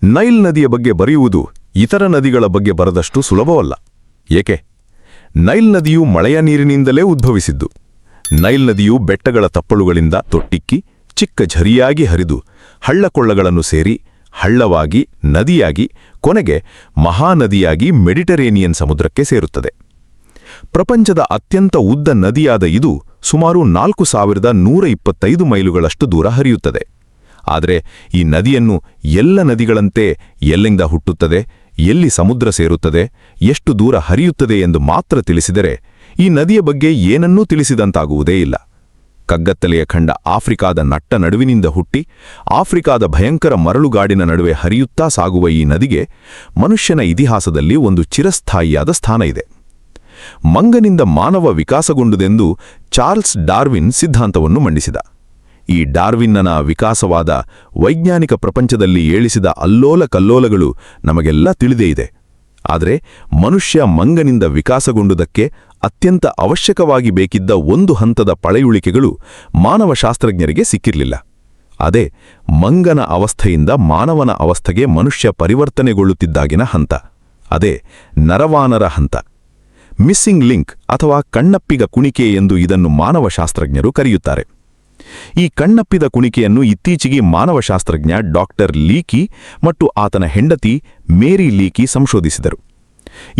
Nile ನದಿಯ ಬಗ್ಗೆ ಬರೆಯುವುದು ಇತರ ನದಿಗಳ ಬಗ್ಗೆ ಬರೆದಷ್ಟು ಸುಲಭವಲ್ಲ. ಏಕೆ? ನೈಲ್ ನದಿಯು ಮಳೆಯ ನೀರಿನಿಂದಲೇ ಉದ್ಭವಿಸಿದ್ದು. ನೈಲ್ ನದಿಯು ಬೆಟ್ಟಗಳ ತಪ್ಪಲುಗಳಿಂದ ತೊಟ್ಟಿಕ್ಕಿ ಚಿಕ್ಕ ಝರಿಯಾಗಿ ಹರಿದು ಹಳ್ಳಕೊಳ್ಳಗಳನ್ನು ಸೇರಿ ಹಳ್ಳವಾಗಿ ನದಿಯಾಗಿ ಕೊನೆಗೆ ಮಹಾನದಿಯಾಗಿ ಮೆಡಿಟರೇನಿಯನ್ ಸಮುದ್ರಕ್ಕೆ ಸೇರುತ್ತದೆ. ಪ್ರಪಂಚದ ಅತ್ಯಂತ ಉದ್ದ ನದಿಯಾದ ಇದು ಸುಮಾರು 4125 ಮೈಲುಗಳಷ್ಟು ದೂರ ಹರಿಯುತ್ತದೆ. ಆದರೆ ಈ ನದಿಯನ್ನು ಎಲ್ಲ ನದಿಗಳಂತೆ ಎಲ್ಲಿಂದ ಹುಟ್ಟುತ್ತದೆ, ಎಲ್ಲಿ ಸಮುದ್ರ ಸೇರುತ್ತದೆ, ಎಷ್ಟು ದೂರ ಹರಿಯುತ್ತದೆ ಎಂದು ಮಾತ್ರ ತಿಳಿಸಿದರೆ ಈ ನದಿಯ ಬಗ್ಗೆ ಏನನ್ನೂ ತಿಳಿಸಿದಂತಾಗುವುದೇ ಇಲ್ಲ. ಕಗ್ಗತ್ತಲೆಯ ಖಂಡ ಆಫ್ರಿಕಾದ ನಟ್ಟ ನಡುವಿನಿಂದ ಹುಟ್ಟಿ ಆಫ್ರಿಕಾದ ಭಯಂಕರ ಮರಳುಗಾಡಿನ ನಡುವೆ ಹರಿಯುತ್ತಾ ಸಾಗುವ ಈ ನದಿಗೆ ಮನುಷ್ಯನ ಇತಿಹಾಸದಲ್ಲಿ ಒಂದು ಚಿರಸ್ಥಾಯಿಯಾದ ಸ್ಥಾನ ಇದೆ. ಮಂಗನಿಂದ ಮಾನವ ವಿಕಾಸಗೊಂಡುದೆಂದು ಚಾರ್ಲ್ಸ್ ಡಾರ್ವಿನ್ ಸಿದ್ಧಾಂತವನ್ನು ಮಂಡಿಸಿದ. ಈ ಡಾರ್ವಿನ್ನನ ವಿಕಾಸವಾದ ವೈಜ್ಞಾನಿಕ ಪ್ರಪಂಚದಲ್ಲಿ ಏಳಿಸಿದ ಅಲ್ಲೋಲ ಕಲ್ಲೋಲಗಳು ನಮಗೆಲ್ಲ ತಿಳಿದೇ ಇದೆ. ಆದರೆ ಮನುಷ್ಯ ಮಂಗನಿಂದ ವಿಕಾಸಗೊಂಡುದಕ್ಕೆ ಅತ್ಯಂತ ಅವಶ್ಯಕವಾಗಿ ಬೇಕಿದ್ದ ಒಂದು ಹಂತದ ಪಳೆಯುಳಿಕೆಗಳು ಮಾನವಶಾಸ್ತ್ರಜ್ಞರಿಗೆ ಸಿಕ್ಕಿರಲಿಲ್ಲ. ಅದೇ ಮಂಗನ ಅವಸ್ಥೆಯಿಂದ ಮಾನವನ ಅವಸ್ಥೆಗೆ ಮನುಷ್ಯ ಪರಿವರ್ತನೆಗೊಳ್ಳುತ್ತಿದ್ದಾಗಿನ ಹಂತ. ಅದೇ ನರವಾನರ ಹಂತ. ಮಿಸ್ಸಿಂಗ್ ಲಿಂಕ್ ಅಥವಾ ಕಣ್ಣಪ್ಪಿಗ ಕುಣಿಕೆ ಎಂದು ಇದನ್ನು ಮಾನವಶಾಸ್ತ್ರಜ್ಞರು ಕರೆಯುತ್ತಾರೆ. ಈ ಕಣ್ಣಪ್ಪಿದ ಕುಣಿಕೆಯನ್ನು ಇತ್ತೀಚೆಗೆ ಮಾನವಶಾಸ್ತ್ರಜ್ಞ ಡಾಕ್ಟರ್ ಲೀಕಿ ಮತ್ತು ಆತನ ಹೆಂಡತಿ ಮೇರಿ ಲೀಕಿ ಸಂಶೋಧಿಸಿದರು.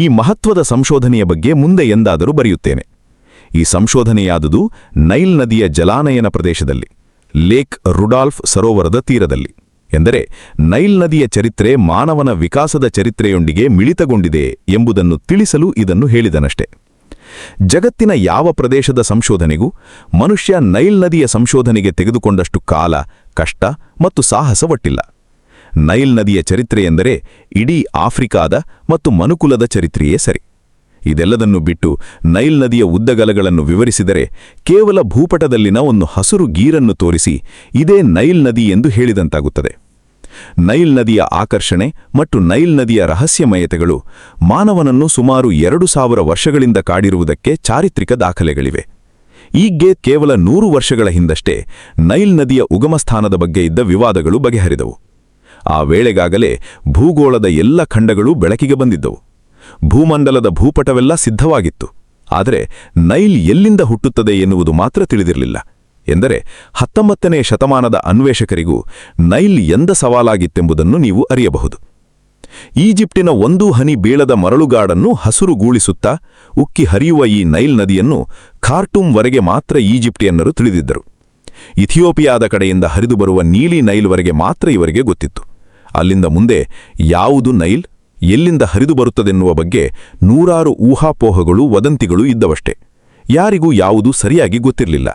ಈ ಮಹತ್ವದ ಸಂಶೋಧನೆಯ ಬಗ್ಗೆ ಮುಂದೆ ಎಂದಾದರೂ ಬರೆಯುತ್ತೇನೆ. ಈ ಸಂಶೋಧನೆಯಾದುದು ನೈಲ್ ನದಿಯ ಜಲಾನಯನ ಪ್ರದೇಶದಲ್ಲಿ, ಲೇಕ್ ರುಡಾಲ್ಫ್ ಸರೋವರದ ತೀರದಲ್ಲಿ. ಎಂದರೆ ನೈಲ್ ನದಿಯ ಚರಿತ್ರೆ ಮಾನವನ ವಿಕಾಸದ ಚರಿತ್ರೆಯೊಂದಿಗೆ ಮಿಳಿತಗೊಂಡಿದೆ ಎಂಬುದನ್ನು ತಿಳಿಸಲು ಇದನ್ನು ಹೇಳಿದನಷ್ಟೆ. ಜಗತ್ತಿನ ಯಾವ ಪ್ರದೇಶದ ಸಂಶೋಧನೆಗೂ ಮನುಷ್ಯ ನೈಲ್ ನದಿಯ ಸಂಶೋಧನೆಗೆ ತೆಗೆದುಕೊಂಡಷ್ಟು ಕಾಲ, ಕಷ್ಟ ಮತ್ತು ಸಾಹಸ ಒಟ್ಟಿಲ್ಲ. ನೈಲ್ ನದಿಯ ಚರಿತ್ರೆಯೆಂದರೆ ಇಡೀ ಆಫ್ರಿಕಾದ ಮತ್ತು ಮನುಕುಲದ ಚರಿತ್ರೆಯೇ ಸರಿ. ಇದೆಲ್ಲದನ್ನು ಬಿಟ್ಟು ನೈಲ್ ನದಿಯ ಉದ್ದಗಲಗಳನ್ನು ವಿವರಿಸಿದರೆ ಕೇವಲ ಭೂಪಟದಲ್ಲಿನ ಒಂದು ಹಸುರು ಗೀರನ್ನು ತೋರಿಸಿ ಇದೇ ನೈಲ್ ನದಿ ಎಂದು ಹೇಳಿದಂತಾಗುತ್ತದೆ. ನೈಲ್ ನದಿಯ ಆಕರ್ಷಣೆ ಮತ್ತು ನೈಲ್ ನದಿಯ ರಹಸ್ಯಮಯತೆಗಳು ಮಾನವನನ್ನು ಸುಮಾರು 2000 ವರ್ಷಗಳಿಂದ ಕಾಡಿರುವುದಕ್ಕೆ ಚಾರಿತ್ರಿಕ ದಾಖಲೆಗಳಿವೆ. ಈಗ್ಗೆ ಕೇವಲ 100 ವರ್ಷಗಳ ಹಿಂದಷ್ಟೇ ನೈಲ್ ನದಿಯ ಉಗಮಸ್ಥಾನದ ಬಗ್ಗೆ ಇದ್ದ ವಿವಾದಗಳು ಬಗೆಹರಿದವು. ಆ ವೇಳೆಗಾಗಲೇ ಭೂಗೋಳದ ಎಲ್ಲ ಖಂಡಗಳೂ ಬೆಳಕಿಗೆ ಬಂದಿದ್ದವು. ಭೂಮಂಡಲದ ಭೂಪಟವೆಲ್ಲ ಸಿದ್ಧವಾಗಿತ್ತು. ಆದರೆ ನೈಲ್ ಎಲ್ಲಿಂದ ಹುಟ್ಟುತ್ತದೆ ಎನ್ನುವುದು ಮಾತ್ರ ತಿಳಿದಿರಲಿಲ್ಲ. ಎಂದರೆ 19ನೇ ಶತಮಾನದ ಅನ್ವೇಷಕರಿಗೂ ನೈಲ್ ಎಂದ ಸವಾಲಾಗಿತ್ತೆಂಬುದನ್ನು ನೀವು ಅರಿಯಬಹುದು. ಈಜಿಪ್ಟಿನ ಒಂದೂ ಹನಿ ಬೀಳದ ಮರಳುಗಾಡನ್ನು ಹಸುರುಗೂಳಿಸುತ್ತಾ ಉಕ್ಕಿ ಹರಿಯುವ ಈ ನೈಲ್ ನದಿಯನ್ನು ಖಾರ್ಟೂಮ್ವರೆಗೆ ಮಾತ್ರ ಈಜಿಪ್ಟಿಯನ್ನರು ತಿಳಿದಿದ್ದರು. ಇಥಿಯೋಪಿಯಾದ ಕಡೆಯಿಂದ ಹರಿದು ಬರುವ ನೀಲಿ ನೈಲ್ವರೆಗೆ ಮಾತ್ರ ಇವರಿಗೆ ಗೊತ್ತಿತ್ತು. ಅಲ್ಲಿಂದ ಮುಂದೆ ಯಾವುದು ನೈಲ್, ಎಲ್ಲಿಂದ ಹರಿದು ಬರುತ್ತದೆನ್ನುವ ಬಗ್ಗೆ ನೂರಾರು ಊಹಾಪೋಹಗಳು ವದಂತಿಗಳು ಇದ್ದವಷ್ಟೇ. ಯಾರಿಗೂ ಯಾವುದೂ ಸರಿಯಾಗಿ ಗೊತ್ತಿರಲಿಲ್ಲ.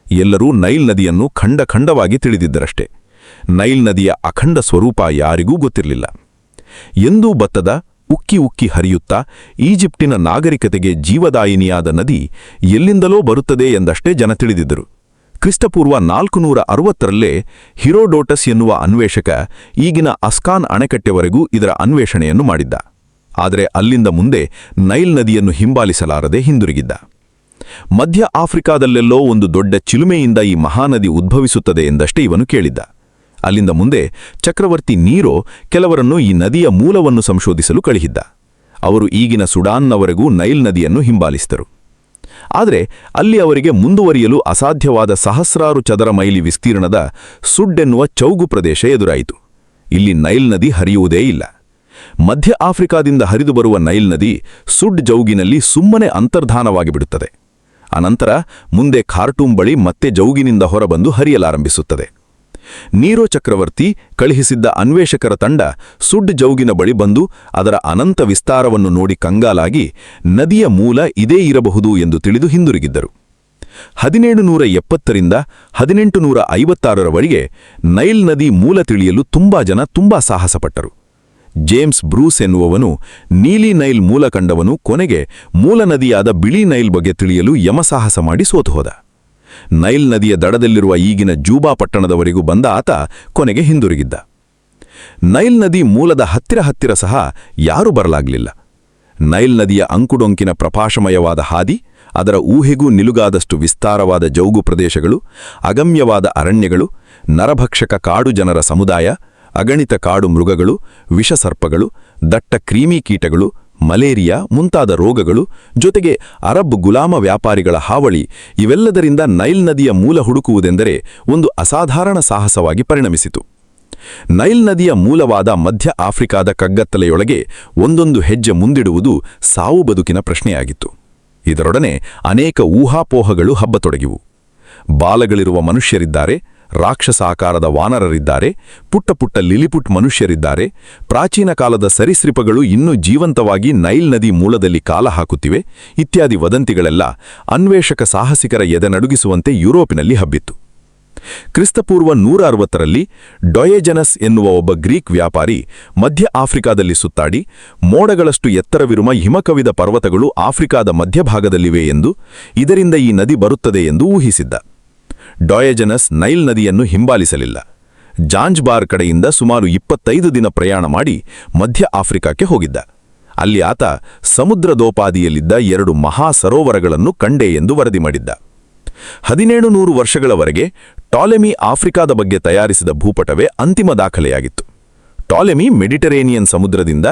ಎಲ್ಲರೂ ನೈಲ್ ನದಿಯನ್ನು ಖಂಡಖಂಡವಾಗಿ ತಿಳಿದಿದ್ದರಷ್ಟೇ. ನೈಲ್ ನದಿಯ ಅಖಂಡ ಸ್ವರೂಪ ಯಾರಿಗೂ ಗೊತ್ತಿರಲಿಲ್ಲ. ಎಂದೂ ಬತ್ತದ ಉಕ್ಕಿ ಉಕ್ಕಿ ಹರಿಯುತ್ತಾ ಈಜಿಪ್ಟಿನ ನಾಗರಿಕತೆಗೆ ಜೀವದಾಯಿನಿಯಾದ ನದಿ ಎಲ್ಲಿಂದಲೋ ಬರುತ್ತದೆ ಎಂದಷ್ಟೇ ಜನ ತಿಳಿದಿದ್ದರು. ಕ್ರಿಸ್ತಪೂರ್ವ 460ರಲ್ಲೇ ಹಿರೋಡೋಟಸ್ ಎನ್ನುವ ಅನ್ವೇಷಕ ಈಗಿನ ಅಸ್ಕಾನ್ ಅಣೆಕಟ್ಟೆವರೆಗೂ ಇದರ ಅನ್ವೇಷಣೆಯನ್ನು ಮಾಡಿದ್ದ. ಆದರೆ ಅಲ್ಲಿಂದ ಮುಂದೆ ನೈಲ್ ನದಿಯನ್ನು ಹಿಂಬಾಲಿಸಲಾರದೆ ಹಿಂದಿರುಗಿದ್ದ. ಮಧ್ಯ ಆಫ್ರಿಕಾದಲ್ಲೆಲ್ಲೋ ಒಂದು ದೊಡ್ಡ ಚಿಲುಮೆಯಿಂದ ಈ ಮಹಾನದಿ ಉದ್ಭವಿಸುತ್ತದೆ ಎಂದಷ್ಟೇ ಇವನು ಕೇಳಿದ್ದ. ಅಲ್ಲಿಂದ ಮುಂದೆ ಚಕ್ರವರ್ತಿ ನೀರೋ ಕೆಲವರನ್ನು ಈ ನದಿಯ ಮೂಲವನ್ನು ಸಂಶೋಧಿಸಲು ಕಳುಹಿದ್ದ. ಅವರು ಈಗಿನ ಸುಡಾನ್ನವರೆಗೂ ನೈಲ್ ನದಿಯನ್ನು ಹಿಂಬಾಲಿಸಿದರು. ಆದರೆ ಅಲ್ಲಿ ಅವರಿಗೆ ಮುಂದುವರಿಯಲು ಅಸಾಧ್ಯವಾದ ಸಹಸ್ರಾರು ಚದರ ಮೈಲಿ ವಿಸ್ತೀರ್ಣದ ಸುಡ್ ಎನ್ನುವ ಚೌಗು ಪ್ರದೇಶ ಎದುರಾಯಿತು. ಇಲ್ಲಿ ನೈಲ್ ನದಿ ಹರಿಯುವುದೇ ಇಲ್ಲ. ಮಧ್ಯ ಆಫ್ರಿಕಾದಿಂದ ಹರಿದು ಬರುವ ನೈಲ್ ನದಿ ಸುಡ್ ಜೌಗಿನಲ್ಲಿ ಸುಮ್ಮನೆ ಅಂತರ್ಧಾನವಾಗಿ ಬಿಡುತ್ತದೆ. ಅನಂತರ ಮುಂದೆ ಖಾರ್ಟೂಮ್ ಬಳಿ ಮತ್ತೆ ಜೌಗಿನಿಂದ ಹೊರಬಂದು ಹರಿಯಲಾರಂಭಿಸುತ್ತದೆ. ನೀರೋ ಚಕ್ರವರ್ತಿ ಕಳುಹಿಸಿದ್ದ ಅನ್ವೇಷಕರ ತಂಡ ಸುಡ್ ಜೌಗಿನ ಬಳಿ ಬಂದು ಅದರ ಅನಂತ ವಿಸ್ತಾರವನ್ನು ನೋಡಿ ಕಂಗಾಲಾಗಿ ನದಿಯ ಮೂಲ ಇದೇ ಇರಬಹುದು ಎಂದು ತಿಳಿದು ಹಿಂದಿರುಗಿದ್ದರು. 1770ರಿಂದ 1856ರವರೆಗೆ ನೈಲ್ ನದಿ ಮೂಲ ತಿಳಿಯಲು ತುಂಬಾ ಜನ ತುಂಬಾ ಸಾಹಸಪಟ್ಟರು. ಜೇಮ್ಸ್ ಬ್ರೂಸ್ ಎನ್ನುವವನು ನೀಲಿ ನೈಲ್ ಮೂಲ ಕಂಡವನು ಕೊನೆಗೆ ಮೂಲ ನದಿಯಾದ ಬಿಳಿ ನೈಲ್ ಬಗ್ಗೆ ತಿಳಿಯಲು ಯಮಸಾಹಸ ಮಾಡಿ ಸೋತು ಹೋದ. ನೈಲ್ ನದಿಯ ದಡದಲ್ಲಿರುವ ಈಗಿನ ಜೂಬಾ ಪಟ್ಟಣದವರೆಗೂ ಬಂದ ಆತ ಕೊನೆಗೆ ಹಿಂದಿರುಗಿದ್ದ. ನೈಲ್ ನದಿ ಮೂಲದ ಹತ್ತಿರ ಸಹ ಯಾರೂ ಬರಲಾಗಲಿಲ್ಲ. ನೈಲ್ ನದಿಯ ಅಂಕುಡೊಂಕಿನ ಪ್ರಪಾಶಮಯವಾದ ಹಾದಿ, ಅದರ ಊಹೆಗೂ ನಿಲುಗಾದಷ್ಟು ವಿಸ್ತಾರವಾದ ಜೌಗು ಪ್ರದೇಶಗಳು, ಅಗಮ್ಯವಾದ ಅರಣ್ಯಗಳು, ನರಭಕ್ಷಕ ಕಾಡು ಜನರ ಸಮುದಾಯ, ಅಗಣಿತ ಕಾಡು ಮೃಗಗಳು, ವಿಷಸರ್ಪಗಳು, ದಟ್ಟ ಕ್ರಿಮಿಕೀಟಗಳು, ಮಲೇರಿಯಾ ಮುಂತಾದ ರೋಗಗಳು, ಜೊತೆಗೆ ಅರಬ್ ಗುಲಾಮ ವ್ಯಾಪಾರಿಗಳ ಹಾವಳಿ ಇವೆಲ್ಲದರಿಂದ ನೈಲ್ ನದಿಯ ಮೂಲ ಹುಡುಕುವುದೆಂದರೆ ಒಂದು ಅಸಾಧಾರಣ ಸಾಹಸವಾಗಿ ಪರಿಣಮಿಸಿತು. ನೈಲ್ ನದಿಯ ಮೂಲವಾದ ಮಧ್ಯ ಆಫ್ರಿಕಾದ ಕಗ್ಗತ್ತಲೆಯೊಳಗೆ ಒಂದೊಂದು ಹೆಜ್ಜೆ ಮುಂದಿಡುವುದು ಸಾವು ಬದುಕಿನ ಪ್ರಶ್ನೆಯಾಗಿತ್ತು. ಇದರೊಡನೆ ಅನೇಕ ಊಹಾಪೋಹಗಳು ಹಬ್ಬತೊಡಗಿವು. ಬಾಲಗಳಿರುವ ಮನುಷ್ಯರಿದ್ದಾರೆ, ರಾಕ್ಷಸ ಆಕಾರದ ವಾನರರಿದ್ದಾರೆ, ಪುಟ್ಟ ಪುಟ್ಟ ಲಿಲಿಪುಟ್ ಮನುಷ್ಯರಿದ್ದಾರೆ, ಪ್ರಾಚೀನ ಕಾಲದ ಸರೀಸೃಪಗಳು ಇನ್ನೂ ಜೀವಂತವಾಗಿ ನೈಲ್ ನದಿ ಮೂಲದಲ್ಲಿ ಕಾಲ ಹಾಕುತ್ತಿವೆ ಇತ್ಯಾದಿ ವದಂತಿಗಳೆಲ್ಲ ಅನ್ವೇಷಕ ಸಾಹಸಿಕರ ಎದೆನಡುಗಿಸುವಂತೆ ಯುರೋಪಿನಲ್ಲಿ ಹಬ್ಬಿತ್ತು. ಕ್ರಿಸ್ತಪೂರ್ವ 160ರಲ್ಲಿ ಡೊಯೆಜನಸ್ ಎನ್ನುವ ಒಬ್ಬ ಗ್ರೀಕ್ ವ್ಯಾಪಾರಿ ಮಧ್ಯ ಆಫ್ರಿಕಾದಲ್ಲಿ ಸುತ್ತಾಡಿ ಮೋಡಗಳಷ್ಟು ಎತ್ತರವಿರುವ ಹಿಮಕವಿದ ಪರ್ವತಗಳು ಆಫ್ರಿಕಾದ ಮಧ್ಯಭಾಗದಲ್ಲಿವೆ ಎಂದು, ಇದರಿಂದ ಈ ನದಿ ಬರುತ್ತದೆ ಎಂದು ಊಹಿಸಿದ್ದ. ಡೊಯೆಜನಸ್ ನೈಲ್ ನದಿಯನ್ನು ಹಿಂಬಾಲಿಸಲಿಲ್ಲ. ಜಾಂಜ್ಬಾರ್ ಕಡೆಯಿಂದ ಸುಮಾರು 25 ದಿನ ಪ್ರಯಾಣ ಮಾಡಿ ಮಧ್ಯ ಆಫ್ರಿಕಾಕ್ಕೆ ಹೋಗಿದ್ದ. ಅಲ್ಲಿ ಆತ ಸಮುದ್ರದೋಪಾದಿಯಲ್ಲಿದ್ದ 2 ಮಹಾ ಸರೋವರಗಳನ್ನು ಕಂಡೆ ಎಂದು ವರದಿ ಮಾಡಿದ್ದ. 1700 ವರ್ಷಗಳವರೆಗೆ ಟಾಲೆಮಿ ಆಫ್ರಿಕಾದ ಬಗ್ಗೆ ತಯಾರಿಸಿದ ಭೂಪಟವೇ ಅಂತಿಮ ದಾಖಲೆಯಾಗಿತ್ತು. ಟಾಲೆಮಿ ಮೆಡಿಟರೇನಿಯನ್ ಸಮುದ್ರದಿಂದ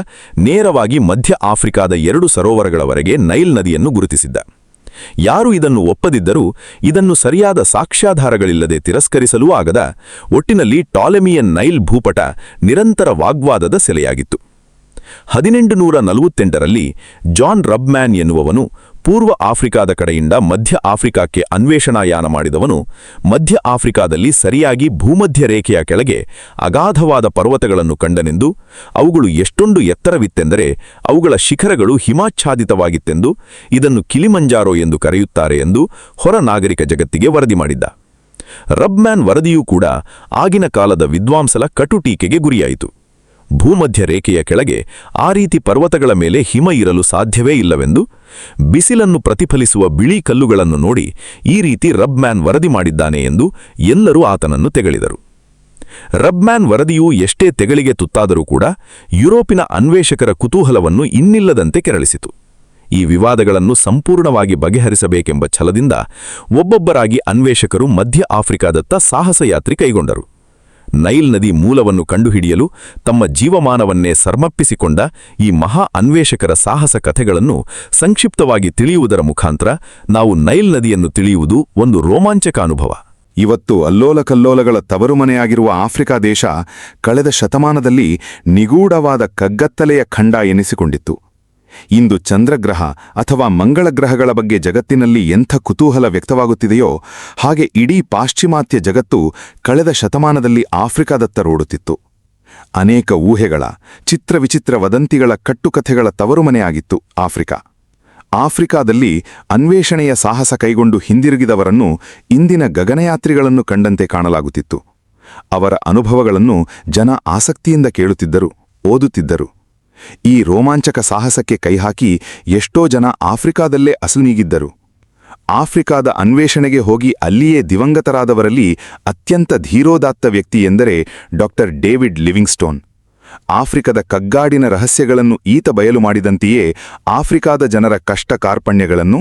ನೇರವಾಗಿ ಮಧ್ಯ ಆಫ್ರಿಕಾದ 2 ಸರೋವರಗಳವರೆಗೆ ನೈಲ್ ನದಿಯನ್ನು ಗುರುತಿಸಿದ್ದ. ಯಾರು ಇದನ್ನು ಒಪ್ಪದಿದ್ದರೂ ಇದನ್ನು ಸರಿಯಾದ ಸಾಕ್ಷ್ಯಾಧಾರಗಳಿಲ್ಲದೆ ತಿರಸ್ಕರಿಸಲೂ ಆಗದ ಒಟ್ಟಿನಲ್ಲಿ ಟಾಲೆಮಿಯನ್ ನೈಲ್ ಭೂಪಟ ನಿರಂತರ ವಾಗ್ವಾದದ ಸೆಲೆಯಾಗಿತ್ತು. 1848ರಲ್ಲಿ ಜಾನ್ ರಬ್ಮ್ಯಾನ್ ಎನ್ನುವವನು ಪೂರ್ವ ಆಫ್ರಿಕಾದ ಕಡೆಯಿಂದ ಮಧ್ಯ ಆಫ್ರಿಕಾಕ್ಕೆ ಅನ್ವೇಷಣಾಯಾನ ಮಾಡಿದವನು ಮಧ್ಯ ಆಫ್ರಿಕಾದಲ್ಲಿ ಸರಿಯಾಗಿ ಭೂಮಧ್ಯ ರೇಖೆಯ ಕೆಳಗೆ ಅಗಾಧವಾದ ಪರ್ವತಗಳನ್ನು ಕಂಡನೆಂದು, ಅವುಗಳು ಎಷ್ಟೊಂದು ಎತ್ತರವಿತ್ತೆಂದರೆ ಅವುಗಳ ಶಿಖರಗಳು ಹಿಮಾಚ್ಛಾದಿತವಾಗಿತ್ತೆಂದು, ಇದನ್ನು ಕಿಲಿಮಂಜಾರೋ ಎಂದು ಕರೆಯುತ್ತಾರೆ ಎಂದು ಹೊರ ನಾಗರಿಕ ಜಗತ್ತಿಗೆ ವರದಿ ಮಾಡಿದ್ದ. ರಬ್ಮ್ಯಾನ್ ವರದಿಯೂ ಕೂಡ ಆಗಿನ ಕಾಲದ ವಿದ್ವಾಂಸಲ ಕಟುಟೀಕೆಗೆ ಗುರಿಯಾಯಿತು. ಭೂಮಧ್ಯ ರೇಖೆಯ ಕೆಳಗೆ ಆ ರೀತಿ ಪರ್ವತಗಳ ಮೇಲೆ ಹಿಮ ಇರಲು ಸಾಧ್ಯವೇ ಇಲ್ಲವೆಂದು, ಬಿಸಿಲನ್ನು ಪ್ರತಿಫಲಿಸುವ ಬಿಳಿ ಕಲ್ಲುಗಳನ್ನು ನೋಡಿ ಈ ರೀತಿ ರಬ್ಮ್ಯಾನ್ ವರದಿ ಮಾಡಿದ್ದಾನೆ ಎಂದು ಎಲ್ಲರೂ ಆತನನ್ನು ತೆಗಳಿದರು. ರಬ್ಮ್ಯಾನ್ ವರದಿಯು ಎಷ್ಟೇ ತೆಗಳಿಗೆ ತುತ್ತಾದರೂ ಕೂಡ ಯುರೋಪಿನ ಅನ್ವೇಷಕರ ಕುತೂಹಲವನ್ನು ಇನ್ನಿಲ್ಲದಂತೆ ಕೆರಳಿಸಿತು. ಈ ವಿವಾದಗಳನ್ನು ಸಂಪೂರ್ಣವಾಗಿ ಬಗೆಹರಿಸಬೇಕೆಂಬ ಛಲದಿಂದ ಒಬ್ಬೊಬ್ಬರಾಗಿ ಅನ್ವೇಷಕರು ಮಧ್ಯ ಆಫ್ರಿಕಾದತ್ತ ಸಾಹಸಯಾತ್ರೆ ಕೈಗೊಂಡರು. ನೈಲ್ ನದಿ ಮೂಲವನ್ನು ಕಂಡುಹಿಡಿಯಲು ತಮ್ಮ ಜೀವಮಾನವನ್ನೇ ಸಮರ್ಪಿಸಿಕೊಂಡ ಈ ಮಹಾ ಅನ್ವೇಷಕರ ಸಾಹಸ ಕಥೆಗಳನ್ನು ಸಂಕ್ಷಿಪ್ತವಾಗಿ ತಿಳಿಯುವುದರ ಮುಖಾಂತರ ನಾವು ನೈಲ್ ನದಿಯನ್ನು ತಿಳಿಯುವುದು ಒಂದು ರೋಮಾಂಚಕ ಅನುಭವ. ಇವತ್ತು ಅಲ್ಲೋಲಕಲ್ಲೋಲಗಳ ತವರುಮನೆಯಾಗಿರುವ ಆಫ್ರಿಕಾ ದೇಶ ಕಳೆದ ಶತಮಾನದಲ್ಲಿ ನಿಗೂಢವಾದ ಕಗ್ಗತ್ತಲೆಯ ಖಂಡ ಎನಿಸಿಕೊಂಡಿತ್ತು. ಇಂದು ಚಂದ್ರಗ್ರಹ ಅಥವಾ ಮಂಗಳಗ್ರಹಗಳ ಬಗ್ಗೆ ಜಗತ್ತಿನಲ್ಲಿ ಎಂಥ ಕುತೂಹಲ ವ್ಯಕ್ತವಾಗುತ್ತಿದೆಯೋ ಹಾಗೆ ಇಡೀ ಪಾಶ್ಚಿಮಾತ್ಯ ಜಗತ್ತು ಕಳೆದ ಶತಮಾನದಲ್ಲಿ ಆಫ್ರಿಕಾದತ್ತ ರೋಡುತ್ತಿತ್ತು. ಅನೇಕ ಊಹೆಗಳ, ಚಿತ್ರವಿಚಿತ್ರ ವದಂತಿಗಳ ಕಟ್ಟುಕಥೆಗಳ ತವರುಮನೆಯಾಗಿತ್ತು ಆಫ್ರಿಕಾ. ಆಫ್ರಿಕಾದಲ್ಲಿ ಅನ್ವೇಷಣೆಯ ಸಾಹಸ ಕೈಗೊಂಡು ಹಿಂದಿರುಗಿದವರನ್ನು ಇಂದಿನ ಗಗನಯಾತ್ರಿಗಳನ್ನು ಕಂಡಂತೆ ಕಾಣಲಾಗುತ್ತಿತ್ತು. ಅವರ ಅನುಭವಗಳನ್ನು ಜನ ಆಸಕ್ತಿಯಿಂದ ಕೇಳುತ್ತಿದ್ದರು, ಓದುತ್ತಿದ್ದರು. ಈ ರೋಮಾಂಚಕ ಸಾಹಸಕ್ಕೆ ಕೈಹಾಕಿ ಎಷ್ಟೋ ಜನ ಆಫ್ರಿಕಾದಲ್ಲೇ ಅಸುನೀಗಿದ್ದರು. ಆಫ್ರಿಕಾದ ಅನ್ವೇಷಣೆಗೆ ಹೋಗಿ ಅಲ್ಲಿಯೇ ದಿವಂಗತರಾದವರಲ್ಲಿ ಅತ್ಯಂತ ಧೀರೋದಾತ್ತ ವ್ಯಕ್ತಿ ಎಂದರೆ ಡಾಕ್ಟರ್ ಡೇವಿಡ್ ಲಿವಿಂಗ್ಸ್ಟೋನ್. ಆಫ್ರಿಕದ ಕಗ್ಗಾಡಿನ ರಹಸ್ಯಗಳನ್ನು ಈತ ಬಯಲು ಮಾಡಿದಂತೆಯೇ ಆಫ್ರಿಕಾದ ಜನರ ಕಷ್ಟ ಕಾರ್ಪಣ್ಯಗಳನ್ನು,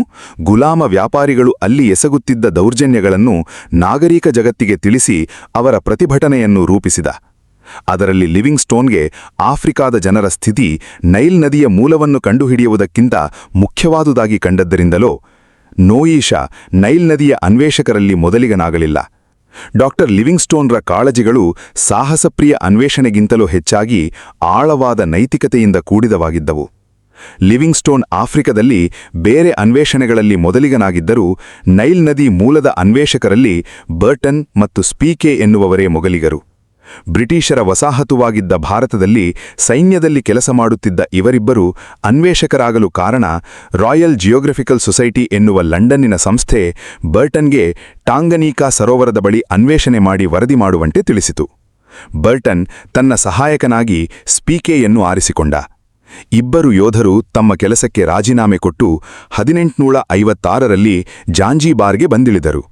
ಗುಲಾಮ ವ್ಯಾಪಾರಿಗಳು ಅಲ್ಲಿ ಎಸಗುತ್ತಿದ್ದ ದೌರ್ಜನ್ಯಗಳನ್ನು ನಾಗರಿಕ ಜಗತ್ತಿಗೆ ತಿಳಿಸಿ ಅವರ ಪ್ರತಿಭಟನೆಯನ್ನು ರೂಪಿಸಿದ. ಅದರಲ್ಲಿ ಲಿವಿಂಗ್ಸ್ಟೋನ್ಗೆ ಆಫ್ರಿಕಾದ ಜನರ ಸ್ಥಿತಿ ನೈಲ್ ನದಿಯ ಮೂಲವನ್ನು ಕಂಡುಹಿಡಿಯುವುದಕ್ಕಿಂತ ಮುಖ್ಯವಾದುದಾಗಿ ಕಂಡದ್ದರಿಂದಲೋ ನೋಯೀಶ ನೈಲ್ ನದಿಯ ಅನ್ವೇಷಕರಲ್ಲಿ ಮೊದಲಿಗನಾಗಲಿಲ್ಲ. ಡಾಕ್ಟರ್ ಲಿವಿಂಗ್ಸ್ಟೋನ್ರ ಕಾಳಜಿಗಳು ಸಾಹಸಪ್ರಿಯ ಅನ್ವೇಷಣೆಗಿಂತಲೂ ಹೆಚ್ಚಾಗಿ ಆಳವಾದ ನೈತಿಕತೆಯಿಂದ ಕೂಡಿದವಾಗಿದ್ದವು. ಲಿವಿಂಗ್ಸ್ಟೋನ್ ಆಫ್ರಿಕಾದಲ್ಲಿ ಬೇರೆ ಅನ್ವೇಷಣೆಗಳಲ್ಲಿ ಮೊದಲಿಗನಾಗಿದ್ದರೂ ನೈಲ್ ನದಿ ಮೂಲದ ಅನ್ವೇಷಕರಲ್ಲಿ ಬರ್ಟನ್ ಮತ್ತು ಸ್ಪೀಕೆ ಎನ್ನುವವರೇ ಮೊದಲಿಗರು. ಬ್ರಿಟಿಷರ ವಸಾಹತುವಾಗಿದ್ದ ಭಾರತದಲ್ಲಿ ಸೈನ್ಯದಲ್ಲಿ ಕೆಲಸ ಮಾಡುತ್ತಿದ್ದ ಇವರಿಬ್ಬರು ಅನ್ವೇಷಕರಾಗಲು ಕಾರಣ ರಾಯಲ್ ಜಿಯೋಗ್ರಫಿಕಲ್ ಸೊಸೈಟಿ ಎನ್ನುವ ಲಂಡನ್ನಿನ ಸಂಸ್ಥೆ ಬರ್ಟನ್ಗೆ ಟಾಂಗನೀಕಾ ಸರೋವರದ ಬಳಿ ಅನ್ವೇಷಣೆ ಮಾಡಿ ವರದಿ ಮಾಡುವಂತೆ ತಿಳಿಸಿತು. ಬರ್ಟನ್ ತನ್ನ ಸಹಾಯಕನಾಗಿ ಸ್ಪೀಕೆಯನ್ನು ಆರಿಸಿಕೊಂಡ. ಇಬ್ಬರು ಯೋಧರು ತಮ್ಮ ಕೆಲಸಕ್ಕೆ ರಾಜೀನಾಮೆ ಕೊಟ್ಟು 1856ರಲ್ಲಿ ಜಾಂಜಿಬಾರ್ಗೆ ಬಂದಿಳಿದರು.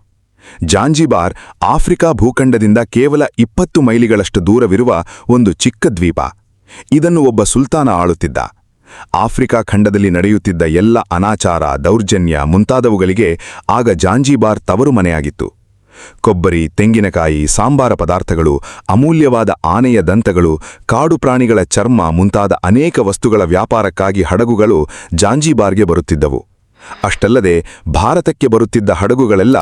ಜಾಂಜಿಬಾರ್ ಆಫ್ರಿಕಾ ಭೂಖಂಡದಿಂದ ಕೇವಲ 20 ಮೈಲಿಗಳಷ್ಟು ದೂರವಿರುವ ಒಂದು ಚಿಕ್ಕ ದ್ವೀಪ. ಇದನ್ನು ಒಬ್ಬ ಸುಲ್ತಾನ ಆಳುತ್ತಿದ್ದ. ಆಫ್ರಿಕಾ ಖಂಡದಲ್ಲಿ ನಡೆಯುತ್ತಿದ್ದ ಎಲ್ಲ ಅನಾಚಾರ, ದೌರ್ಜನ್ಯ ಮುಂತಾದವುಗಳಿಗೆ ಆಗ ಜಾಂಜಿಬಾರ್ ತವರು ಮನೆಯಾಗಿತ್ತು. ಕೊಬ್ಬರಿ, ತೆಂಗಿನಕಾಯಿ, ಸಾಂಬಾರ ಪದಾರ್ಥಗಳು, ಅಮೂಲ್ಯವಾದ ಆನೆಯ ದಂತಗಳು, ಕಾಡು ಪ್ರಾಣಿಗಳ ಚರ್ಮ ಮುಂತಾದ ಅನೇಕ ವಸ್ತುಗಳ ವ್ಯಾಪಾರಕ್ಕಾಗಿ ಹಡಗುಗಳು ಜಾಂಜಿಬಾರ್ಗೆ ಬರುತ್ತಿದ್ದವು. ಅಷ್ಟಲ್ಲದೆ ಭಾರತಕ್ಕೆ ಬರುತ್ತಿದ್ದ ಹಡಗುಗಳೆಲ್ಲ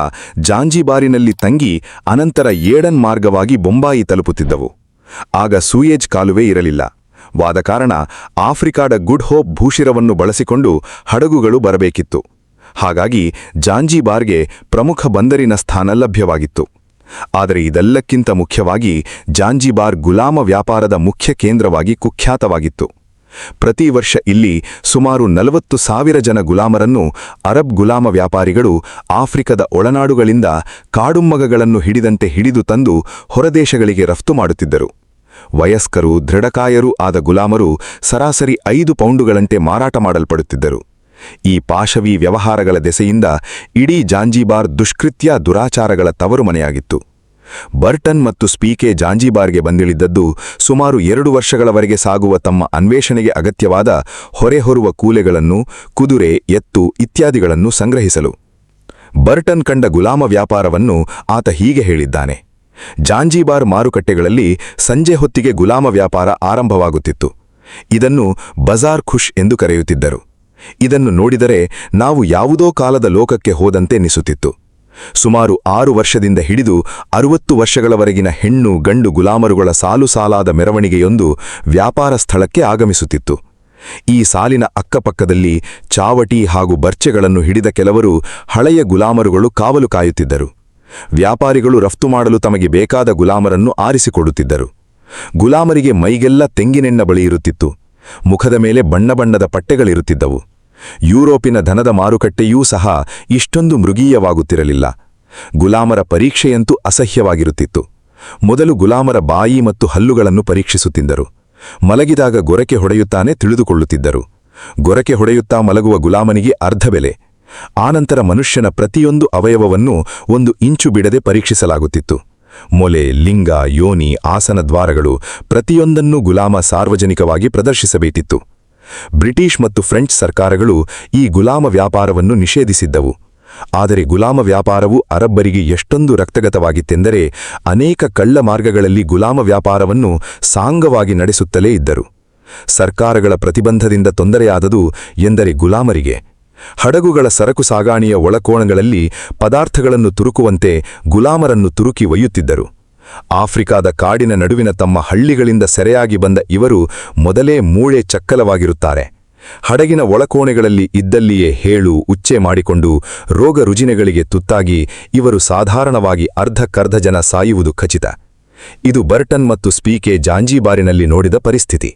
ಜಾಂಜಿಬಾರಿನಲ್ಲಿ ತಂಗಿ ಅನಂತರ ಏಡನ್ ಮಾರ್ಗವಾಗಿ ಬೊಂಬಾಯಿ ತಲುಪುತ್ತಿದ್ದವು. ಆಗ ಸೂಯೇಜ್ ಕಾಲುವೆ ಇರಲಿಲ್ಲ. ವಾದ ಕಾರಣ ಆಫ್ರಿಕಾದ ಗುಡ್ ಹೋಪ್ ಭೂಶಿರವನ್ನು ಬಳಸಿಕೊಂಡು ಹಡಗುಗಳು ಬರಬೇಕಿತ್ತು. ಹಾಗಾಗಿ ಜಾಂಜಿಬಾರ್ಗೆ ಪ್ರಮುಖ ಬಂದರಿನ ಸ್ಥಾನ ಲಭ್ಯವಾಗಿತ್ತು. ಆದರೆ ಇದೆಲ್ಲಕ್ಕಿಂತ ಮುಖ್ಯವಾಗಿ ಜಾಂಜಿಬಾರ್ ಗುಲಾಮ ವ್ಯಾಪಾರದ ಮುಖ್ಯ ಕೇಂದ್ರವಾಗಿ ಕುಖ್ಯಾತವಾಗಿತ್ತು. ಪ್ರತಿ ವರ್ಷ ಇಲ್ಲಿ ಸುಮಾರು 40,000 ಜನ ಗುಲಾಮರನ್ನು ಅರಬ್ ಗುಲಾಮ ವ್ಯಾಪಾರಿಗಳು ಆಫ್ರಿಕದ ಒಳನಾಡುಗಳಿಂದ ಕಾಡುಮ್ಮಗಗಳನ್ನು ಹಿಡಿದಂತೆ ಹಿಡಿದು ತಂದು ಹೊರದೇಶಗಳಿಗೆ ರಫ್ತು ಮಾಡುತ್ತಿದ್ದರು. ವಯಸ್ಕರು, ದೃಢಕಾಯರೂ ಆದ ಗುಲಾಮರು ಸರಾಸರಿ 5 ಪೌಂಡುಗಳಂತೆ ಮಾರಾಟ ಮಾಡಲ್ಪಡುತ್ತಿದ್ದರು. ಈ ಪಾಶವಿ ವ್ಯವಹಾರಗಳ ದೆಸೆಯಿಂದ ಇಡೀ ಜಾಂಜಿಬಾರ್ ದುಷ್ಕೃತ್ಯ ದುರಾಚಾರಗಳ ತವರು ಮನೆಯಾಗಿತ್ತು. ಬರ್ಟನ್ ಮತ್ತು ಸ್ಪೀಕೆ ಜಾಂಜಿಬಾರ್ಗೆ ಬಂದಿಳಿದದ್ದು ಸುಮಾರು 2 ವರ್ಷಗಳವರೆಗೆ ಸಾಗುವ ತಮ್ಮ ಅನ್ವೇಷಣೆಗೆ ಅಗತ್ಯವಾದ ಹೊರೆಹೊರುವ ಕೂಲೆಗಳನ್ನು, ಕುದುರೆ, ಎತ್ತು ಇತ್ಯಾದಿಗಳನ್ನು ಸಂಗ್ರಹಿಸಲು. ಬರ್ಟನ್ ಕಂಡ ಗುಲಾಮ ವ್ಯಾಪಾರವನ್ನು ಆತ ಹೀಗೆ ಹೇಳಿದ್ದಾನೆ: ಜಾಂಜಿಬಾರ್ ಮಾರುಕಟ್ಟೆಗಳಲ್ಲಿ ಸಂಜೆ ಹೊತ್ತಿಗೆ ಗುಲಾಮ ವ್ಯಾಪಾರ ಆರಂಭವಾಗುತ್ತಿತ್ತು. ಇದನ್ನು ಬಜಾರ್ ಖುಷ್ ಎಂದು ಕರೆಯುತ್ತಿದ್ದರು. ಇದನ್ನು ನೋಡಿದರೆ ನಾವು ಯಾವುದೋ ಕಾಲದ ಲೋಕಕ್ಕೆ ಹೋದಂತೆ ಎನಿಸುತ್ತಿತ್ತು. ಸುಮಾರು 6 ವರ್ಷದಿಂದ ಹಿಡಿದು 60 ವರ್ಷಗಳವರೆಗಿನ ಹೆಣ್ಣು ಗಂಡು ಗುಲಾಮರುಗಳ ಸಾಲು ಸಾಲಾದ ಮೆರವಣಿಗೆಯೊಂದು ವ್ಯಾಪಾರ ಸ್ಥಳಕ್ಕೆ ಆಗಮಿಸುತ್ತಿತ್ತು. ಈ ಸಾಲಿನ ಅಕ್ಕಪಕ್ಕದಲ್ಲಿ ಚಾವಟಿ ಹಾಗೂ ಬರ್ಚೆಗಳನ್ನು ಹಿಡಿದ ಕೆಲವರು ಹಳೆಯ ಗುಲಾಮರುಗಳು ಕಾವಲು ಕಾಯುತ್ತಿದ್ದರು. ವ್ಯಾಪಾರಿಗಳು ರಫ್ತು ಮಾಡಲು ತಮಗೆ ಬೇಕಾದ ಗುಲಾಮರನ್ನು ಆರಿಸಿಕೊಡುತ್ತಿದ್ದರು. ಗುಲಾಮರಿಗೆ ಮೈಗೆಲ್ಲ ತೆಂಗಿನೆಣ್ಣ ಬಳಿ ಇರುತ್ತಿತ್ತು. ಮುಖದ ಮೇಲೆ ಬಣ್ಣ ಬಣ್ಣದ ಪಟ್ಟೆಗಳಿರುತ್ತಿದ್ದವು. ಯುರೋಪಿನ ಧನದ ಮಾರುಕಟ್ಟೆಯೂ ಸಹ ಇಷ್ಟೊಂದು ಮೃಗೀಯವಾಗುತ್ತಿರಲಿಲ್ಲ. ಗುಲಾಮರ ಪರೀಕ್ಷೆಯಂತೂ ಅಸಹ್ಯವಾಗಿರುತ್ತಿತ್ತು. ಮೊದಲು ಗುಲಾಮರ ಬಾಯಿ ಮತ್ತು ಹಲ್ಲುಗಳನ್ನು ಪರೀಕ್ಷಿಸುತ್ತಿದ್ದರು. ಮಲಗಿದಾಗ ಗೊರಕೆ ಹೊಡೆಯುತ್ತಾನೆ ತಿಳಿದುಕೊಳ್ಳುತ್ತಿದ್ದರು. ಗೊರಕೆ ಹೊಡೆಯುತ್ತಾ ಮಲಗುವ ಗುಲಾಮನಿಗೆ ಅರ್ಧ ಬೆಲೆ. ಆನಂತರ ಮನುಷ್ಯನ ಪ್ರತಿಯೊಂದು ಅವಯವವನ್ನು 1 ಇಂಚು ಬಿಡದೆ ಪರೀಕ್ಷಿಸಲಾಗುತ್ತಿತ್ತು. ಮೊಲೆ, ಲಿಂಗ, ಯೋನಿ, ಆಸನ ದ್ವಾರಗಳು ಪ್ರತಿಯೊಂದನ್ನೂ ಗುಲಾಮ ಸಾರ್ವಜನಿಕವಾಗಿ ಪ್ರದರ್ಶಿಸಬೇಕಿತ್ತು. ಬ್ರಿಟಿಷ್ ಮತ್ತು ಫ್ರೆಂಚ್ ಸರ್ಕಾರಗಳು ಈ ಗುಲಾಮ ವ್ಯಾಪಾರವನ್ನು ನಿಷೇಧಿಸಿದ್ದವು. ಆದರೆ ಗುಲಾಮ ವ್ಯಾಪಾರವು ಅರಬ್ಬರಿಗೆ ಎಷ್ಟೊಂದು ರಕ್ತಗತವಾಗಿತ್ತೆಂದರೆ ಅನೇಕ ಕಳ್ಳ ಮಾರ್ಗಗಳಲ್ಲಿ ಗುಲಾಮ ವ್ಯಾಪಾರವನ್ನು ಸಾಂಗವಾಗಿ ನಡೆಸುತ್ತಲೇ ಇದ್ದರು. ಸರ್ಕಾರಗಳ ಪ್ರತಿಬಂಧದಿಂದ ತೊಂದರೆಯಾದದು ಎಂದರೆ ಗುಲಾಮರಿಗೆ. ಹಡಗುಗಳ ಸರಕು ಸಾಗಾಣಿಯ ಒಳಕೋಣಗಳಲ್ಲಿ ಪದಾರ್ಥಗಳನ್ನು ತುರುಕುವಂತೆ ಗುಲಾಮರನ್ನು ತುರುಕಿ ಒಯ್ಯುತ್ತಿದ್ದರು. ಆಫ್ರಿಕಾದ ಕಾಡಿನ ನಡುವಿನ ತಮ್ಮ ಹಳ್ಳಿಗಳಿಂದ ಸೆರೆಯಾಗಿ ಬಂದ ಇವರು ಮೊದಲೇ ಮೂಳೆ ಚಕ್ಕಲವಾಗಿರುತ್ತಾರೆ. ಹಡಗಿನ ಒಳಕೋಣೆಗಳಲ್ಲಿ ಇದ್ದಲ್ಲಿಯೇ ಹೇಳು ಉಚ್ಚೆ ಮಾಡಿಕೊಂಡು ರೋಗ ರುಜಿನಗಳಿಗೆ ತುತ್ತಾಗಿ ಇವರು ಸಾಧಾರಣವಾಗಿ ಅರ್ಧಕ್ಕರ್ಧ ಜನ ಸಾಯುವುದು ಖಚಿತ. ಇದು ಬರ್ಟನ್ ಮತ್ತು ಸ್ಪೀಕೆ ಜಾಂಜಿಬಾರಿನಲ್ಲಿ ನೋಡಿದ ಪರಿಸ್ಥಿತಿ.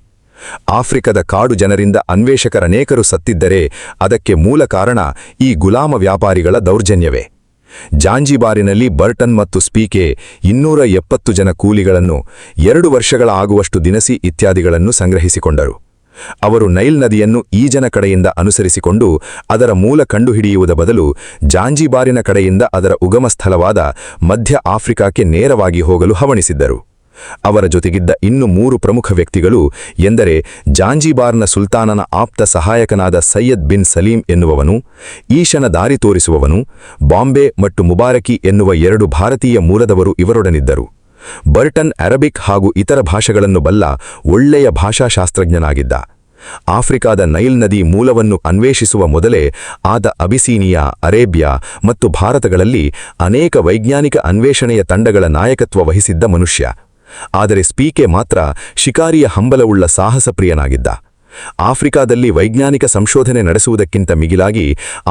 ಆಫ್ರಿಕದ ಕಾಡು ಜನರಿಂದ ಅನ್ವೇಷಕರನೇಕರು ಸತ್ತಿದ್ದರೆ ಅದಕ್ಕೆ ಮೂಲ ಕಾರಣ ಈ ಗುಲಾಮ ವ್ಯಾಪಾರಿಗಳ ದೌರ್ಜನ್ಯವೇ. ಜಾಂಜಿಬಾರಿನಲ್ಲಿ ಬರ್ಟನ್ ಮತ್ತು ಸ್ಪೀಕೆ 270 ಜನ ಕೂಲಿಗಳನ್ನು 2 ವರ್ಷಗಳ ಆಗುವಷ್ಟು ದಿನಸಿ ಇತ್ಯಾದಿಗಳನ್ನು ಸಂಗ್ರಹಿಸಿಕೊಂಡರು. ಅವರು ನೈಲ್ ನದಿಯನ್ನು ಈಜನ ಕಡೆಯಿಂದ ಅನುಸರಿಸಿಕೊಂಡು ಅದರ ಮೂಲ ಕಂಡುಹಿಡಿಯುವುದ ಬದಲು ಜಾಂಜಿಬಾರಿನ ಕಡೆಯಿಂದ ಅದರ ಉಗಮ ಸ್ಥಳವಾದ ಮಧ್ಯ ಆಫ್ರಿಕಾಕ್ಕೆ ನೇರವಾಗಿ ಹೋಗಲು ಹವಣಿಸಿದ್ದರು. ಅವರ ಜೊತೆಗಿದ್ದ ಇನ್ನು 3 ಪ್ರಮುಖ ವ್ಯಕ್ತಿಗಳು ಎಂದರೆ ಜಾಂಜಿಬಾರ್ನ ಸುಲ್ತಾನನ ಆಪ್ತ ಸಹಾಯಕನಾದ ಸೈಯದ್ ಬಿನ್ ಸಲೀಂ ಎನ್ನುವವನು, ಈಶನ ದಾರಿ ತೋರಿಸುವವನು, ಬಾಂಬೆ ಮತ್ತು ಮುಬಾರಕಿ ಎನ್ನುವ 2 ಭಾರತೀಯ ಮೂಲದವರು ಇವರೊಡನಿದ್ದರು. ಬರ್ಟನ್ ಅರಬಿಕ್ ಹಾಗೂ ಇತರ ಭಾಷೆಗಳನ್ನು ಬಲ್ಲ ಒಳ್ಳೆಯ ಭಾಷಾಶಾಸ್ತ್ರಜ್ಞನಾಗಿದ್ದ. ಆಫ್ರಿಕಾದ ನೈಲ್ ನದಿ ಮೂಲವನ್ನು ಅನ್ವೇಷಿಸುವ ಮೊದಲೇ ಆದ ಅಬಿಸೀನಿಯಾ, ಅರೇಬಿಯಾ ಮತ್ತು ಭಾರತಗಳಲ್ಲಿ ಅನೇಕ ವೈಜ್ಞಾನಿಕ ಅನ್ವೇಷಣೆಯ ತಂಡಗಳ ನಾಯಕತ್ವ ವಹಿಸಿದ್ದ ಮನುಷ್ಯ. ಆದರೆ ಸ್ಪೀಕೆ ಮಾತ್ರ ಶಿಕಾರಿಯ ಹಂಬಲವುಳ್ಳ ಸಾಹಸಪ್ರಿಯನಾಗಿದ್ದ. ಆಫ್ರಿಕಾದಲ್ಲಿ ವೈಜ್ಞಾನಿಕ ಸಂಶೋಧನೆ ನಡೆಸುವುದಕ್ಕಿಂತ ಮಿಗಿಲಾಗಿ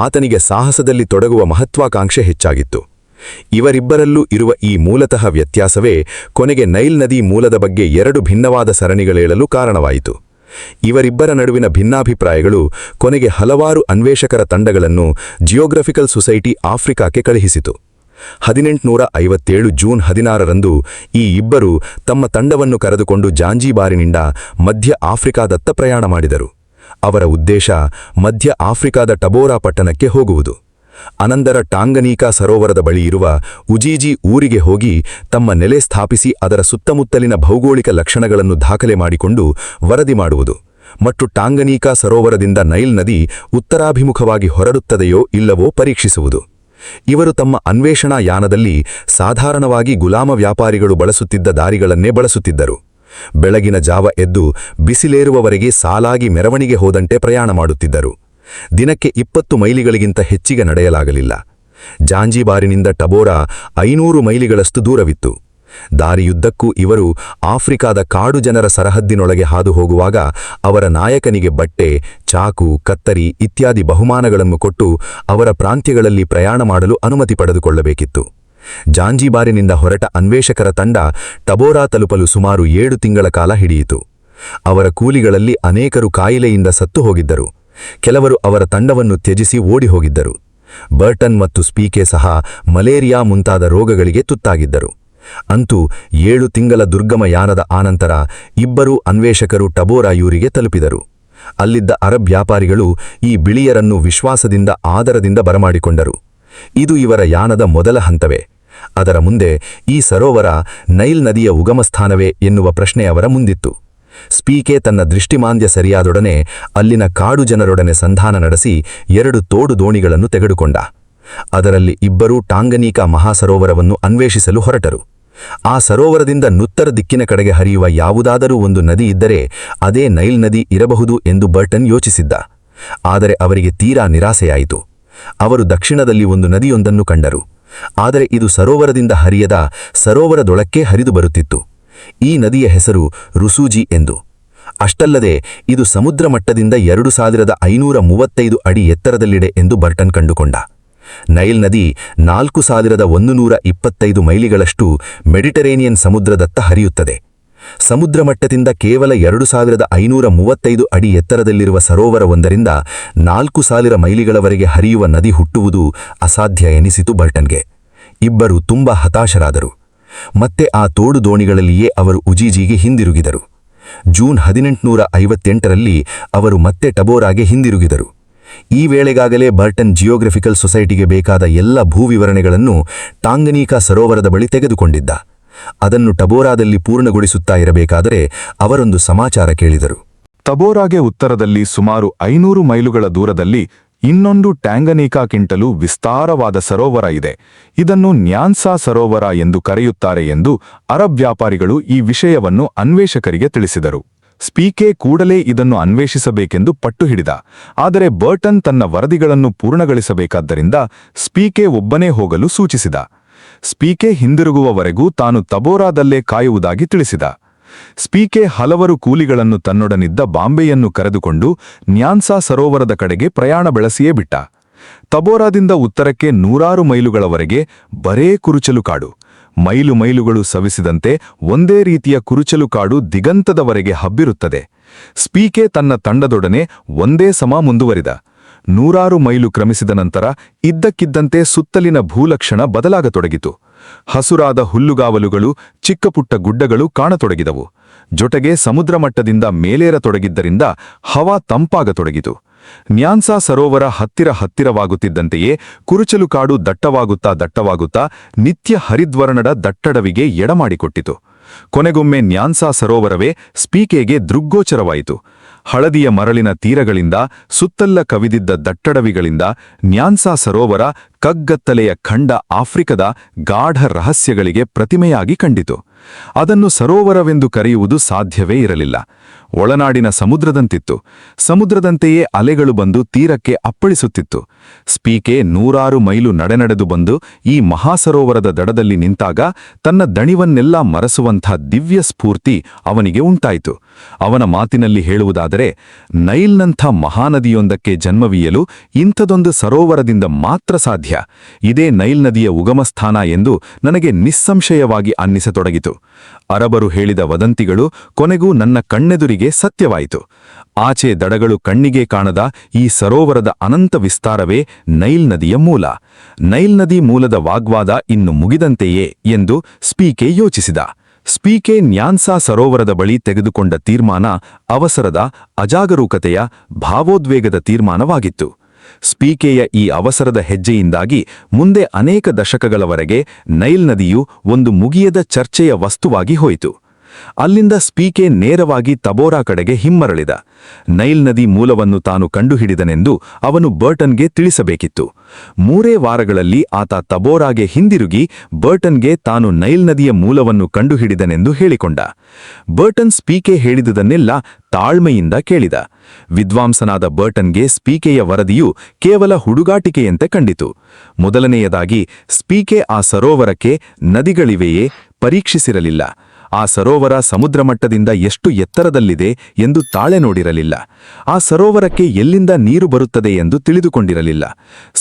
ಆತನಿಗೆ ಸಾಹಸದಲ್ಲಿ ತೊಡಗುವ ಮಹತ್ವಾಕಾಂಕ್ಷೆ ಹೆಚ್ಚಾಗಿತ್ತು. ಇವರಿಬ್ಬರಲ್ಲೂ ಇರುವ ಈ ಮೂಲತಃ ವ್ಯತ್ಯಾಸವೇ ಕೊನೆಗೆ ನೈಲ್ ನದಿ ಮೂಲದ ಬಗ್ಗೆ 2 ಭಿನ್ನವಾದ ಸರಣಿಗಳೇಳಲು ಕಾರಣವಾಯಿತು. ಇವರಿಬ್ಬರ ನಡುವಿನ ಭಿನ್ನಾಭಿಪ್ರಾಯಗಳು ಕೊನೆಗೆ ಹಲವಾರು ಅನ್ವೇಷಕರ ತಂಡಗಳನ್ನು ಜಿಯೋಗ್ರಫಿಕಲ್ ಸೊಸೈಟಿ ಆಫ್ರಿಕಾಕ್ಕೆ ಕಳುಹಿಸಿತು. 1857 ಜೂನ್ 16ರಂದು ಈ ಇಬ್ಬರು ತಮ್ಮ ತಂಡವನ್ನು ಕರೆದುಕೊಂಡು ಜಾಂಜಿಬಾರಿನಿಂದ ಮಧ್ಯ ಆಫ್ರಿಕಾದತ್ತ ಪ್ರಯಾಣ ಮಾಡಿದರು. ಅವರ ಉದ್ದೇಶ ಮಧ್ಯ ಆಫ್ರಿಕಾದ ಟಬೋರಾ ಪಟ್ಟಣಕ್ಕೆ ಹೋಗುವುದು. ಅನಂತರ ಟಾಂಗನೀಕಾ ಸರೋವರದ ಬಳಿ ಇರುವ ಉಜೀಜಿ ಊರಿಗೆ ಹೋಗಿ ತಮ್ಮ ನೆಲೆ ಸ್ಥಾಪಿಸಿ ಅದರ ಸುತ್ತಮುತ್ತಲಿನ ಭೌಗೋಳಿಕ ಲಕ್ಷಣಗಳನ್ನು ದಾಖಲೆ ಮಾಡಿಕೊಂಡು ವರದಿ ಮಾಡುವುದು ಮತ್ತು ಟಾಂಗನೀಕಾ ಸರೋವರದಿಂದ ನೈಲ್ ನದಿ ಉತ್ತರಾಭಿಮುಖವಾಗಿ ಹೊರಡುತ್ತದೆಯೋ ಇಲ್ಲವೋ ಪರೀಕ್ಷಿಸುವುದು. ಇವರು ತಮ್ಮ ಅನ್ವೇಷಣಾ ಯಾನದಲ್ಲಿ ಸಾಧಾರಣವಾಗಿ ಗುಲಾಮ ವ್ಯಾಪಾರಿಗಳು ಬಳಸುತ್ತಿದ್ದ ದಾರಿಗಳನ್ನೇ ಬಳಸುತ್ತಿದ್ದರು. ಬೆಳಗಿನ ಜಾವ ಎದ್ದು ಬಿಸಿಲೇರುವವರೆಗೆ ಸಾಲಾಗಿ ಮೆರವಣಿಗೆ ಹೋದಂತೆ ಪ್ರಯಾಣ ಮಾಡುತ್ತಿದ್ದರು. ದಿನಕ್ಕೆ 20 ಮೈಲಿಗಳಿಗಿಂತ ಹೆಚ್ಚಿಗೆ ನಡೆಯಲಾಗಲಿಲ್ಲ. ಜಾಂಜಿಬಾರಿನಿಂದ ಟಬೋರಾ 500 ಮೈಲಿಗಳಷ್ಟು ದೂರವಿತ್ತು. ದಾರಿಯುದ್ದಕ್ಕೂ ಇವರು ಆಫ್ರಿಕಾದ ಕಾಡು ಜನರ ಸರಹದ್ದಿನೊಳಗೆ ಹಾದು ಹೋಗುವಾಗ ಅವರ ನಾಯಕನಿಗೆ ಬಟ್ಟೆ, ಚಾಕು, ಕತ್ತರಿ ಇತ್ಯಾದಿ ಬಹುಮಾನಗಳನ್ನು ಕೊಟ್ಟು ಅವರ ಪ್ರಾಂತ್ಯಗಳಲ್ಲಿ ಪ್ರಯಾಣ ಮಾಡಲು ಅನುಮತಿ ಪಡೆದುಕೊಳ್ಳಬೇಕಿತ್ತು. ಜಾಂಜಿಬಾರಿನಿಂದ ಹೊರಟ ಅನ್ವೇಷಕರ ತಂಡ ಟಬೋರಾ ತಲುಪಲು ಸುಮಾರು 7 ತಿಂಗಳ ಕಾಲ ಹಿಡಿಯಿತು. ಅವರ ಕೂಲಿಗಳಲ್ಲಿ ಅನೇಕರು ಕಾಯಿಲೆಯಿಂದ ಸತ್ತು ಹೋಗಿದ್ದರು. ಕೆಲವರು ಅವರ ತಂಡವನ್ನು ತ್ಯಜಿಸಿ ಓಡಿ ಹೋಗಿದ್ದರು. ಬರ್ಟನ್ ಮತ್ತು ಸ್ಪೀಕೆ ಸಹ ಮಲೇರಿಯಾ ಮುಂತಾದ ರೋಗಗಳಿಗೆ ತುತ್ತಾಗಿದ್ದರು. ಅಂತೂ 7 ತಿಂಗಳ ದುರ್ಗಮ ಯಾನದ ಆನಂತರ ಇಬ್ಬರೂ ಅನ್ವೇಷಕರು ಟಬೋರಾಯೂರಿಗೆ ತಲುಪಿದರು. ಅಲ್ಲಿದ್ದ ಅರಬ್ ವ್ಯಾಪಾರಿಗಳು ಈ ಬಿಳಿಯರನ್ನು ವಿಶ್ವಾಸದಿಂದ ಆದರದಿಂದ ಬರಮಾಡಿಕೊಂಡರು. ಇದು ಇವರ ಯಾನದ ಮೊದಲ ಹಂತವೇ? ಅದರ ಮುಂದೆ ಈ ಸರೋವರ ನೈಲ್ ನದಿಯ ಉಗಮಸ್ಥಾನವೇ ಎನ್ನುವ ಪ್ರಶ್ನೆ ಅವರ ಮುಂದಿತ್ತು. ಸ್ಪೀಕೆ ತನ್ನ ದೃಷ್ಟಿಮಾಂದ್ಯ ಸರಿಯಾದೊಡನೆ ಅಲ್ಲಿನ ಕಾಡು ಜನರೊಡನೆ ಸಂಧಾನ ನಡೆಸಿ 2 ತೋಡು ದೋಣಿಗಳನ್ನು ತೆಗೆದುಕೊಂಡ. ಅದರಲ್ಲಿ ಇಬ್ಬರೂ ಟಾಂಗನೀಕಾ ಮಹಾಸರೋವರವನ್ನು ಅನ್ವೇಷಿಸಲು ಹೊರಟರು. ಆ ಸರೋವರದಿಂದ ನುತ್ತರ ದಿಕ್ಕಿನ ಕಡೆಗೆ ಹರಿಯುವ ಯಾವುದಾದರೂ ಒಂದು ನದಿ ಇದ್ದರೆ ಅದೇ ನೈಲ್ ನದಿ ಇರಬಹುದು ಎಂದು ಬರ್ಟನ್ ಯೋಚಿಸಿದ್ದ. ಆದರೆ ಅವರಿಗೆ ತೀರಾ ನಿರಾಸೆಯಾಯಿತು. ಅವರು ದಕ್ಷಿಣದಲ್ಲಿ ಒಂದು ನದಿಯೊಂದನ್ನು ಕಂಡರು. ಆದರೆ ಇದು ಸರೋವರದಿಂದ ಹರಿಯದ ಸರೋವರದೊಳಕ್ಕೆ ಹರಿದು ಬರುತ್ತಿತ್ತು. ಈ ನದಿಯ ಹೆಸರು ರುಸೂಜಿ ಎಂದು. ಅಷ್ಟಲ್ಲದೆ ಇದು ಸಮುದ್ರ ಮಟ್ಟದಿಂದ 2535 ಅಡಿ ಎತ್ತರದಲ್ಲಿದೆ ಎಂದು ಬರ್ಟನ್ ಕಂಡುಕೊಂಡ. ನೈಲ್ ನದಿ 4125 ಮೈಲಿಗಳಷ್ಟು ಮೆಡಿಟರೇನಿಯನ್ ಸಮುದ್ರದತ್ತ ಹರಿಯುತ್ತದೆ. ಸಮುದ್ರ ಮಟ್ಟದಿಂದ ಕೇವಲ 2535 ಅಡಿ ಎತ್ತರದಲ್ಲಿರುವ ಸರೋವರವೊಂದರಿಂದ 4000 ಮೈಲಿಗಳವರೆಗೆ ಹರಿಯುವ ನದಿ ಹುಟ್ಟುವುದು ಅಸಾಧ್ಯ ಎನಿಸಿತು ಬರ್ಟನ್ಗೆ. ಇಬ್ಬರು ತುಂಬಾ ಹತಾಶರಾದರು. ಮತ್ತೆ ಆ ತೋಡು ದೋಣಿಗಳಲ್ಲಿಯೇ ಅವರು ಉಜೀಜಿಗೆ ಹಿಂದಿರುಗಿದರು. ಜೂನ್ 1858ರಲ್ಲಿ ಅವರು ಮತ್ತೆ ಟಬೋರಾಗೆ ಹಿಂದಿರುಗಿದರು. ಈ ವೇಳೆಗಾಗಲೇ ಬರ್ಟನ್ ಜಿಯೋಗ್ರಫಿಕಲ್ ಸೊಸೈಟಿಗೆ ಬೇಕಾದ ಎಲ್ಲ ಭೂವಿವರಣೆಗಳನ್ನು ಟಾಂಗನೀಕಾ ಸರೋವರದ ಬಳಿ ತೆಗೆದುಕೊಂಡಿದ್ದ. ಅದನ್ನು ಟಬೋರಾದಲ್ಲಿ ಪೂರ್ಣಗೊಳಿಸುತ್ತಾ ಇರಬೇಕಾದರೆ ಅವರೊಂದು ಸಮಾಚಾರ ಕೇಳಿದರು. ಟಬೋರಾಗೆ ಉತ್ತರದಲ್ಲಿ ಸುಮಾರು 500 ಮೈಲುಗಳ ದೂರದಲ್ಲಿ ಇನ್ನೊಂದು ಟ್ಯಾಂಗನೀಕಾಕ್ಕಿಂತಲೂ ವಿಸ್ತಾರವಾದ ಸರೋವರ ಇದೆ. ಇದನ್ನು ನ್ಯಾನ್ಸಾ ಸರೋವರ ಎಂದು ಕರೆಯುತ್ತಾರೆ ಎಂದು ಅರಬ್ ವ್ಯಾಪಾರಿಗಳು ಈ ವಿಷಯವನ್ನು ಅನ್ವೇಷಕರಿಗೆ ತಿಳಿಸಿದರು. ಸ್ಪೀಕೆ ಕೂಡಲೇ ಇದನ್ನು ಅನ್ವೇಷಿಸಬೇಕೆಂದು ಪಟ್ಟು ಹಿಡಿದ. ಆದರೆ ಬರ್ಟನ್ ತನ್ನ ವರದಿಗಳನ್ನು ಪೂರ್ಣಗೊಳಿಸಬೇಕಾದ್ದರಿಂದ ಸ್ಪೀಕೆ ಒಬ್ಬನೇ ಹೋಗಲು ಸೂಚಿಸಿದ. ಸ್ಪೀಕೆ ಹಿಂದಿರುಗುವವರೆಗೂ ತಾನು ಟಬೋರಾದಲ್ಲೇ ಕಾಯುವುದಾಗಿ ತಿಳಿಸಿದ. ಸ್ಪೀಕೆ ಹಲವರು ಕೂಲಿಗಳನ್ನು ತನ್ನೊಡನಿದ್ದ ಬಾಂಬೆಯನ್ನು ಕರೆದುಕೊಂಡು ನ್ಯಾನ್ಸಾ ಸರೋವರದ ಕಡೆಗೆ ಪ್ರಯಾಣ ಬೆಳೆಸಿಯೇ ಬಿಟ್ಟ. ಟಬೋರಾದಿಂದ ಉತ್ತರಕ್ಕೆ 100 ಮೈಲುಗಳವರೆಗೆ ಬರೇ ಕುರುಚಲು ಕಾಡು. ಮೈಲುಗಳು ಸವಿಸಿದಂತೆ ಒಂದೇ ರೀತಿಯ ಕುರುಚಲು ಕಾಡು ದಿಗಂತದವರೆಗೆ ಹಬ್ಬಿರುತ್ತದೆ. ಸ್ಪೀಕೆ ತನ್ನ ತಂಡದೊಡನೆ ಒಂದೇ ಸಮ ಮುಂದುವರಿದ. 100 ಮೈಲು ಕ್ರಮಿಸಿದ ನಂತರ ಇದ್ದಕ್ಕಿದ್ದಂತೆ ಸುತ್ತಲಿನ ಭೂಲಕ್ಷಣ ಬದಲಾಗತೊಡಗಿತು. ಹಸುರಾದ ಹುಲ್ಲುಗಾವಲುಗಳು, ಚಿಕ್ಕಪುಟ್ಟ ಗುಡ್ಡಗಳು ಕಾಣತೊಡಗಿದವು. ಜೊತೆಗೆ ಸಮುದ್ರ ಮಟ್ಟದಿಂದ ಮೇಲೇರತೊಡಗಿದ್ದರಿಂದ ಹವಾ ತಂಪಾಗತೊಡಗಿತು. ನ್ಯಾನ್ಸಾ ಸರೋವರ ಹತ್ತಿರವಾಗುತ್ತಿದ್ದಂತೆಯೇ ಕುರುಚಲು ಕಾಡು ದಟ್ಟವಾಗುತ್ತಾ ನಿತ್ಯ ಹರಿದ್ವರ್ಣದ ದಟ್ಟಡವಿಗೆ ಎಡಮಾಡಿಕೊಟ್ಟಿತು. ಕೊನೆಗೊಮ್ಮೆ ನ್ಯಾನ್ಸಾ ಸರೋವರವೇ ಸ್ಪೀಕೆಗೆ ದೃಗ್ಗೋಚರವಾಯಿತು. ಹಳದಿಯ ಮರಳಿನ ತೀರಗಳಿಂದ ಸುತ್ತಲ್ಲ ಕವಿದಿದ್ದ ದಟ್ಟಡವಿಗಳಿಂದ ನ್ಯಾನ್ಸಾ ಸರೋವರ ಕಗ್ಗತ್ತಲೆಯ ಖಂಡ ಆಫ್ರಿಕದ ಗಾಢ ರಹಸ್ಯಗಳಿಗೆ ಪ್ರತಿಮೆಯಾಗಿ ಕಂಡಿತು. ಅದನ್ನು ಸರೋವರವೆಂದು ಕರೆಯುವುದು ಸಾಧ್ಯವೇ ಇರಲಿಲ್ಲ. ಒಳನಾಡಿನ ಸಮುದ್ರದಂತಿತ್ತು. ಸಮುದ್ರದಂತೆಯೇ ಅಲೆಗಳು ಬಂದು ತೀರಕ್ಕೆ ಅಪ್ಪಳಿಸುತ್ತಿತ್ತು. ಸ್ಪೀಕೆ 100 ಮೈಲು ನಡೆದು ಬಂದು ಈ ಮಹಾಸರೋವರದ ದಡದಲ್ಲಿ ನಿಂತಾಗ ತನ್ನ ದಣಿವನ್ನೆಲ್ಲ ಮರೆಸುವಂಥ ದಿವ್ಯ ಸ್ಫೂರ್ತಿ ಅವನಿಗೆ ಉಂಟಾಯಿತು. ಅವನ ಮಾತಿನಲ್ಲಿ ಹೇಳುವುದಾದರೆ, ನೈಲ್ನಂಥ ಮಹಾನದಿಯೊಂದಕ್ಕೆ ಜನ್ಮವೀಯಲು ಇಂಥದೊಂದು ಸರೋವರದಿಂದ ಮಾತ್ರ ಸಾಧ್ಯ. ಇದೇ ನೈಲ್ ನದಿಯ ಉಗಮಸ್ಥಾನ ಎಂದು ನನಗೆ ನಿಸ್ಸಂಶಯವಾಗಿ ಅನ್ನಿಸತೊಡಗಿತು. ಅರಬರು ಹೇಳಿದ ವದಂತಿಗಳು ಕೊನೆಗೂ ನನ್ನ ಕಣ್ಣೆದುರಿಗೆ ಸತ್ಯವಾಯಿತು. ಆಚೆ ದಡಗಳು ಕಣ್ಣಿಗೆ ಕಾಣದ ಈ ಸರೋವರದ ಅನಂತ ವಿಸ್ತಾರವೇ ನೈಲ್ ನದಿಯ ಮೂಲ. ನೈಲ್ ನದಿ ಮೂಲದ ವಾಗ್ವಾದ ಇನ್ನು ಮುಗಿದಂತೆಯೇ ಎಂದು ಸ್ಪೀಕೆ ಯೋಚಿಸಿದ. ಸ್ಪೀಕೆ ನ್ಯಾನ್ಸಾ ಸರೋವರದ ಬಳಿ ತೆಗೆದುಕೊಂಡ ತೀರ್ಮಾನ ಅವಸರದ, ಅಜಾಗರೂಕತೆಯ, ಭಾವೋದ್ವೇಗದ ತೀರ್ಮಾನವಾಗಿತ್ತು. ಸ್ಪೀಕೆಯ ಈ ಅವಸರದ ಹೆಜ್ಜೆಯಿಂದಾಗಿ ಮುಂದೆ ಅನೇಕ ದಶಕಗಳವರೆಗೆ ನೈಲ್ ನದಿಯು ಒಂದು ಮುಗಿಯದ ಚರ್ಚೆಯ ವಸ್ತುವಾಗಿ ಹೋಯಿತು. ಅಲ್ಲಿಂದ ಸ್ಪೀಕೆ ನೇರವಾಗಿ ತಬೋರಾ ಕಡೆಗೆ ಹಿಮ್ಮರಳಿದ. ನೈಲ್ ನದಿ ಮೂಲವನ್ನು ತಾನು ಕಂಡುಹಿಡಿದನೆಂದು ಅವನು ಬರ್ಟನ್ಗೆ ತಿಳಿಸಬೇಕಿತ್ತು. 3 ವಾರಗಳಲ್ಲಿ ಆತ ತಬೋರಾಗೆ ಹಿಂದಿರುಗಿ ಬರ್ಟನ್ಗೆ ತಾನು ನೈಲ್ ನದಿಯ ಮೂಲವನ್ನು ಕಂಡುಹಿಡಿದನೆಂದು ಹೇಳಿಕೊಂಡ. ಬರ್ಟನ್ ಸ್ಪೀಕೆ ಹೇಳಿದುದನ್ನೆಲ್ಲ ತಾಳ್ಮೆಯಿಂದ ಕೇಳಿದ. ವಿದ್ವಾಂಸನಾದ ಬರ್ಟನ್ಗೆ ಸ್ಪೀಕೆಯ ವರದಿಯು ಕೇವಲ ಹುಡುಗಾಟಿಕೆಯಂತೆ ಕಂಡಿತು. ಮೊದಲನೆಯದಾಗಿ ಸ್ಪೀಕೆ ಆ ಸರೋವರಕ್ಕೆ ನದಿಗಳಿವೆಯೇ ಪರೀಕ್ಷಿಸಿರಲಿಲ್ಲ. ಆ ಸರೋವರ ಸಮುದ್ರಮಟ್ಟದಿಂದ ಎಷ್ಟು ಎತ್ತರದಲ್ಲಿದೆ ಎಂದು ತಾಳೆ ನೋಡಿರಲಿಲ್ಲ. ಆ ಸರೋವರಕ್ಕೆ ಎಲ್ಲಿಂದ ನೀರು ಬರುತ್ತದೆ ಎಂದು ತಿಳಿದುಕೊಂಡಿರಲಿಲ್ಲ.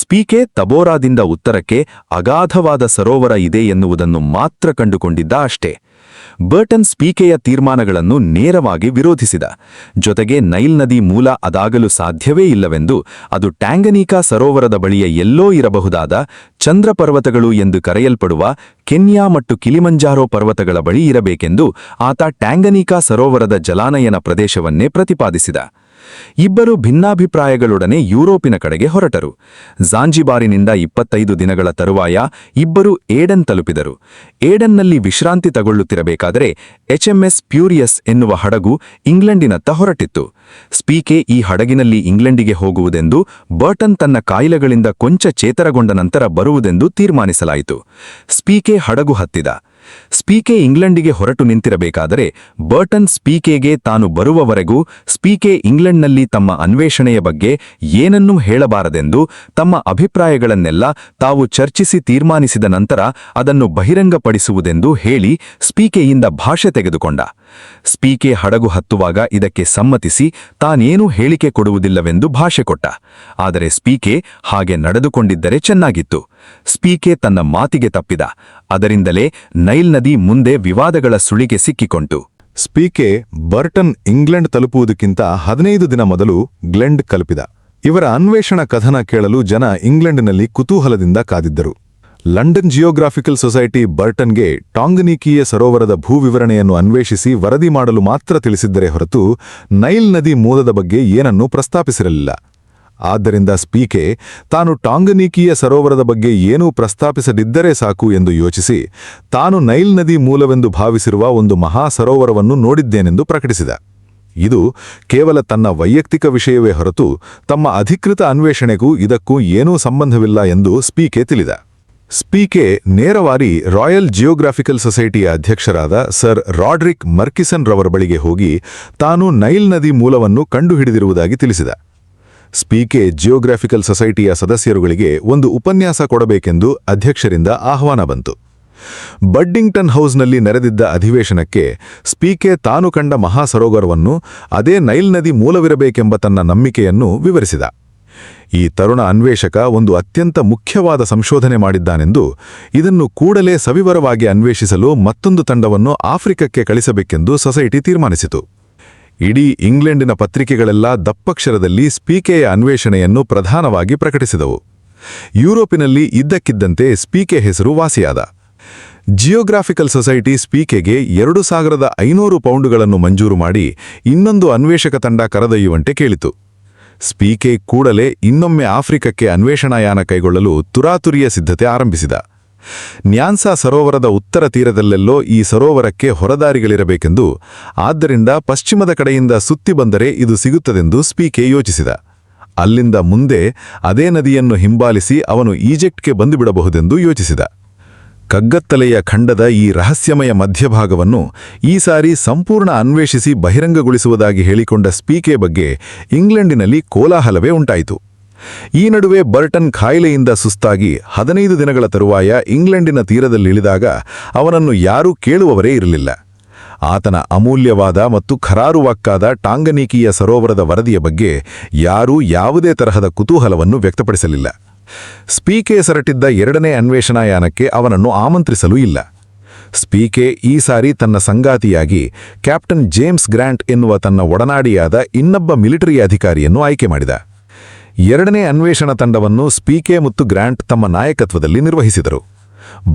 ಸ್ಪೀಕೆ ತಬೋರಾದಿಂದ ಉತ್ತರಕ್ಕೆ ಅಗಾಧವಾದ ಸರೋವರ ಇದೆ ಎನ್ನುವುದನ್ನು ಮಾತ್ರ ಕಂಡುಕೊಂಡಿದ್ದ ಅಷ್ಟೇ. ಬರ್ಟನ್ ಸ್ಪೀಕೆಯ ತೀರ್ಮಾನಗಳನ್ನು ನೇರವಾಗಿ ವಿರೋಧಿಸಿದ. ಜೊತೆಗೆ ನೈಲ್ ನದಿ ಮೂಲ ಅದಾಗಲು ಸಾಧ್ಯವೇ ಇಲ್ಲವೆಂದು, ಅದು ಟ್ಯಾಂಗನೀಕಾ ಸರೋವರದ ಬಳಿಯ ಎಲ್ಲೋ ಇರಬಹುದಾದ ಚಂದ್ರ ಪರ್ವತಗಳು ಎಂದು ಕರೆಯಲ್ಪಡುವ ಕೆನ್ಯಾ ಮತ್ತು ಕಿಲಿಮಂಜಾರೋ ಪರ್ವತಗಳ ಬಳಿ ಇರಬೇಕೆಂದು ಆತ ಟ್ಯಾಂಗನೀಕಾ ಸರೋವರದ ಜಲಾನಯನ ಪ್ರದೇಶವನ್ನೇ ಪ್ರತಿಪಾದಿಸಿದ. ಇಬ್ಬರು ಭಿನ್ನಾಭಿಪ್ರಾಯಗಳೊಡನೆ ಯುರೋಪಿನ ಕಡೆಗೆ ಹೊರಟರು. ಝಾಂಜಿಬಾರಿನಿಂದ 25 ದಿನಗಳ ತರುವಾಯ ಇಬ್ಬರು ಏಡನ್ ತಲುಪಿದರು. ಏಡನ್ನಲ್ಲಿ ವಿಶ್ರಾಂತಿ ತಗೊಳ್ಳುತ್ತಿರಬೇಕಾದರೆ HMS ಪ್ಯೂರಿಯಸ್ ಎನ್ನುವ ಹಡಗು ಇಂಗ್ಲೆಂಡಿನತ್ತ ಹೊರಟಿತ್ತು. ಸ್ಪೀಕೆ ಈ ಹಡಗಿನಲ್ಲಿ ಇಂಗ್ಲೆಂಡಿಗೆ ಹೋಗುವುದೆಂದು, ಬರ್ಟನ್ ತನ್ನ ಕಾಯಿಲೆಗಳಿಂದ ಕೊಂಚ ಚೇತರಗೊಂಡ ನಂತರ ಬರುವುದೆಂದು ತೀರ್ಮಾನಿಸಲಾಯಿತು. ಸ್ಪೀಕೆ ಹಡಗು ಹತ್ತಿದ. ಸ್ಪೀಕೆ ಇಂಗ್ಲೆಂಡಿಗೆ ಹೊರಟು ನಿಂತಿರಬೇಕಾದರೆ ಬರ್ಟನ್ ಸ್ಪೀಕೆಗೆ ತಾನು ಬರುವವರೆಗೂ ಸ್ಪೀಕೆ ಇಂಗ್ಲೆಂಡ್ನಲ್ಲಿ ತಮ್ಮ ಅನ್ವೇಷಣೆಯ ಬಗ್ಗೆ ಏನನ್ನೂ ಹೇಳಬಾರದೆಂದು, ತಮ್ಮ ಅಭಿಪ್ರಾಯಗಳನ್ನೆಲ್ಲ ತಾವು ಚರ್ಚಿಸಿ ತೀರ್ಮಾನಿಸಿದ ನಂತರ ಅದನ್ನು ಬಹಿರಂಗಪಡಿಸುವುದೆಂದು ಹೇಳಿ ಸ್ಪೀಕೆಯಿಂದ ಭಾಷೆ ತೆಗೆದುಕೊಂಡ. ಸ್ಪೀಕೆ ಹಡಗು ಹತ್ತುವಾಗ ಇದಕ್ಕೆ ಸಮ್ಮತಿಸಿ ತಾನೇನೂ ಹೇಳಿಕೆ ಕೊಡುವುದಿಲ್ಲವೆಂದು ಭಾಷೆ ಕೊಟ್ಟ. ಆದರೆ ಸ್ಪೀಕೆ ಹಾಗೆ ನಡೆದುಕೊಂಡಿದ್ದರೆ ಚೆನ್ನಾಗಿತ್ತು. ಸ್ಪೀಕೆ ತನ್ನ ಮಾತಿಗೆ ತಪ್ಪಿದ. ಅದರಿಂದಲೇ ನೈಲ್ ನದಿ ಮುಂದೆ ವಿವಾದಗಳ ಸುಳಿಗೆ ಸಿಕ್ಕಿಕೊಂತು. ಸ್ಪೀಕೆ ಬರ್ಟನ್ ಇಂಗ್ಲೆಂಡ್ ತಲುಪುವುದಕ್ಕಿಂತ 15 ದಿನ ಮೊದಲು ಗ್ಲೆಂಡ್ ತಲುಪಿದ. ಇವರ ಅನ್ವೇಷಣಾ ಕಥನ ಕೇಳಲು ಜನ ಇಂಗ್ಲೆಂಡಿನಲ್ಲಿ ಕುತೂಹಲದಿಂದ ಕಾದಿದ್ದರು. ಲಂಡನ್ ಜಿಯೋಗ್ರಾಫಿಕಲ್ ಸೊಸೈಟಿ ಬರ್ಟನ್ಗೆ ಟಾಂಗನೀಕೀಯ ಸರೋವರದ ಭೂವಿವರಣೆಯನ್ನು ಅನ್ವೇಷಿಸಿ ವರದಿ ಮಾಡಲು ಮಾತ್ರ ತಿಳಿಸಿದ್ದರೆ ಹೊರತು ನೈಲ್ ನದಿ ಮೂಲದ ಬಗ್ಗೆ ಏನನ್ನೂ ಪ್ರಸ್ತಾಪಿಸಿರಲಿಲ್ಲ. ಆದ್ದರಿಂದ ಸ್ಪೀಕೆ ತಾನು ಟಾಂಗನೀಕೀಯ ಸರೋವರದ ಬಗ್ಗೆ ಏನೂ ಪ್ರಸ್ತಾಪಿಸದಿದ್ದರೆ ಸಾಕು ಎಂದು ಯೋಚಿಸಿ ತಾನು ನೈಲ್ ನದಿ ಮೂಲವೆಂದು ಭಾವಿಸಿರುವ ಒಂದು ಮಹಾ ಸರೋವರವನ್ನು ನೋಡಿದ್ದೇನೆಂದು ಪ್ರಕಟಿಸಿದ. ಇದು ಕೇವಲ ತನ್ನ ವೈಯಕ್ತಿಕ ವಿಷಯವೇ ಹೊರತು ತಮ್ಮ ಅಧಿಕೃತ ಅನ್ವೇಷಣೆಗೂ ಇದಕ್ಕೂ ಏನೂ ಸಂಬಂಧವಿಲ್ಲ ಎಂದು ಸ್ಪೀಕೆ ತಿಳಿದ. ಸ್ಪೀಕೆ ನೇರವಾಗಿ ರಾಯಲ್ ಜಿಯೋಗ್ರಾಫಿಕಲ್ ಸೊಸೈಟಿಯ ಅಧ್ಯಕ್ಷರಾದ ಸರ್ ರಾಡ್ರಿಕ್ ಮರ್ಕಿಸನ್ ರವರ ಬಳಿಗೆ ಹೋಗಿ ತಾನು ನೈಲ್ ನದಿ ಮೂಲವನ್ನು ಕಂಡುಹಿಡಿದಿರುವುದಾಗಿ ತಿಳಿಸಿದ. ಸ್ಪೀಕೆ ಜಿಯೋಗ್ರಾಫಿಕಲ್ ಸೊಸೈಟಿಯ ಸದಸ್ಯರುಗಳಿಗೆ ಒಂದು ಉಪನ್ಯಾಸ ಕೊಡಬೇಕೆಂದು ಅಧ್ಯಕ್ಷರಿಂದ ಆಹ್ವಾನ ಬಂತು. ಬಡ್ಡಿಂಗ್ಟನ್ ಹೌಸ್ನಲ್ಲಿ ನೆರೆದಿದ್ದ ಅಧಿವೇಶನಕ್ಕೆ ಸ್ಪೀಕೆ ತಾನು ಕಂಡ ಮಹಾಸರೋವರವನ್ನು ಅದೇ ನೈಲ್ ನದಿ ಮೂಲವಿರಬೇಕೆಂಬ ತನ್ನ ನಂಬಿಕೆಯನ್ನು ವಿವರಿಸಿದ. ಈ ತರುಣ ಅನ್ವೇಷಕ ಒಂದು ಅತ್ಯಂತ ಮುಖ್ಯವಾದ ಸಂಶೋಧನೆ ಮಾಡಿದ್ದಾನೆಂದು, ಇದನ್ನು ಕೂಡಲೇ ಸವಿವರವಾಗಿ ಅನ್ವೇಷಿಸಲು ಮತ್ತೊಂದು ತಂಡವನ್ನು ಆಫ್ರಿಕಕ್ಕೆ ಕಳಿಸಬೇಕೆಂದು ಸೊಸೈಟಿ ತೀರ್ಮಾನಿಸಿತು. ಇಡೀ ಇಂಗ್ಲೆಂಡಿನ ಪತ್ರಿಕೆಗಳೆಲ್ಲ ದಪ್ಪಕ್ಷರದಲ್ಲಿ ಸ್ಪೀಕೆಯ ಅನ್ವೇಷಣೆಯನ್ನು ಪ್ರಧಾನವಾಗಿ ಪ್ರಕಟಿಸಿದವು. ಯುರೋಪಿನಲ್ಲಿ ಇದ್ದಕ್ಕಿದ್ದಂತೆ ಸ್ಪೀಕೆ ಹೆಸರು ವಾಸಿಯಾದ. ಜಿಯೋಗ್ರಾಫಿಕಲ್ ಸೊಸೈಟಿ ಸ್ಪೀಕೆಗೆ 2500 ಪೌಂಡುಗಳನ್ನು ಮಂಜೂರು ಮಾಡಿ ಇನ್ನೊಂದು ಅನ್ವೇಷಕ ತಂಡ ಕರೆದೊಯ್ಯುವಂತೆ ಕೇಳಿತು. ಸ್ಪೀಕೆ ಕೂಡಲೇ ಇನ್ನೊಮ್ಮೆ ಆಫ್ರಿಕಕ್ಕೆ ಅನ್ವೇಷಣಾಯಾನ ಕೈಗೊಳ್ಳಲು ತುರಾತುರಿಯ ಸಿದ್ಧತೆ ಆರಂಭಿಸಿದ. ನ್ಯಾನ್ಸಾ ಸರೋವರದ ಉತ್ತರ ತೀರದಲ್ಲೆಲ್ಲೋ ಈ ಸರೋವರಕ್ಕೆ ಹೊರದಾರಿಗಳಿರಬೇಕೆಂದು, ಆದ್ದರಿಂದ ಪಶ್ಚಿಮದ ಕಡೆಯಿಂದ ಸುತ್ತಿ ಬಂದರೆ ಇದು ಸಿಗುತ್ತದೆಂದು ಸ್ಪೀಕೆ ಯೋಚಿಸಿದ. ಅಲ್ಲಿಂದ ಮುಂದೆ ಅದೇ ನದಿಯನ್ನು ಹಿಂಬಾಲಿಸಿ ಅವನು ಈಜಿಪ್ಟ್ಗೆ ಬಂದುಬಿಡಬಹುದೆಂದು ಯೋಚಿಸಿದ. ಕಗ್ಗತ್ತಲೆಯ ಖಂಡದ ಈ ರಹಸ್ಯಮಯ ಮಧ್ಯಭಾಗವನ್ನು ಈ ಸಾರಿ ಸಂಪೂರ್ಣ ಅನ್ವೇಷಿಸಿ ಬಹಿರಂಗಗೊಳಿಸುವುದಾಗಿ ಹೇಳಿಕೊಂಡ ಸ್ಪೀಕೆ ಬಗ್ಗೆ ಇಂಗ್ಲೆಂಡಿನಲ್ಲಿ ಕೋಲಾಹಲವೇ ಉಂಟಾಯಿತು. ಈ ನಡುವೆ ಬರ್ಟನ್ ಖಾಯಿಲೆಯಿಂದ ಸುಸ್ತಾಗಿ 15 ದಿನಗಳ ತರುವಾಯ ಇಂಗ್ಲೆಂಡಿನ ತೀರದಲ್ಲಿಳಿದಾಗ ಅವನನ್ನು ಯಾರೂ ಕೇಳುವವರೇ ಇರಲಿಲ್ಲ. ಆತನ ಅಮೂಲ್ಯವಾದ ಮತ್ತು ಖರಾರುವಾಕ್ಕಾದ ಟಾಂಗನೀಕೀಯ ಸರೋವರದ ವರದಿಯ ಬಗ್ಗೆ ಯಾರೂ ಯಾವುದೇ ತರಹದ ಕುತೂಹಲವನ್ನು ವ್ಯಕ್ತಪಡಿಸಲಿಲ್ಲ. ಸ್ಪೀಕೆ ಸರಟಿದ್ದ 2ನೇ ಅನ್ವೇಷಣಾಯಾನಕ್ಕೆ ಅವನನ್ನು ಆಮಂತ್ರಿಸಲೂ ಇಲ್ಲ. ಸ್ಪೀಕೆ ಈ ಸಾರಿ ತನ್ನ ಸಂಗಾತಿಯಾಗಿ ಕ್ಯಾಪ್ಟನ್ ಜೇಮ್ಸ್ ಗ್ರಾಂಟ್ ಎನ್ನುವ ತನ್ನ ಒಡನಾಡಿಯಾದ ಇನ್ನೊಬ್ಬ ಮಿಲಿಟರಿ ಅಧಿಕಾರಿಯನ್ನು ಆಯ್ಕೆ ಮಾಡಿದ. 2ನೇ ಅನ್ವೇಷಣಾ ತಂಡವನ್ನು ಸ್ಪೀಕೆ ಮತ್ತು ಗ್ರಾಂಟ್ ತಮ್ಮ ನಾಯಕತ್ವದಲ್ಲಿ ನಿರ್ವಹಿಸಿದರು.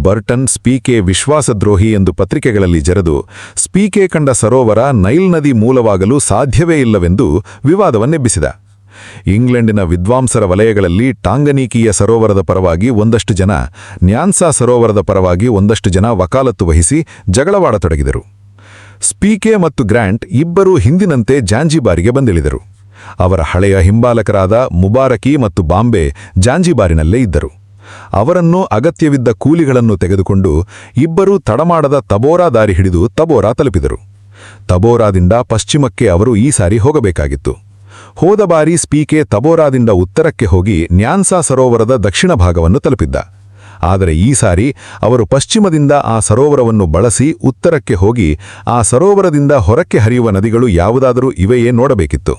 ಬರ್ಟನ್ ಸ್ಪೀಕೆ ವಿಶ್ವಾಸದ್ರೋಹಿ ಎಂದು ಪತ್ರಿಕೆಗಳಲ್ಲಿ ಜರೆದು ಸ್ಪೀಕೆ ಕಂಡ ಸರೋವರ ನೈಲ್ ನದಿ ಮೂಲವಾಗಲು ಸಾಧ್ಯವೇ ಇಲ್ಲವೆಂದು ವಿವಾದವನ್ನೆಬ್ಬಿಸಿದ. ಇಂಗ್ಲೆಂಡಿನ ವಿದ್ವಾಂಸರ ವಲಯಗಳಲ್ಲಿ ಟಾಂಗನೀಕೀಯ ಸರೋವರದ ಪರವಾಗಿ ಒಂದಷ್ಟು ಜನ, ನ್ಯಾನ್ಸಾ ಸರೋವರದ ಪರವಾಗಿ ಒಂದಷ್ಟು ಜನ ವಕಾಲತ್ತು ವಹಿಸಿ ಜಗಳವಾಡತೊಡಗಿದರು. ಸ್ಪೀಕೆ ಮತ್ತು ಗ್ರ್ಯಾಂಟ್ ಇಬ್ಬರೂ ಹಿಂದಿನಂತೆ ಜಾಂಜಿಬಾರಿಗೆ ಬಂದಿಳಿದರು. ಅವರ ಹಳೆಯ ಹಿಂಬಾಲಕರಾದ ಮುಬಾರಕಿ ಮತ್ತು ಬಾಂಬೆ ಜಾಂಜಿಬಾರಿನಲ್ಲೇ ಇದ್ದರು. ಅವರನ್ನು ಅಗತ್ಯವಿದ್ದ ಕೂಲಿಗಳನ್ನು ತೆಗೆದುಕೊಂಡು ಇಬ್ಬರೂ ತಡಮಾಡದ ತಬೋರಾ ದಾರಿ ಹಿಡಿದು ತಬೋರಾ ತಲುಪಿದರು. ತಬೋರಾದಿಂದ ಪಶ್ಚಿಮಕ್ಕೆ ಅವರು ಈ ಸಾರಿ ಹೋಗಬೇಕಾಗಿತ್ತು. ಹೋದ ಬಾರಿ ಸ್ಪೀಕೆ ತಬೋರಾದಿಂದ ಉತ್ತರಕ್ಕೆ ಹೋಗಿ ನ್ಯಾನ್ಸಾ ಸರೋವರದ ದಕ್ಷಿಣ ಭಾಗವನ್ನು ತಲುಪಿದ್ದ. ಆದರೆ ಈ ಸಾರಿ ಅವರು ಪಶ್ಚಿಮದಿಂದ ಆ ಸರೋವರವನ್ನು ಬಳಸಿ ಉತ್ತರಕ್ಕೆ ಹೋಗಿ ಆ ಸರೋವರದಿಂದ ಹೊರಕ್ಕೆ ಹರಿಯುವ ನದಿಗಳು ಯಾವುದಾದರೂ ಇವೆಯೇ ನೋಡಬೇಕಿತ್ತು.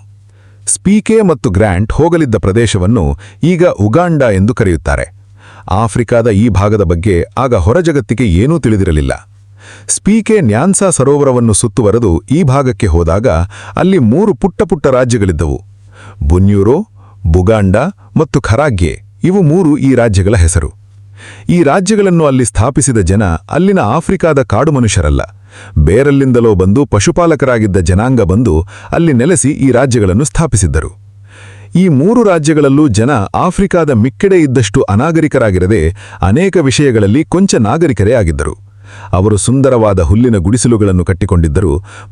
ಸ್ಪೀಕೆ ಮತ್ತು ಗ್ರ್ಯಾಂಟ್ ಹೋಗಲಿದ್ದ ಪ್ರದೇಶವನ್ನು ಈಗ ಉಗಾಂಡ ಎಂದು ಕರೆಯುತ್ತಾರೆ. ಆಫ್ರಿಕಾದ ಈ ಭಾಗದ ಬಗ್ಗೆ ಆಗ ಹೊರಜಗತ್ತಿಗೆ ಏನೂ ತಿಳಿದಿರಲಿಲ್ಲ. ಸ್ಪೀಕೆ ನ್ಯಾನ್ಸಾ ಸರೋವರವನ್ನು ಸುತ್ತುವರೆದು ಈ ಭಾಗಕ್ಕೆ ಹೋದಾಗ ಅಲ್ಲಿ 3 ಪುಟ್ಟ ಪುಟ್ಟ ರಾಜ್ಯಗಳಿದ್ದವು. ಬುನ್ಯೂರೋ, ಬುಗಾಂಡ ಮತ್ತು ಖರಾಗ್ಯೆ ಇವು 3 ಈ ರಾಜ್ಯಗಳ ಹೆಸರು. ಈ ರಾಜ್ಯಗಳನ್ನು ಅಲ್ಲಿ ಸ್ಥಾಪಿಸಿದ ಜನ ಅಲ್ಲಿನ ಆಫ್ರಿಕಾದ ಕಾಡು ಮನುಷ್ಯರಲ್ಲ, ಬೇರೆಲ್ಲಿಂದಲೋ ಬಂದು ಪಶುಪಾಲಕರಾಗಿದ್ದ ಜನಾಂಗ ಬಂದು ಅಲ್ಲಿ ನೆಲೆಸಿ ಈ ರಾಜ್ಯಗಳನ್ನು ಸ್ಥಾಪಿಸಿದ್ದರು. ಈ 3 ರಾಜ್ಯಗಳಲ್ಲೂ ಜನ ಆಫ್ರಿಕಾದ ಮಿಕ್ಕೆಡೆ ಇದ್ದಷ್ಟು ಅನಾಗರಿಕರಾಗಿರದೆ ಅನೇಕ ವಿಷಯಗಳಲ್ಲಿ ಕೊಂಚ ನಾಗರಿಕರೇ ಆಗಿದ್ದರು. ಅವರು ಸುಂದರವಾದ ಹುಲ್ಲಿನ ಗುಡಿಸಲುಗಳನ್ನು ಕಟ್ಟಿಕೊಂಡಿದ್ದರು,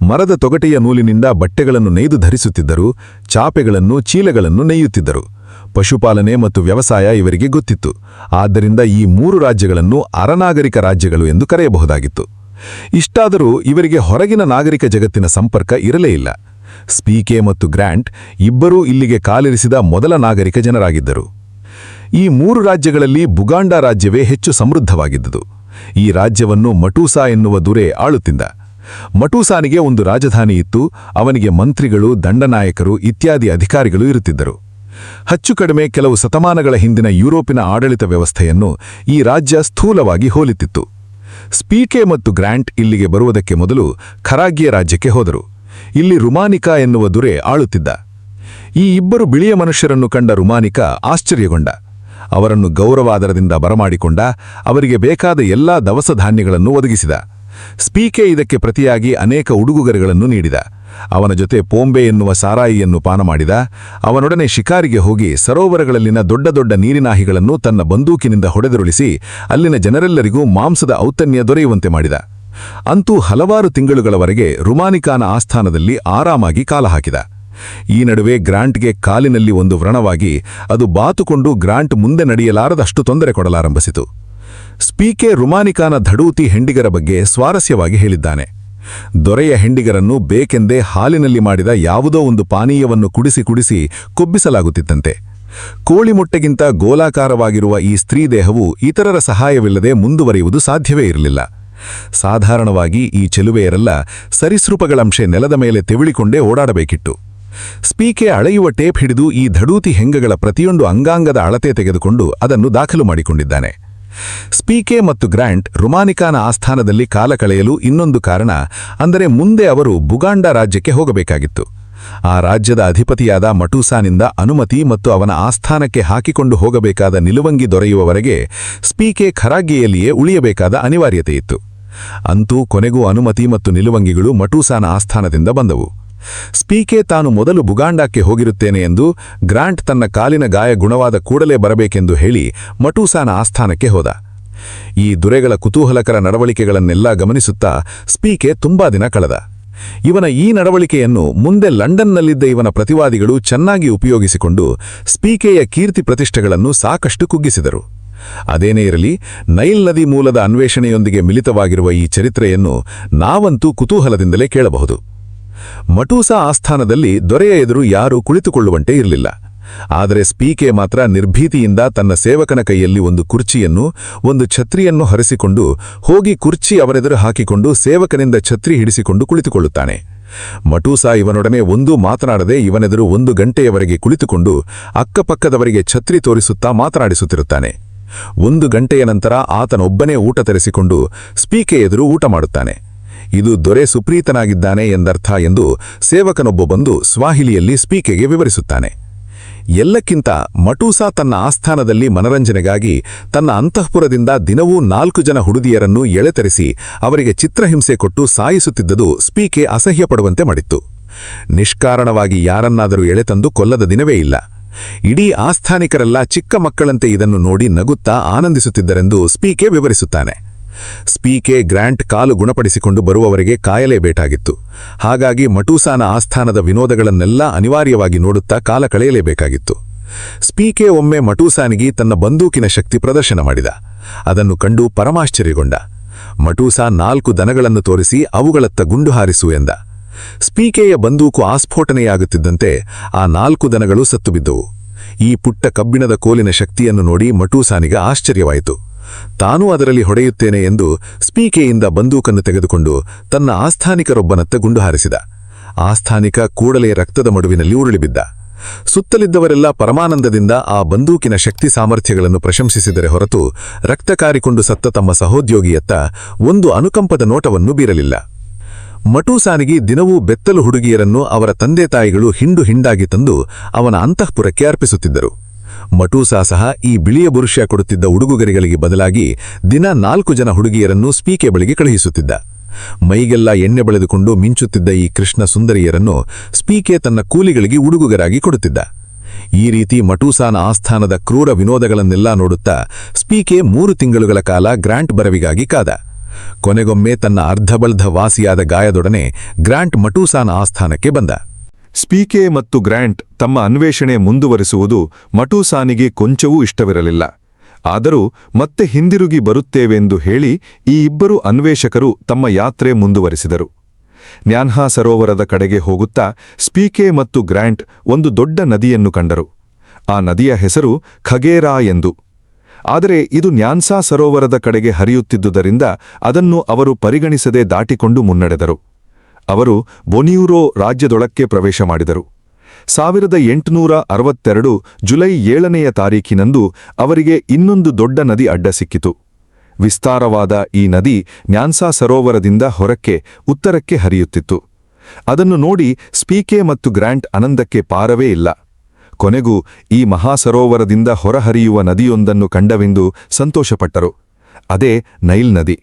ಮರದ ತೊಗಟೆಯ ನೂಲಿನಿಂದ ಬಟ್ಟೆಗಳನ್ನು ನೇಯ್ದು ಧರಿಸುತ್ತಿದ್ದರು, ಚಾಪೆಗಳನ್ನು ಚೀಲಗಳನ್ನು ನೇಯುತ್ತಿದ್ದರು. ಪಶುಪಾಲನೆ ಮತ್ತು ವ್ಯವಸಾಯ ಇವರಿಗೆ ಗೊತ್ತಿತ್ತು. ಆದ್ದರಿಂದ ಈ 3 ರಾಜ್ಯಗಳನ್ನು ಅರನಾಗರಿಕ ರಾಜ್ಯಗಳು ಎಂದು ಕರೆಯಬಹುದಾಗಿತ್ತು. ಇಷ್ಟಾದರೂ ಇವರಿಗೆ ಹೊರಗಿನ ನಾಗರಿಕ ಜಗತ್ತಿನ ಸಂಪರ್ಕ ಇರಲೇ ಇಲ್ಲ. ಸ್ಪೀಕೆ ಮತ್ತು ಗ್ರ್ಯಾಂಟ್ ಇಬ್ಬರೂ ಇಲ್ಲಿಗೆ ಕಾಲಿರಿಸಿದ ಮೊದಲ ನಾಗರಿಕ ಜನರಾಗಿದ್ದರು. ಈ 3 ರಾಜ್ಯಗಳಲ್ಲಿ ಬುಗಾಂಡ ರಾಜ್ಯವೇ ಹೆಚ್ಚು ಸಮೃದ್ಧವಾಗಿದ್ದುದು. ಈ ರಾಜ್ಯವನ್ನು ಮಟೂಸಾ ಎನ್ನುವ ದುರೆ ಆಳುತ್ತಿದ್ದ. ಮಟೂಸಾನಿಗೆ ಒಂದು ರಾಜಧಾನಿ ಇತ್ತು. ಅವನಿಗೆ ಮಂತ್ರಿಗಳು, ದಂಡನಾಯಕರು ಇತ್ಯಾದಿ ಅಧಿಕಾರಿಗಳು ಇರುತ್ತಿದ್ದರು. ಹೆಚ್ಚು ಕಡಿಮೆ ಕೆಲವು ಶತಮಾನಗಳ ಹಿಂದಿನ ಯುರೋಪಿನ ಆಡಳಿತ ವ್ಯವಸ್ಥೆಯನ್ನು ಈ ರಾಜ್ಯ ಸ್ಥೂಲವಾಗಿ ಹೋಲುತ್ತಿತ್ತು. ಸ್ಪೀಕೆ ಮತ್ತು ಗ್ರ್ಯಾಂಟ್ ಇಲ್ಲಿಗೆ ಬರುವುದಕ್ಕೆ ಮೊದಲು ಖರಾಗ್ಯೆ ರಾಜ್ಯಕ್ಕೆ ಹೋದರು. ಇಲ್ಲಿ ರುಮಾನಿಕಾ ಎನ್ನುವ ದುರೆ ಆಳುತ್ತಿದ್ದ. ಈ ಇಬ್ಬರು ಬಿಳಿಯ ಮನುಷ್ಯರನ್ನು ಕಂಡ ರುಮಾನಿಕಾ ಆಶ್ಚರ್ಯಗೊಂಡ. ಅವರನ್ನು ಗೌರವಾದರದಿಂದ ಬರಮಾಡಿಕೊಂಡ. ಅವರಿಗೆ ಬೇಕಾದ ಎಲ್ಲಾ ದವಸ ಧಾನ್ಯಗಳನ್ನು ಒದಗಿಸಿದ. ಸ್ಪೀಕೆ ಇದಕ್ಕೆ ಪ್ರತಿಯಾಗಿ ಅನೇಕ ಉಡುಗೊರೆಗಳನ್ನು ನೀಡಿದ. ಅವನ ಜೊತೆ ಪೋಂಬೆ ಎನ್ನುವ ಸಾರಾಯಿಯನ್ನು ಪಾನ ಮಾಡಿದ. ಅವನೊಡನೆ ಶಿಕಾರಿಗೆ ಹೋಗಿ ಸರೋವರಗಳಲ್ಲಿನ ದೊಡ್ಡ ದೊಡ್ಡ ನೀರಿನಾಹಿಗಳನ್ನು ತನ್ನ ಬಂದೂಕಿನಿಂದ ಹೊಡೆದುರುಳಿಸಿ ಅಲ್ಲಿನ ಜನರೆಲ್ಲರಿಗೂ ಮಾಂಸದ ಔತಣ್ಯ ದೊರೆಯುವಂತೆ ಮಾಡಿದ. ಅಂತೂ ಹಲವಾರು ತಿಂಗಳುಗಳವರೆಗೆ ರುಮಾನಿಕಾನ ಆಸ್ಥಾನದಲ್ಲಿ ಆರಾಮಾಗಿ ಕಾಲ ಹಾಕಿದ. ಈ ನಡುವೆ ಗ್ರಾಂಟ್ಗೆ ಕಾಲಿನಲ್ಲಿ ಒಂದು ವ್ರಣವಾಗಿ ಅದು ಬಾತುಕೊಂಡು ಗ್ರಾಂಟ್ ಮುಂದೆ ನಡೆಯಲಾರದಷ್ಟು ತೊಂದರೆ ಕೊಡಲಾರಂಭಿಸಿತು. ಸ್ಪೀಕೆ ರುಮಾನಿಕಾನ ಧಡೂತಿ ಹೆಂಡಿಗರ ಬಗ್ಗೆ ಸ್ವಾರಸ್ಯವಾಗಿ ಹೇಳಿದ್ದಾನೆ. ದೊರೆಯ ಹೆಂಡಿಗರನ್ನು ಬೇಕೆಂದೇ ಹಾಲಿನಲ್ಲಿ ಮಾಡಿದ ಯಾವುದೋ ಒಂದು ಪಾನೀಯವನ್ನು ಕುಡಿಸಿ ಕೊಬ್ಬಿಸಲಾಗುತ್ತಿತ್ತಂತೆ. ಕೋಳಿಮೊಟ್ಟೆಗಿಂತ ಗೋಲಾಕಾರವಾಗಿರುವ ಈ ಸ್ತ್ರೀ ದೇಹವು ಇತರರ ಸಹಾಯವಿಲ್ಲದೆ ಮುಂದುವರಿಯುವುದು ಸಾಧ್ಯವೇ ಇರಲಿಲ್ಲ. ಸಾಧಾರಣವಾಗಿ ಈ ಚೆಲುವೆಯರೆಲ್ಲ ಸರೀಸೃಪಗಳಂಶೆ ನೆಲದ ಮೇಲೆ ತೆವಳಿಕೊಂಡೇ ಓಡಾಡಬೇಕಿತ್ತು. ಸ್ಪೀಕೆ ಅಳೆಯುವ ಟೇಪ್ ಹಿಡಿದು ಈ ಧಡೂತಿ ಹೆಂಗಗಳ ಪ್ರತಿಯೊಂದು ಅಂಗಾಂಗದ ಅಳತೆ ತೆಗೆದುಕೊಂಡು ಅದನ್ನು ದಾಖಲು ಮಾಡಿಕೊಂಡಿದ್ದಾನೆ. ಸ್ಪೀಕೆ ಮತ್ತು ಗ್ರ್ಯಾಂಟ್ ರುಮಾನಿಕಾನ ಆಸ್ಥಾನದಲ್ಲಿ ಕಾಲ ಕಳೆಯಲು ಇನ್ನೊಂದು ಕಾರಣ, ಅಂದರೆ ಮುಂದೆ ಅವರು ಬುಗಾಂಡ ರಾಜ್ಯಕ್ಕೆ ಹೋಗಬೇಕಾಗಿತ್ತು. ಆ ರಾಜ್ಯದ ಅಧಿಪತಿಯಾದ ಮಟೂಸಾನಿಂದ ಅನುಮತಿ ಮತ್ತು ಅವನ ಆಸ್ಥಾನಕ್ಕೆ ಹಾಕಿಕೊಂಡು ಹೋಗಬೇಕಾದ ನಿಲುವಂಗಿ ದೊರೆಯುವವರೆಗೆ ಸ್ಪೀಕೆ ಖರಾಗ್ಯೆಯಲ್ಲಿಯೇ ಉಳಿಯಬೇಕಾದ ಅನಿವಾರ್ಯತೆಯಿತ್ತು. ಅಂತೂ ಕೊನೆಗೂ ಅನುಮತಿ ಮತ್ತು ನಿಲುವಂಗಿಗಳು ಮಟೂಸಾನ ಆಸ್ಥಾನದಿಂದ ಬಂದವು. ಸ್ಪೀಕೆ ತಾನು ಮೊದಲು ಬುಗಾಂಡಕ್ಕೆ ಹೋಗಿರುತ್ತೇನೆ ಎಂದು, ಗ್ರಾಂಟ್ ತನ್ನ ಕಾಲಿನ ಗಾಯ ಗುಣವಾದ ಕೂಡಲೇ ಬರಬೇಕೆಂದು ಹೇಳಿ ಮಟೂಸಾನ ಆಸ್ಥಾನಕ್ಕೆ ಹೋದ. ಈ ದುರೆಗಳ ಕುತೂಹಲಕರ ನಡವಳಿಕೆಗಳನ್ನೆಲ್ಲ ಗಮನಿಸುತ್ತಾ ಸ್ಪೀಕೆ ತುಂಬಾ ದಿನ ಕಳೆದ. ಇವನ ಈ ನಡವಳಿಕೆಯನ್ನು ಮುಂದೆ ಲಂಡನ್ನಲ್ಲಿದ್ದ ಇವನ ಪ್ರತಿವಾದಿಗಳು ಚೆನ್ನಾಗಿ ಉಪಯೋಗಿಸಿಕೊಂಡು ಸ್ಪೀಕೆಯ ಕೀರ್ತಿ ಪ್ರತಿಷ್ಠೆಗಳನ್ನು ಸಾಕಷ್ಟು ಕುಗ್ಗಿಸಿದರು. ಅದೇನೇ ಇರಲಿ, ನೈಲ್ ನದಿ ಮೂಲದ ಅನ್ವೇಷಣೆಯೊಂದಿಗೆ ಮಿಲಿತವಾಗಿರುವ ಈ ಚರಿತ್ರೆಯನ್ನು ನಾವಂತೂ ಕುತೂಹಲದಿಂದಲೇ ಕೇಳಬಹುದು. ಮಟೂಸಾ ಆಸ್ಥಾನದಲ್ಲಿ ದೊರೆಯ ಎದುರು ಯಾರೂ ಕುಳಿತುಕೊಳ್ಳುವಂತೆ ಇರಲಿಲ್ಲ. ಆದರೆ ಸ್ಪೀಕೆ ಮಾತ್ರ ನಿರ್ಭೀತಿಯಿಂದ ತನ್ನ ಸೇವಕನ ಕೈಯಲ್ಲಿ ಒಂದು ಕುರ್ಚಿಯನ್ನು, ಒಂದು ಛತ್ರಿಯನ್ನು ಹರಿಸಿಕೊಂಡು ಹೋಗಿ ಕುರ್ಚಿ ಅವರೆದುರು ಹಾಕಿಕೊಂಡು ಸೇವಕನಿಂದ ಛತ್ರಿ ಹಿಡಿಸಿಕೊಂಡು ಕುಳಿತುಕೊಳ್ಳುತ್ತಾನೆ. ಮಟೂಸಾ ಇವನೊಡನೆ ಒಂದೂ ಮಾತನಾಡದೆ ಇವನೆದುರು 1 ಗಂಟೆಯವರೆಗೆ ಕುಳಿತುಕೊಂಡು ಅಕ್ಕಪಕ್ಕದವರಿಗೆ ಛತ್ರಿ ತೋರಿಸುತ್ತಾ ಮಾತನಾಡಿಸುತ್ತಿರುತ್ತಾನೆ. 1 ಗಂಟೆಯ ನಂತರ ಆತನೊಬ್ಬನೇ ಊಟ ತರಿಸಿಕೊಂಡು ಸ್ಪೀಕೆ ಎದುರು ಊಟ ಮಾಡುತ್ತಾನೆ. ಇದು ದೊರೆ ಸುಪ್ರೀತನಾಗಿದ್ದಾನೆ ಎಂದರ್ಥ ಎಂದು ಸೇವಕನೊಬ್ಬ ಬಂದು ಸ್ವಾಹಿಲಿಯಲ್ಲಿ ಸ್ಪೀಕೆಗೆ ವಿವರಿಸುತ್ತಾನೆ. ಎಲ್ಲಕ್ಕಿಂತ ಮಟೂಸಾ ತನ್ನ ಆಸ್ಥಾನದಲ್ಲಿ ಮನರಂಜನೆಗಾಗಿ ತನ್ನ ಅಂತಃಪುರದಿಂದ ದಿನವೂ 4 ಜನ ಹುಡುಗಿಯರನ್ನು ಎಳೆತರಿಸಿ ಅವರಿಗೆ ಚಿತ್ರಹಿಂಸೆ ಕೊಟ್ಟು ಸಾಯಿಸುತ್ತಿದ್ದುದು ಸ್ಪೀಕೆ ಅಸಹ್ಯಪಡುವಂತೆ ಮಾಡಿತ್ತು. ನಿಷ್ಕಾರಣವಾಗಿ ಯಾರನ್ನಾದರೂ ಎಳೆತಂದು ಕೊಲ್ಲದ ದಿನವೇ ಇಲ್ಲ. ಇಡೀ ಆಸ್ಥಾನಿಕರೆಲ್ಲ ಚಿಕ್ಕ ಮಕ್ಕಳಂತೆ ಇದನ್ನು ನೋಡಿ ನಗುತ್ತಾ ಆನಂದಿಸುತ್ತಿದ್ದರೆಂದು ಸ್ಪೀಕೆ ವಿವರಿಸುತ್ತಾನೆ. ಸ್ಪೀಕೆ ಗ್ರ್ಯಾಂಟ್ ಕಾಲು ಗುಣಪಡಿಸಿಕೊಂಡು ಬರುವವರೆಗೆ ಕಾಯಲೇಬೇಕಾಗಿತ್ತು. ಹಾಗಾಗಿ ಮಟೂಸಾನ ಆಸ್ಥಾನದ ವಿನೋದಗಳನ್ನೆಲ್ಲ ಅನಿವಾರ್ಯವಾಗಿ ನೋಡುತ್ತಾ ಕಾಲ ಕಳೆಯಲೇಬೇಕಾಗಿತ್ತು. ಸ್ಪೀಕೆ ಒಮ್ಮೆ ಮಟೂಸಾನಿಗೆ ತನ್ನ ಬಂದೂಕಿನ ಶಕ್ತಿ ಪ್ರದರ್ಶನ ಮಾಡಿದ. ಅದನ್ನು ಕಂಡು ಪರಮಾಶ್ಚರ್ಯಗೊಂಡ. ಮಟೂಸಾ 4 ದನಗಳನ್ನು ತೋರಿಸಿ ಅವುಗಳತ್ತ ಗುಂಡು ಹಾರಿಸು ಎಂದ. ಸ್ಪೀಕೆಯ ಬಂದೂಕು ಆಸ್ಫೋಟನೆಯಾಗುತ್ತಿದ್ದಂತೆ ಆ 4 ದನಗಳು ಸತ್ತುಬಿದ್ದವು. ಈ ಪುಟ್ಟ ಕಬ್ಬಿಣದ ಕೋಲಿನ ಶಕ್ತಿಯನ್ನು ನೋಡಿ ಮಟೂಸಾನಿಗೆ ಆಶ್ಚರ್ಯವಾಯಿತು. ತಾನೂ ಅದರಲ್ಲಿ ಹೊಡೆಯುತ್ತೇನೆ ಎಂದು ಸ್ಪೀಕೆಯಿಂದ ಬಂದೂಕನ್ನು ತೆಗೆದುಕೊಂಡು ತನ್ನ ಆಸ್ಥಾನಿಕರೊಬ್ಬನತ್ತ ಗುಂಡು ಹಾರಿಸಿದ. ಆಸ್ಥಾನಿಕ ಕೂಡಲೇ ರಕ್ತದ ಮಡುವಿನಲ್ಲಿ ಉರುಳಿಬಿದ್ದ. ಸುತ್ತಲಿದ್ದವರೆಲ್ಲ ಪರಮಾನಂದದಿಂದ ಆ ಬಂದೂಕಿನ ಶಕ್ತಿ ಸಾಮರ್ಥ್ಯಗಳನ್ನು ಪ್ರಶಂಸಿಸಿದರೆ ಹೊರತು ರಕ್ತ ಕಾರಿಕೊಂಡು ಸತ್ತ ತಮ್ಮ ಸಹೋದ್ಯೋಗಿಯತ್ತ ಒಂದು ಅನುಕಂಪದ ನೋಟವನ್ನು ಬೀರಲಿಲ್ಲ. ಮಟೂಸಾನಿಗೆ ದಿನವೂ ಬೆತ್ತಲು ಹುಡುಗಿಯರನ್ನು ಅವರ ತಂದೆ ತಾಯಿಗಳು ಹಿಂಡು ಹಿಂಡಾಗಿ ತಂದು ಅವನ ಅಂತಃಪುರಕ್ಕೆ ಅರ್ಪಿಸುತ್ತಿದ್ದರು. ಮಟೂಸಾ ಸಹ ಈ ಬಿಳಿಯ ಬುರುಷ್ಯ ಕೊಡುತ್ತಿದ್ದ ಉಡುಗೊರೆಗಳಿಗೆ ಬದಲಾಗಿ ದಿನ 4 ಜನ ಹುಡುಗಿಯರನ್ನು ಸ್ಪೀಕೆ ಬಳಿಗೆ ಕಳುಹಿಸುತ್ತಿದ್ದ. ಮೈಗೆಲ್ಲ ಎಣ್ಣೆ ಬಳೆದುಕೊಂಡು ಮಿಂಚುತ್ತಿದ್ದ ಈ ಕೃಷ್ಣ ಸುಂದರಿಯರನ್ನು ಸ್ಪೀಕೆ ತನ್ನ ಕೂಲಿಗಳಿಗೆ ಉಡುಗೊರೆಯಾಗಿ ಕೊಡುತ್ತಿದ್ದ. ಈ ರೀತಿ ಮಟೂಸಾನ ಆಸ್ಥಾನದ ಕ್ರೂರ ವಿನೋದಗಳನ್ನೆಲ್ಲ ನೋಡುತ್ತಾ ಸ್ಪೀಕೆ 3 ತಿಂಗಳುಗಳ ಕಾಲ ಗ್ರ್ಯಾಂಟ್ ಬರವಿಗಾಗಿ ಕಾದ. ಕೊನೆಗೊಮ್ಮೆ ತನ್ನ ಅರ್ಧಬಲ್ಧ ವಾಸಿಯಾದ ಗಾಯದೊಡನೆ ಗ್ರ್ಯಾಂಟ್ ಮಟೂಸಾನ ಆಸ್ಥಾನಕ್ಕೆ ಬಂದ. ಸ್ಪೀಕೆ ಮತ್ತು ಗ್ರ್ಯಾಂಟ್ ತಮ್ಮ ಅನ್ವೇಷಣೆ ಮುಂದುವರಿಸುವುದು ಮಟೂಸಾನಿಗೆ ಕೊಂಚವೂ ಇಷ್ಟವಿರಲಿಲ್ಲ. ಆದರೂ ಮತ್ತೆ ಹಿಂದಿರುಗಿ ಬರುತ್ತೇವೆಂದು ಹೇಳಿ ಈ ಇಬ್ಬರು ಅನ್ವೇಷಕರು ತಮ್ಮ ಯಾತ್ರೆ ಮುಂದುವರಿಸಿದರು. ನ್ಯಾನ್ಹಾ ಸರೋವರದ ಕಡೆಗೆ ಹೋಗುತ್ತಾ ಸ್ಪೀಕೆ ಮತ್ತು ಗ್ರ್ಯಾಂಟ್ ಒಂದು ದೊಡ್ಡ ನದಿಯನ್ನು ಕಂಡರು. ಆ ನದಿಯ ಹೆಸರು ಖಗೇರಾ ಎಂದು. ಆದರೆ ಇದು ನ್ಯಾನ್ಸಾ ಸರೋವರದ ಕಡೆಗೆ ಹರಿಯುತ್ತಿದ್ದುದರಿಂದ ಅದನ್ನು ಅವರು ಪರಿಗಣಿಸದೆ ದಾಟಿಕೊಂಡು ಮುನ್ನಡೆದರು. ಅವರು ಬೊನಿಯೂರೋ ರಾಜ್ಯದೊಳಕ್ಕೆ ಪ್ರವೇಶ ಮಾಡಿದರು. 1862 ಜುಲೈ 7ನೆಯ ತಾರೀಖಿನಂದು ಅವರಿಗೆ ಇನ್ನೊಂದು ದೊಡ್ಡ ನದಿ ಅಡ್ಡ ಸಿಕ್ಕಿತು. ವಿಸ್ತಾರವಾದ ಈ ನದಿ ನ್ಯಾನ್ಸಾ ಸರೋವರದಿಂದ ಹೊರಕ್ಕೆ ಉತ್ತರಕ್ಕೆ ಹರಿಯುತ್ತಿತ್ತು. ಅದನ್ನು ನೋಡಿ ಸ್ಪೀಕೆ ಮತ್ತು ಗ್ರ್ಯಾಂಟ್ ಆನಂದಕ್ಕೆ ಪಾರವೇ ಇಲ್ಲ. ಕೊನೆಗೂ ಈ ಮಹಾಸರೋವರದಿಂದ ಹೊರಹರಿಯುವ ನದಿಯೊಂದನ್ನು ಕಂಡವೆಂದು ಸಂತೋಷಪಟ್ಟರು. ಅದೇ ನೈಲ್ ನದಿ.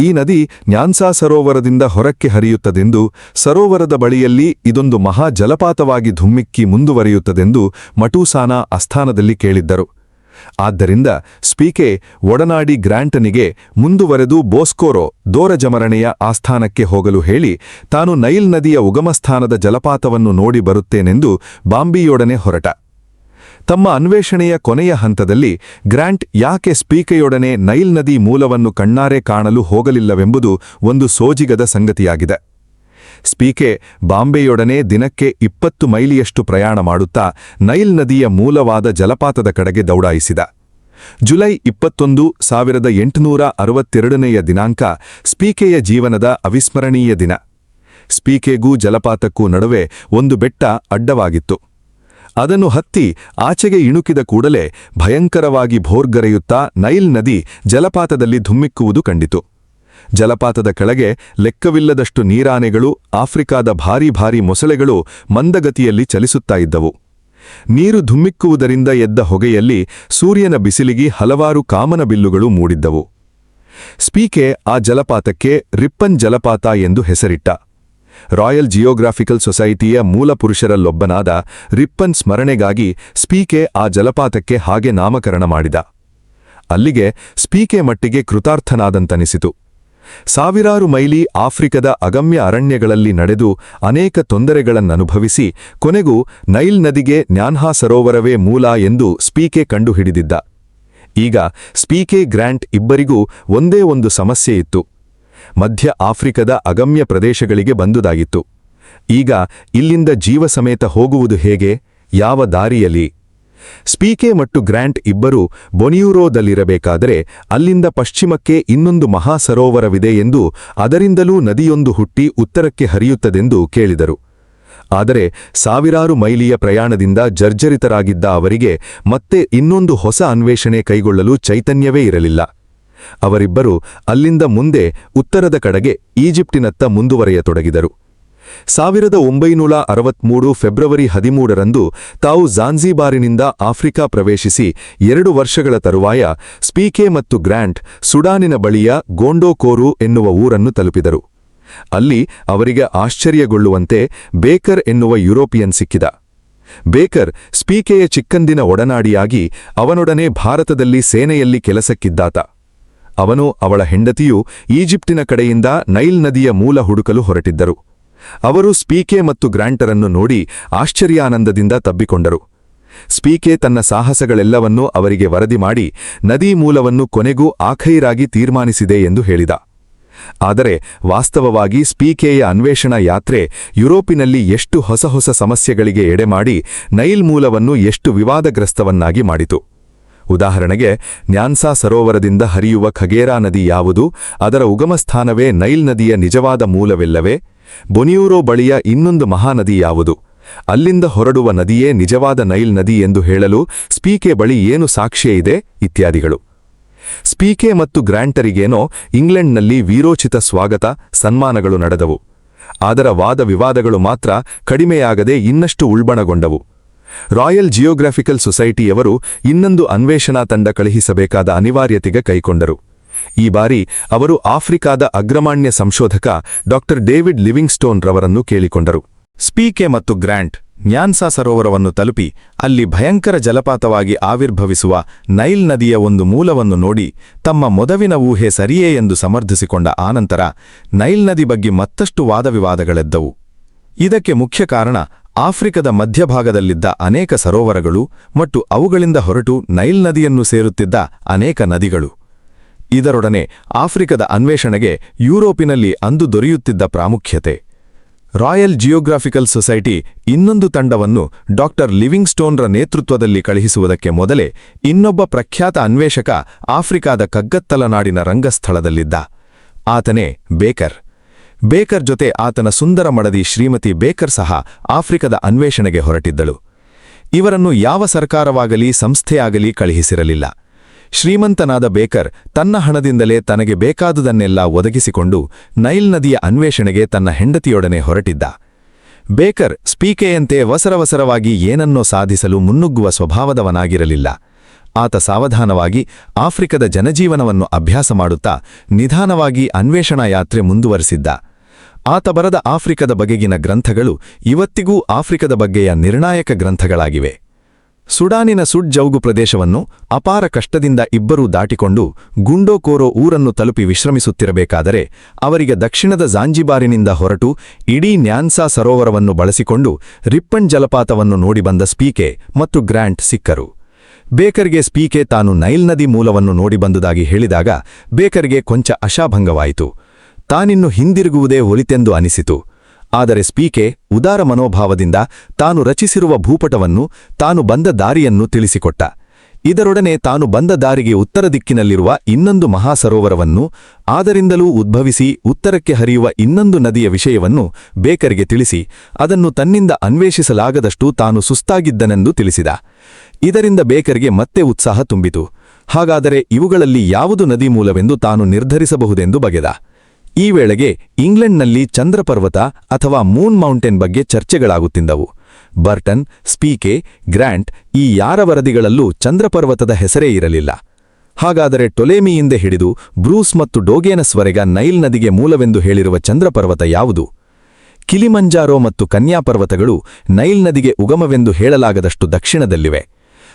ಈ ನದಿ ನ್ಯಾನ್ಸಾ ಸರೋವರದಿಂದ ಹೊರಕ್ಕೆ ಹರಿಯುತ್ತದೆಂದು, ಸರೋವರದ ಬಳಿಯಲ್ಲಿ ಇದೊಂದು ಮಹಾ ಜಲಪಾತವಾಗಿ ಧುಮ್ಮಿಕ್ಕಿ ಮುಂದುವರಿಯುತ್ತದೆಂದು ಮಟೂಸಾನ ಆಸ್ಥಾನದಲ್ಲಿ ಕೇಳಿದ್ದರು. ಆದ್ದರಿಂದ ಸ್ಪೀಕೆ ಒಡನಾಡಿ ಗ್ರ್ಯಾಂಟನಿಗೆ ಮುಂದುವರೆದು ಬೋಸ್ಕೋರೋ ದೋರಜಮರಣೆಯ ಆಸ್ಥಾನಕ್ಕೆ ಹೋಗಲು ಹೇಳಿ ತಾನು ನೈಲ್ ನದಿಯ ಉಗಮಸ್ಥಾನದ ಜಲಪಾತವನ್ನು ನೋಡಿ ಬರುತ್ತೇನೆಂದು ಬಾಂಬಿಯೊಡನೆ ಹೊರಟ. ತಮ್ಮ ಅನ್ವೇಷಣೆಯ ಕೊನೆಯ ಹಂತದಲ್ಲಿ ಗ್ರ್ಯಾಂಟ್ ಯಾಕೆ ಸ್ಪೀಕೆಯೊಡನೆ ನೈಲ್ ನದಿ ಮೂಲವನ್ನು ಕಣ್ಣಾರೆ ಕಾಣಲು ಹೋಗಲಿಲ್ಲವೆಂಬುದು ಒಂದು ಸೋಜಿಗದ ಸಂಗತಿಯಾಗಿದೆ. ಸ್ಪೀಕೆ ಬಾಂಬೆಯೊಡನೆ ದಿನಕ್ಕೆ 20 ಮೈಲಿಯಷ್ಟು ಪ್ರಯಾಣ ಮಾಡುತ್ತಾ ನೈಲ್ ನದಿಯ ಮೂಲವಾದ ಜಲಪಾತದ ಕಡೆಗೆ ದೌಡಾಯಿಸಿದ. ಜುಲೈ 21, 1862ನೆಯ ದಿನಾಂಕ ಸ್ಪೀಕೆಯ ಜೀವನದ ಅವಿಸ್ಮರಣೀಯ ದಿನ. ಸ್ಪೀಕೆಗೂ ಜಲಪಾತಕ್ಕೂ ನಡುವೆ ಒಂದು ಬೆಟ್ಟ ಅಡ್ಡವಾಗಿತ್ತು. ಅದನ್ನು ಹತ್ತಿ ಆಚೆಗೆ ಇಣುಕಿದ ಕೂಡಲೇ ಭಯಂಕರವಾಗಿ ಭೋರ್ಗರೆಯುತ್ತಾ ನೈಲ್ ನದಿ ಜಲಪಾತದಲ್ಲಿ ಧುಮ್ಮಿಕ್ಕುವುದು ಕಂಡಿತು. ಜಲಪಾತದ ಕೆಳಗೆ ಲೆಕ್ಕವಿಲ್ಲದಷ್ಟು ನೀರಾನೆಗಳು, ಆಫ್ರಿಕಾದ ಭಾರೀ ಭಾರೀ ಮೊಸಳೆಗಳು ಮಂದಗತಿಯಲ್ಲಿ ಚಲಿಸುತ್ತಾ ಇದ್ದವು. ನೀರು ಧುಮ್ಮಿಕ್ಕುವುದರಿಂದ ಎದ್ದ ಹೊಗೆಯಲ್ಲಿ ಸೂರ್ಯನ ಬಿಸಿಲಿಗೆ ಹಲವಾರು ಕಾಮನ ಬಿಲ್ಲುಗಳು ಮೂಡಿದ್ದವು. ಸ್ಪೀಕೆ ಆ ಜಲಪಾತಕ್ಕೆ ರಿಪ್ಪನ್ ಜಲಪಾತ ಎಂದು ಹೆಸರಿಟ್ಟ. ರಾಯಲ್ ಜಿಯೋಗ್ರಾಫಿಕಲ್ ಸೊಸೈಟಿಯ ಮೂಲಪುರುಷರಲ್ಲೊಬ್ಬನಾದ ರಿಪ್ಪನ್ ಸ್ಮರಣೆಗಾಗಿ ಸ್ಪೀಕೆ ಆ ಜಲಪಾತಕ್ಕೆ ಹಾಗೆ ನಾಮಕರಣ ಮಾಡಿದ. ಅಲ್ಲಿಗೆ ಸ್ಪೀಕೆ ಮಟ್ಟಿಗೆ ಕೃತಾರ್ಥನಾದಂತನಿಸಿತು. ಸಾವಿರಾರು ಮೈಲಿ ಆಫ್ರಿಕದ ಅಗಮ್ಯ ಅರಣ್ಯಗಳಲ್ಲಿ ನಡೆದು ಅನೇಕ ತೊಂದರೆಗಳನ್ನನುಭವಿಸಿ ಕೊನೆಗೂ ನೈಲ್ ನದಿಗೆ ನ್ಯಾನ್ಹಾ ಸರೋವರವೇ ಮೂಲ ಎಂದು ಸ್ಪೀಕೆ ಕಂಡುಹಿಡಿದಿದ್ದ. ಈಗ ಸ್ಪೀಕೆ ಗ್ರ್ಯಾಂಟ್ ಇಬ್ಬರಿಗೂ ಒಂದೇ ಒಂದು ಸಮಸ್ಯೆಯಿತ್ತು. ಮಧ್ಯ ಆಫ್ರಿಕದ ಅಗಮ್ಯ ಪ್ರದೇಶಗಳಿಗೆ ಬಂದುದಾಗಿತ್ತು. ಈಗ ಇಲ್ಲಿಂದ ಜೀವಸಮೇತ ಹೋಗುವುದು ಹೇಗೆ? ಯಾವ ದಾರಿಯಲ್ಲಿ? ಸ್ಪೀಕೆ ಮತ್ತು ಗ್ರ್ಯಾಂಟ್ ಇಬ್ಬರೂ ಬೊನಿಯೂರೋದಲ್ಲಿರಬೇಕಾದರೆ ಅಲ್ಲಿಂದ ಪಶ್ಚಿಮಕ್ಕೆ ಇನ್ನೊಂದು ಮಹಾಸರೋವರವಿದೆ ಎಂದು, ಅದರಿಂದಲೂ ನದಿಯೊಂದು ಹುಟ್ಟಿ ಉತ್ತರಕ್ಕೆ ಹರಿಯುತ್ತದೆಂದು ಕೇಳಿದರು. ಆದರೆ ಸಾವಿರಾರು ಮೈಲಿಯ ಪ್ರಯಾಣದಿಂದ ಜರ್ಜರಿತರಾಗಿದ್ದ ಅವರಿಗೆ ಮತ್ತೆ ಇನ್ನೊಂದು ಹೊಸ ಅನ್ವೇಷಣೆ ಕೈಗೊಳ್ಳಲು ಚೈತನ್ಯವೇ ಇರಲಿಲ್ಲ. ಅವರಿಬ್ಬರು ಅಲ್ಲಿಂದ ಮುಂದೆ ಉತ್ತರದ ಕಡೆಗೆ ಈಜಿಪ್ಟಿನತ್ತ ಮುಂದುವರೆಯತೊಡಗಿದರು. 1963 ಫೆಬ್ರವರಿ 13ರಂದು ತಾವು ಝಾನ್ಝಿಬಾರಿನಿಂದ ಆಫ್ರಿಕಾ ಪ್ರವೇಶಿಸಿ 2 ವರ್ಷಗಳ ತರುವಾಯ ಸ್ಪೀಕೆ ಮತ್ತು ಗ್ರ್ಯಾಂಟ್ ಸುಡಾನಿನ ಬಳಿಯ ಗೋಂಡೋಕೋರು ಎನ್ನುವ ಊರನ್ನು ತಲುಪಿದರು. ಅಲ್ಲಿ ಅವರಿಗೆ ಆಶ್ಚರ್ಯಗೊಳ್ಳುವಂತೆ ಬೇಕರ್ ಎನ್ನುವ ಯುರೋಪಿಯನ್ ಸಿಕ್ಕಿದ. ಬೇಕರ್ ಸ್ಪೀಕೆಯ ಚಿಕ್ಕಂದಿನ ಒಡನಾಡಿಯಾಗಿ ಅವನೊಡನೆ ಭಾರತದಲ್ಲಿ ಸೇನೆಯಲ್ಲಿ ಕೆಲಸಕ್ಕಿದ್ದಾತ. ಅವನು ಅವಳ ಹೆಂಡತಿಯು ಈಜಿಪ್ಟಿನ ಕಡೆಯಿಂದ ನೈಲ್ ನದಿಯ ಮೂಲ ಹುಡುಕಲು ಹೊರಟಿದ್ದರು. ಅವರು ಸ್ಪೀಕೆ ಮತ್ತು ಗ್ರಾಂಟರನ್ನು ನೋಡಿ ಆಶ್ಚರ್ಯಾನಂದದಿಂದ ತಬ್ಬಿಕೊಂಡರು. ಸ್ಪೀಕೆ ತನ್ನ ಸಾಹಸಗಳೆಲ್ಲವನ್ನೂ ಅವರಿಗೆ ವರದಿ ಮಾಡಿ ನದೀ ಮೂಲವನ್ನು ಕೊನೆಗೂ ಆಖೈರಾಗಿ ತೀರ್ಮಾನಿಸಿದೆ ಎಂದು ಹೇಳಿದ. ಆದರೆ ವಾಸ್ತವವಾಗಿ ಸ್ಪೀಕೆಯ ಅನ್ವೇಷಣಾ ಯಾತ್ರೆ ಯುರೋಪಿನಲ್ಲಿ ಎಷ್ಟು ಹೊಸ ಹೊಸ ಸಮಸ್ಯೆಗಳಿಗೆ ಎಡೆಮಾಡಿ ನೈಲ್ ಮೂಲವನ್ನು ಎಷ್ಟು ವಿವಾದಗ್ರಸ್ತವನ್ನಾಗಿ ಮಾಡಿತು. ಉದಾಹರಣೆಗೆ, ನ್ಯಾನ್ಸಾ ಸರೋವರದಿಂದ ಹರಿಯುವ ಖಗೇರಾ ನದಿ ಯಾವುದು? ಅದರ ಉಗಮಸ್ಥಾನವೇ ನೈಲ್ ನದಿಯ ನಿಜವಾದ ಮೂಲವಿಲ್ಲವೇ? ಬೊನಿಯೂರೋ ಬಳಿಯ ಇನ್ನೊಂದು ಮಹಾನದಿ ಯಾವುದು? ಅಲ್ಲಿಂದ ಹೊರಡುವ ನದಿಯೇ ನಿಜವಾದ ನೈಲ್ ನದಿ ಎಂದು ಹೇಳಲು ಸ್ಪೀಕೆ ಬಳಿ ಏನು ಸಾಕ್ಷ್ಯ ಇದೆ? ಇತ್ಯಾದಿಗಳು. ಸ್ಪೀಕೆ ಮತ್ತು ಗ್ರಾಂಟರಿಗೇನೋ ಇಂಗ್ಲೆಂಡ್ನಲ್ಲಿ ವೀರೋಚಿತ ಸ್ವಾಗತ, ಸನ್ಮಾನಗಳು ನಡೆದವು. ಅದರ ವಾದ ವಿವಾದಗಳು ಮಾತ್ರ ಕಡಿಮೆಯಾಗದೆ ಇನ್ನಷ್ಟು ಉಲ್ಬಣಗೊಂಡವು. ರಾಯಲ್ ಜಿಯೋಗ್ರಾಫಿಕಲ್ ಸೊಸೈಟಿಯವರು ಇನ್ನೊಂದು ಅನ್ವೇಷಣಾ ತಂಡ ಕಳುಹಿಸಬೇಕಾದ ಅನಿವಾರ್ಯತೆಗೆ ಕೈಕೊಂಡರು. ಈ ಬಾರಿ ಅವರು ಆಫ್ರಿಕಾದ ಅಗ್ರಮಾನ್ಯ ಸಂಶೋಧಕ ಡಾ ಡೇವಿಡ್ ಲಿವಿಂಗ್ಸ್ಟೋನ್ ರವರನ್ನು ಕೇಳಿಕೊಂಡರು. ಸ್ಪೀಕೆ ಮತ್ತು ಗ್ರಾಂಟ್ ನ್ಯಾನ್ಸಾ ಸರೋವರವನ್ನು ತಲುಪಿ ಅಲ್ಲಿ ಭಯಂಕರ ಜಲಪಾತವಾಗಿ ಆವಿರ್ಭವಿಸುವ ನೈಲ್ ನದಿಯ ಒಂದು ಮೂಲವನ್ನು ನೋಡಿ ತಮ್ಮ ಮೊದವಿನ ಊಹೆ ಸರಿಯೇ ಎಂದು ಸಮರ್ಥಿಸಿಕೊಂಡ ಆನಂತರ ನೈಲ್ ನದಿ ಬಗ್ಗೆ ಮತ್ತಷ್ಟು ವಾದವಿವಾದಗಳೆದ್ದವು. ಇದಕ್ಕೆ ಮುಖ್ಯ ಕಾರಣ ಆಫ್ರಿಕದ ಮಧ್ಯಭಾಗದಲ್ಲಿದ್ದ ಅನೇಕ ಸರೋವರಗಳು ಮತ್ತು ಅವುಗಳಿಂದ ಹೊರಟು ನೈಲ್ ನದಿಯನ್ನು ಸೇರುತ್ತಿದ್ದ ಅನೇಕ ನದಿಗಳು. ಇದರೊಡನೆ ಆಫ್ರಿಕದ ಅನ್ವೇಷಣೆಗೆ ಯುರೋಪಿನಲ್ಲಿ ಅಂದು ದೊರೆಯುತ್ತಿದ್ದ ಪ್ರಾಮುಖ್ಯತೆ. ರಾಯಲ್ ಜಿಯೋಗ್ರಾಫಿಕಲ್ ಸೊಸೈಟಿ ಇನ್ನೊಂದು ತಂಡವನ್ನು ಡಾ ಲಿವಿಂಗ್ಸ್ಟೋನ್ರ ನೇತೃತ್ವದಲ್ಲಿ ಕಳುಹಿಸುವುದಕ್ಕೆ ಮೊದಲೇ ಇನ್ನೊಬ್ಬ ಪ್ರಖ್ಯಾತ ಅನ್ವೇಷಕ ಆಫ್ರಿಕಾದ ಕಗ್ಗತ್ತಲನಾಡಿನ ರಂಗಸ್ಥಳದಲ್ಲಿದ್ದ. ಆತನೇ ಬೇಕರ್. ಬೇಕರ್ ಜೊತೆ ಆತನ ಸುಂದರ ಮಡದಿ ಶ್ರೀಮತಿ ಬೇಕರ್ ಸಹ ಆಫ್ರಿಕದ ಅನ್ವೇಷಣೆಗೆ ಹೊರಟಿದ್ದಳು. ಇವರನ್ನು ಯಾವ ಸರ್ಕಾರವಾಗಲಿ ಸಂಸ್ಥೆಯಾಗಲಿ ಕಳುಹಿಸಿರಲಿಲ್ಲ. ಶ್ರೀಮಂತನಾದ ಬೇಕರ್ ತನ್ನ ಹಣದಿಂದಲೇ ತನಗೆ ಬೇಕಾದುದನ್ನೆಲ್ಲ ಒದಗಿಸಿಕೊಂಡು ನೈಲ್ ನದಿಯ ಅನ್ವೇಷಣೆಗೆ ತನ್ನ ಹೆಂಡತಿಯೊಡನೆ ಹೊರಟಿದ್ದ. ಬೇಕರ್ ಸ್ಪೀಕೆಯಂತೆ ವಸರವಸರವಾಗಿ ಏನನ್ನೋ ಸಾಧಿಸಲು ಮುನ್ನುಗ್ಗುವ ಸ್ವಭಾವದವನಾಗಿರಲಿಲ್ಲ. ಆತ ಸಾವಧಾನವಾಗಿ ಆಫ್ರಿಕದ ಜನಜೀವನವನ್ನು ಅಭ್ಯಾಸ ಮಾಡುತ್ತಾ ನಿಧಾನವಾಗಿ ಅನ್ವೇಷಣಾ ಯಾತ್ರೆ ಮುಂದುವರೆಸಿದ್ದ. ಆತ ಬರೆದ ಆಫ್ರಿಕದ ಬಗೆಗಿನ ಗ್ರಂಥಗಳು ಇವತ್ತಿಗೂ ಆಫ್ರಿಕದ ಬಗ್ಗೆಯ ನಿರ್ಣಾಯಕ ಗ್ರಂಥಗಳಾಗಿವೆ. ಸುಡಾನಿನ ಸುಡ್ಜೌಗು ಪ್ರದೇಶವನ್ನು ಅಪಾರ ಕಷ್ಟದಿಂದ ಇಬ್ಬರೂ ದಾಟಿಕೊಂಡು ಗುಂಡೋಕೋರೋ ಊರನ್ನು ತಲುಪಿ ವಿಶ್ರಮಿಸುತ್ತಿರಬೇಕಾದರೆ ಅವರಿಗೆ ದಕ್ಷಿಣದ ಝಾಂಜಿಬಾರಿನಿಂದ ಹೊರಟು ಇಡೀ ನ್ಯಾನ್ಸಾ ಸರೋವರವನ್ನು ಬಳಸಿಕೊಂಡು ರಿಪ್ಪನ್ ಜಲಪಾತವನ್ನು ನೋಡಿಬಂದ ಸ್ಪೀಕೆ ಮತ್ತು ಗ್ರಾಂಟ್ ಸಿಕ್ಕರು. ಬೇಕರ್ಗೆ ಸ್ಪೀಕೆ ತಾನು ನೈಲ್ ನದಿ ಮೂಲವನ್ನು ನೋಡಿಬಂದುದಾಗಿ ಹೇಳಿದಾಗ ಬೇಕರ್ಗೆ ಕೊಂಚ ಆಶಾಭಂಗವಾಯಿತು. ತಾನಿನ್ನು ಹಿಂದಿರುಗುವುದೇ ಒಲಿತೆಂದು ಅನಿಸಿತು. ಆದರೆ ಸ್ಪೀಕೆ ಉದಾರ ಮನೋಭಾವದಿಂದ ತಾನು ರಚಿಸಿರುವ ಭೂಪಟವನ್ನು, ತಾನು ಬಂದ ದಾರಿಯನ್ನು ತಿಳಿಸಿಕೊಟ್ಟ. ಇದರೊಡನೆ ತಾನು ಬಂದ ದಾರಿಗೆ ಉತ್ತರ ದಿಕ್ಕಿನಲ್ಲಿರುವ ಇನ್ನೊಂದು ಮಹಾಸರೋವರವನ್ನು, ಆದರಿಂದಲೂ ಉದ್ಭವಿಸಿ ಉತ್ತರಕ್ಕೆ ಹರಿಯುವ ಇನ್ನೊಂದು ನದಿಯ ವಿಷಯವನ್ನು ಬೇಕರ್ಗೆ ತಿಳಿಸಿ ಅದನ್ನು ತನ್ನಿಂದ ಅನ್ವೇಷಿಸಲಾಗದಷ್ಟು ತಾನು ಸುಸ್ತಾಗಿದ್ದನೆಂದು ತಿಳಿಸಿದ. ಇದರಿಂದ ಬೇಕರ್ಗೆ ಮತ್ತೆ ಉತ್ಸಾಹ ತುಂಬಿತು. ಹಾಗಾದರೆ ಇವುಗಳಲ್ಲಿ ಯಾವುದು ನದಿ ಮೂಲವೆಂದು ತಾನು ನಿರ್ಧರಿಸಬಹುದೆಂದು ಬಗೆದ. ಈ ವೇಳೆಗೆ ಇಂಗ್ಲೆಂಡ್ನಲ್ಲಿ ಚಂದ್ರಪರ್ವತ ಅಥವಾ ಮೂನ್ ಮೌಂಟೇನ್ ಬಗ್ಗೆ ಚರ್ಚೆಗಳಾಗುತ್ತಿದ್ದವು. ಬರ್ಟನ್, ಸ್ಪೀಕೆ, ಗ್ರಾಂಟ್ ಈ ಯಾರ ವರದಿಗಳಲ್ಲೂ ಚಂದ್ರಪರ್ವತದ ಹೆಸರೇ ಇರಲಿಲ್ಲ. ಹಾಗಾದರೆ ಟೊಲೆಮಿಯಿಂದ ಹಿಡಿದು ಬ್ರೂಸ್ ಮತ್ತು ಡೋಗೇನಸ್ವರೆಗ ನೈಲ್ ನದಿಗೆ ಮೂಲವೆಂದು ಹೇಳಿರುವ ಚಂದ್ರಪರ್ವತ ಯಾವುದು? ಕಿಲಿಮಂಜಾರೋ ಮತ್ತು ಕನ್ಯಾಪರ್ವತಗಳು ನೈಲ್ ನದಿಗೆ ಉಗಮವೆಂದು ಹೇಳಲಾಗದಷ್ಟು ದಕ್ಷಿಣದಲ್ಲಿವೆ.